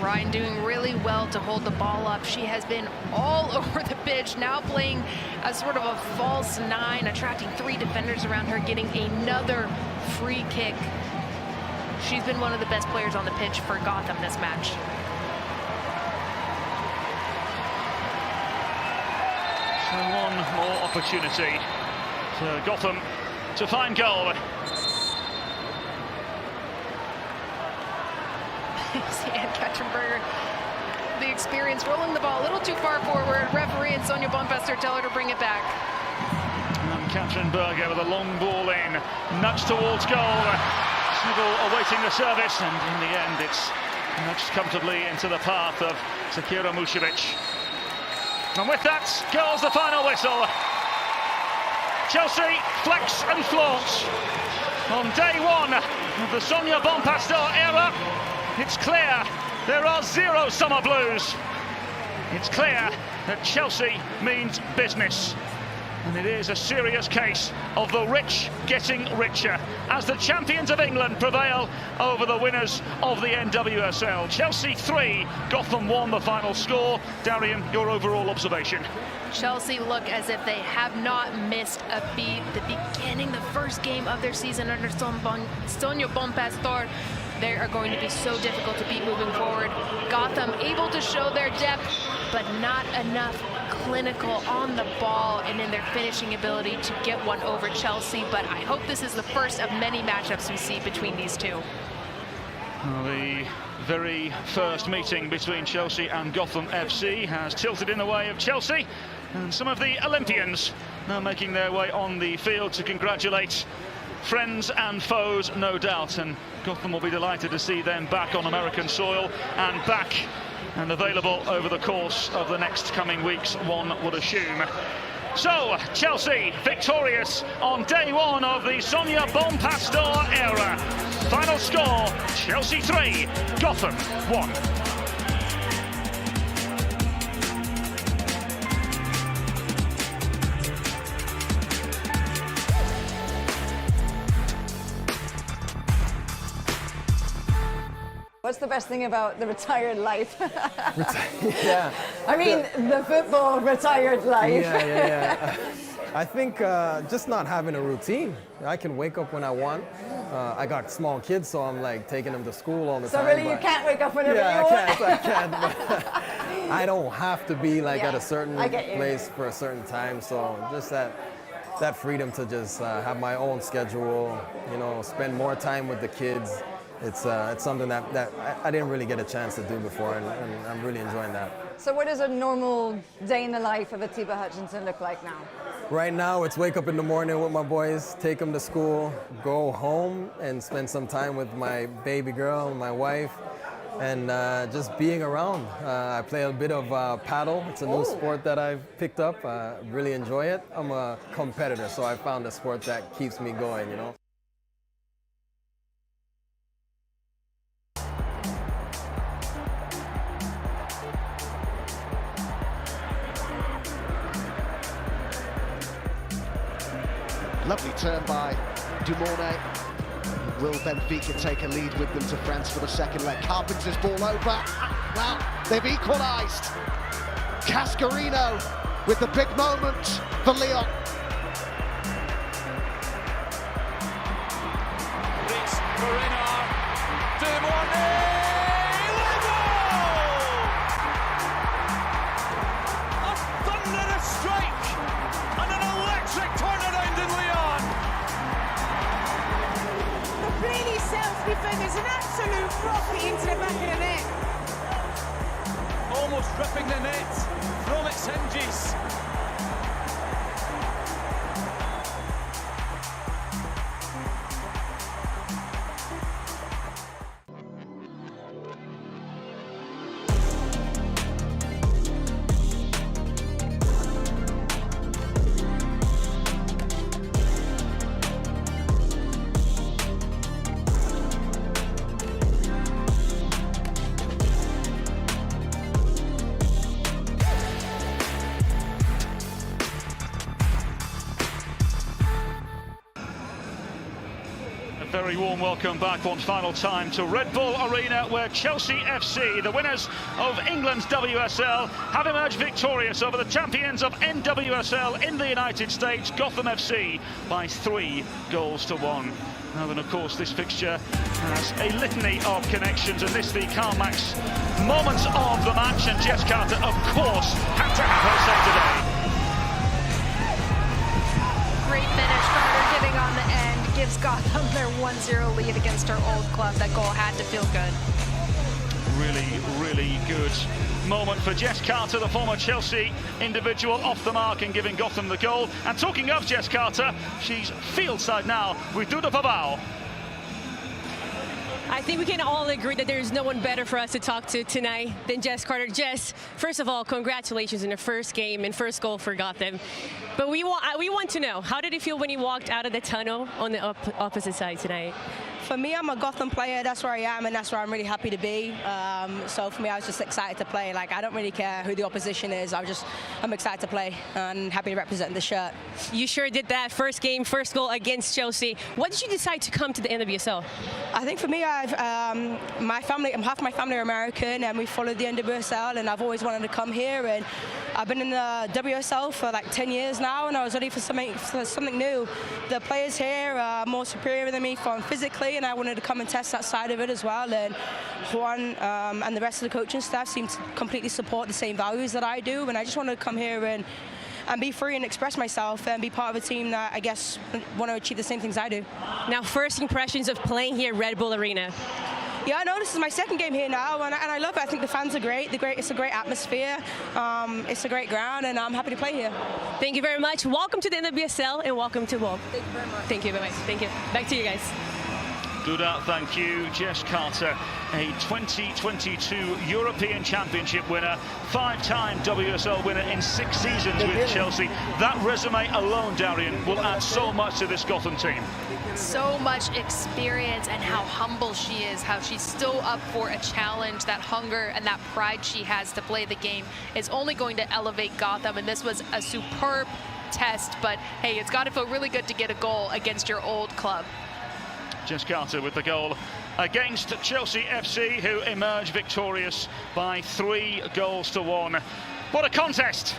Ryan doing really well to hold the ball up. She has been all over the pitch, now playing as sort of a false 9, attracting 3 defenders around her, getting another free kick. She's been one of the best players on the pitch for Gotham this match. So one more opportunity for Gotham to find goal. Ann Katzenberger, the experience, rolling the ball a little too far forward. Referee and Sonja Bonpester tell her to bring it back. And Katzenberger with a long ball in, nudged towards goal. Sniggle awaiting the service, and in the end it's nudged comfortably into the path of Zakira Mušević. And with that goes the final whistle. Chelsea flex and flaunt on day 1 of the Sonja Bonpester era. It's clear there are 0 summer blues. It's clear that Chelsea means business. And it is a serious case of the rich getting richer as the champions of England prevail over the winners of the NWSL. Chelsea 3, Gotham 1, the final score. Darian, your overall observation? Chelsea look as if they have not missed a beat. The beginning, the first game of their season under Sonja Bonpester, they are going to be so difficult to beat moving forward. Gotham able to show their depth, but not enough clinical on the ball and in their finishing ability to get one over Chelsea. But I hope this is the first of many matchups we see between these two. Well, the very first meeting between Chelsea and Gotham FC has tilted in the way of Chelsea, and some of the Olympians now making their way on the field to congratulate friends and foes, no doubt, and Gotham will be delighted to see them back on American soil and back and available over the course of the next coming weeks, one would assume. So, Chelsea victorious on day 1 of the Sonja Bonpester era. Final score, Chelsea 3, Gotham 1. What's the best thing about the retired life? Yeah. I mean, the football retired life. Yeah. I think just not having a routine. I can wake up when I want. I got small kids, so I'm like taking them to school all the time. So really, you can't wake up whenever you want? I can't. But I don't have to be like at a certain place for a certain time. So just that freedom to just have my own schedule. You know, spend more time with the kids. It's something that I didn't really get a chance to do before, and I'm really enjoying that. So what does a normal day in the life of Atiba Hutchinson look like now? Right now, it's wake up in the morning with my boys, take them to school, go home and spend some time with my baby girl, my wife, and just being around. I play a bit of paddle. It's a new sport that I've picked up. Really enjoy it. I'm a competitor, so I found a sport that keeps me going, you know. Lovely turn by Dumournet. Will Benfica take a lead with them to France for the second leg? Carpenter's ball over. Well, they've equalised. Cascarino with the big moment for Lyon. It's Marina. Dumournet. A thunderous strike and an electric turnaround in Lyon. The really self-defenders, an absolute rocket into the back of the net. Almost ripping the net from its hinges. Very warm welcome back one final time to Red Bull Arena, where Chelsea FC, the winners of England's WSL, have emerged victorious over the champions of NWSL in the United States, Gotham FC, by 3-1. Now then, of course, this fixture has a litany of connections, and this the Carmax moments of the match, and Jess Carter, of course, had to have her say today. Great finish, Carter giving on the end. Gives Gotham their 1-0 lead against her old club. That goal had to feel good. Really good moment for Jess Carter, the former Chelsea individual, off the mark and giving Gotham the goal. And talking of Jess Carter, she's field side now with Duda Pabao. I think we can all agree that there's no one better for us to talk to tonight than Jess Carter. Jess, first of all, congratulations on your first game and first goal for Gotham. But we want to know, how did it feel when you walked out of the tunnel on the opposite side tonight? For me, I'm a Gotham player. That's where I am, and that's where I'm really happy to be. So for me, I was just excited to play. Like, I don't really care who the opposition is. I'm excited to play and happy to represent the shirt. You sure did that. First game, first goal against Chelsea. What did you decide to come to the NWSL? I think for me, my family, half my family are American, and we followed the NWSL, and I've always wanted to come here. And I've been in the WSL for like 10 years now, and I was ready for something new. The players here are more superior than me physically, and I wanted to come and test that side of it as well. And Juan and the rest of the coaching staff seem to completely support the same values that I do, and I just wanted to come here and be free and express myself and be part of a team that I guess want to achieve the same things I do. Now, first impressions of playing here at Red Bull Arena. Yeah, I know this is my second game here now, and I love it. I think the fans are great. It's a great atmosphere. It's a great ground, and I'm happy to play here. Thank you very much. Welcome to the NWSL, and welcome to WOG. Thank you very much. Thank you very much. Thank you. Back to you guys. Duda, thank you. Jess Carter, a 2022 European Championship winner, 5-time WSL winner in 6 seasons with Chelsea. That resume alone, Darian, will add so much to this Gotham team. So much experience, and how humble she is, how she's still up for a challenge. That hunger and that pride she has to play the game is only going to elevate Gotham, and this was a superb test. But hey, it's got to feel really good to get a goal against your old club. Jess Carter with the goal against Chelsea FC, who emerged victorious by 3-1. What a contest!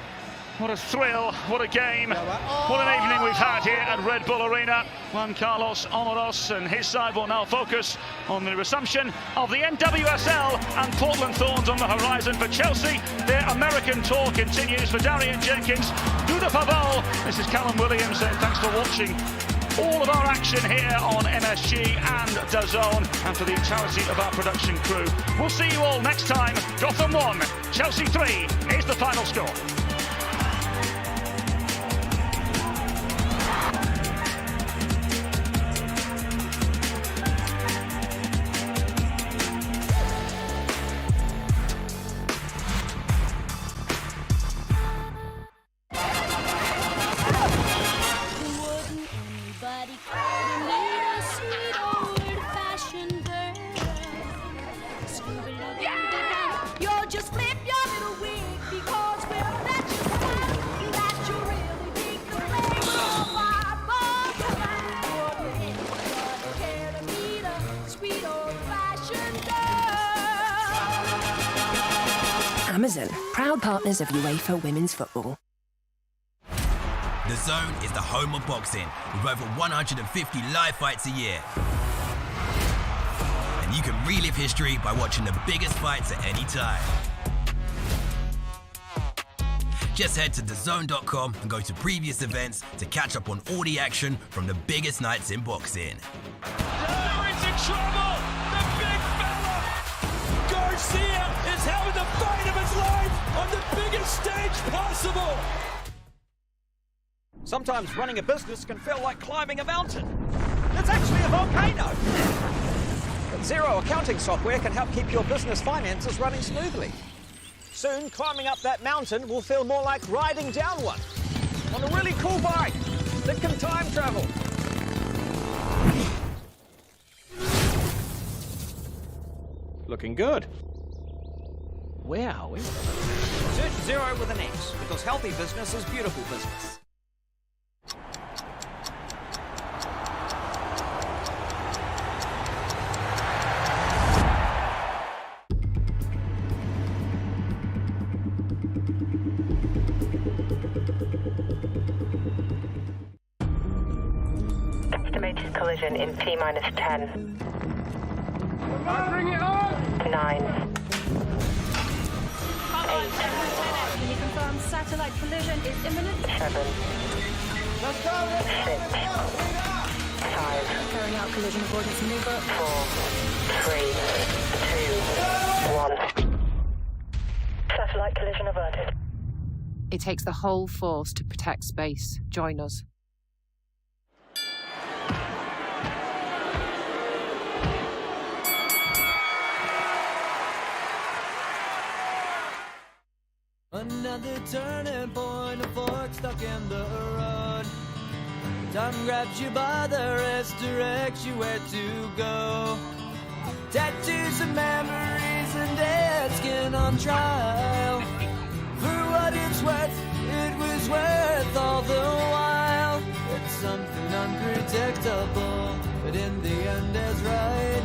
What a thrill, what a game, what an evening we've had here at Red Bull Arena. Juan Carlos Omoros and his side will now focus on the resumption of the NWSL, and Portland Thorns on the horizon for Chelsea. Their American tour continues. For Darian Jenkins, Duda Pabao, this is Callum Williams, and thanks for watching all of our action here on MSG and Dazn, and for the entirety of our production crew. We'll see you all next time. Gotham 1, Chelsea 3 is the final score. You'll just flip your little wig because we're Amazon, proud partners of UEFA Women's Football. Dazn is the home of boxing, with over 150 live fights a year. And you can relive history by watching the biggest fights at any time. Just head to Dazn.com and go to previous events to catch up on all the action from the biggest nights in boxing. There is in trouble! The big fella! Garcia is having the fight of his life on the biggest stage possible! Sometimes running a business can feel like climbing a mountain. It's actually a volcano. But Xero accounting software can help keep your business finances running smoothly. Soon, climbing up that mountain will feel more like riding down one on a really cool bike that can time travel. Looking good. Where are we? Search Xero with an X, because healthy business is beautiful business. Estimated collision in T-minus 10. Bring it on! 9. 8. Can you confirm satellite collision is imminent? 7. 6. 5. Carrying out collision avoidance maneuver. 4. 3. 2. 1. Satellite collision averted. It takes the whole force to protect space. Join us. Another turning point, a fork stuck in the road. Time grabs you by the wrist, directs you where to go. Tattoos of memories and dead skin on trial. For what it's worth, it was worth all the while. It's something unpredictable, but in the end is right.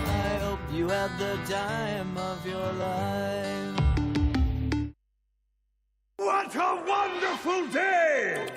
I hope you had the time of your life. What a wonderful day!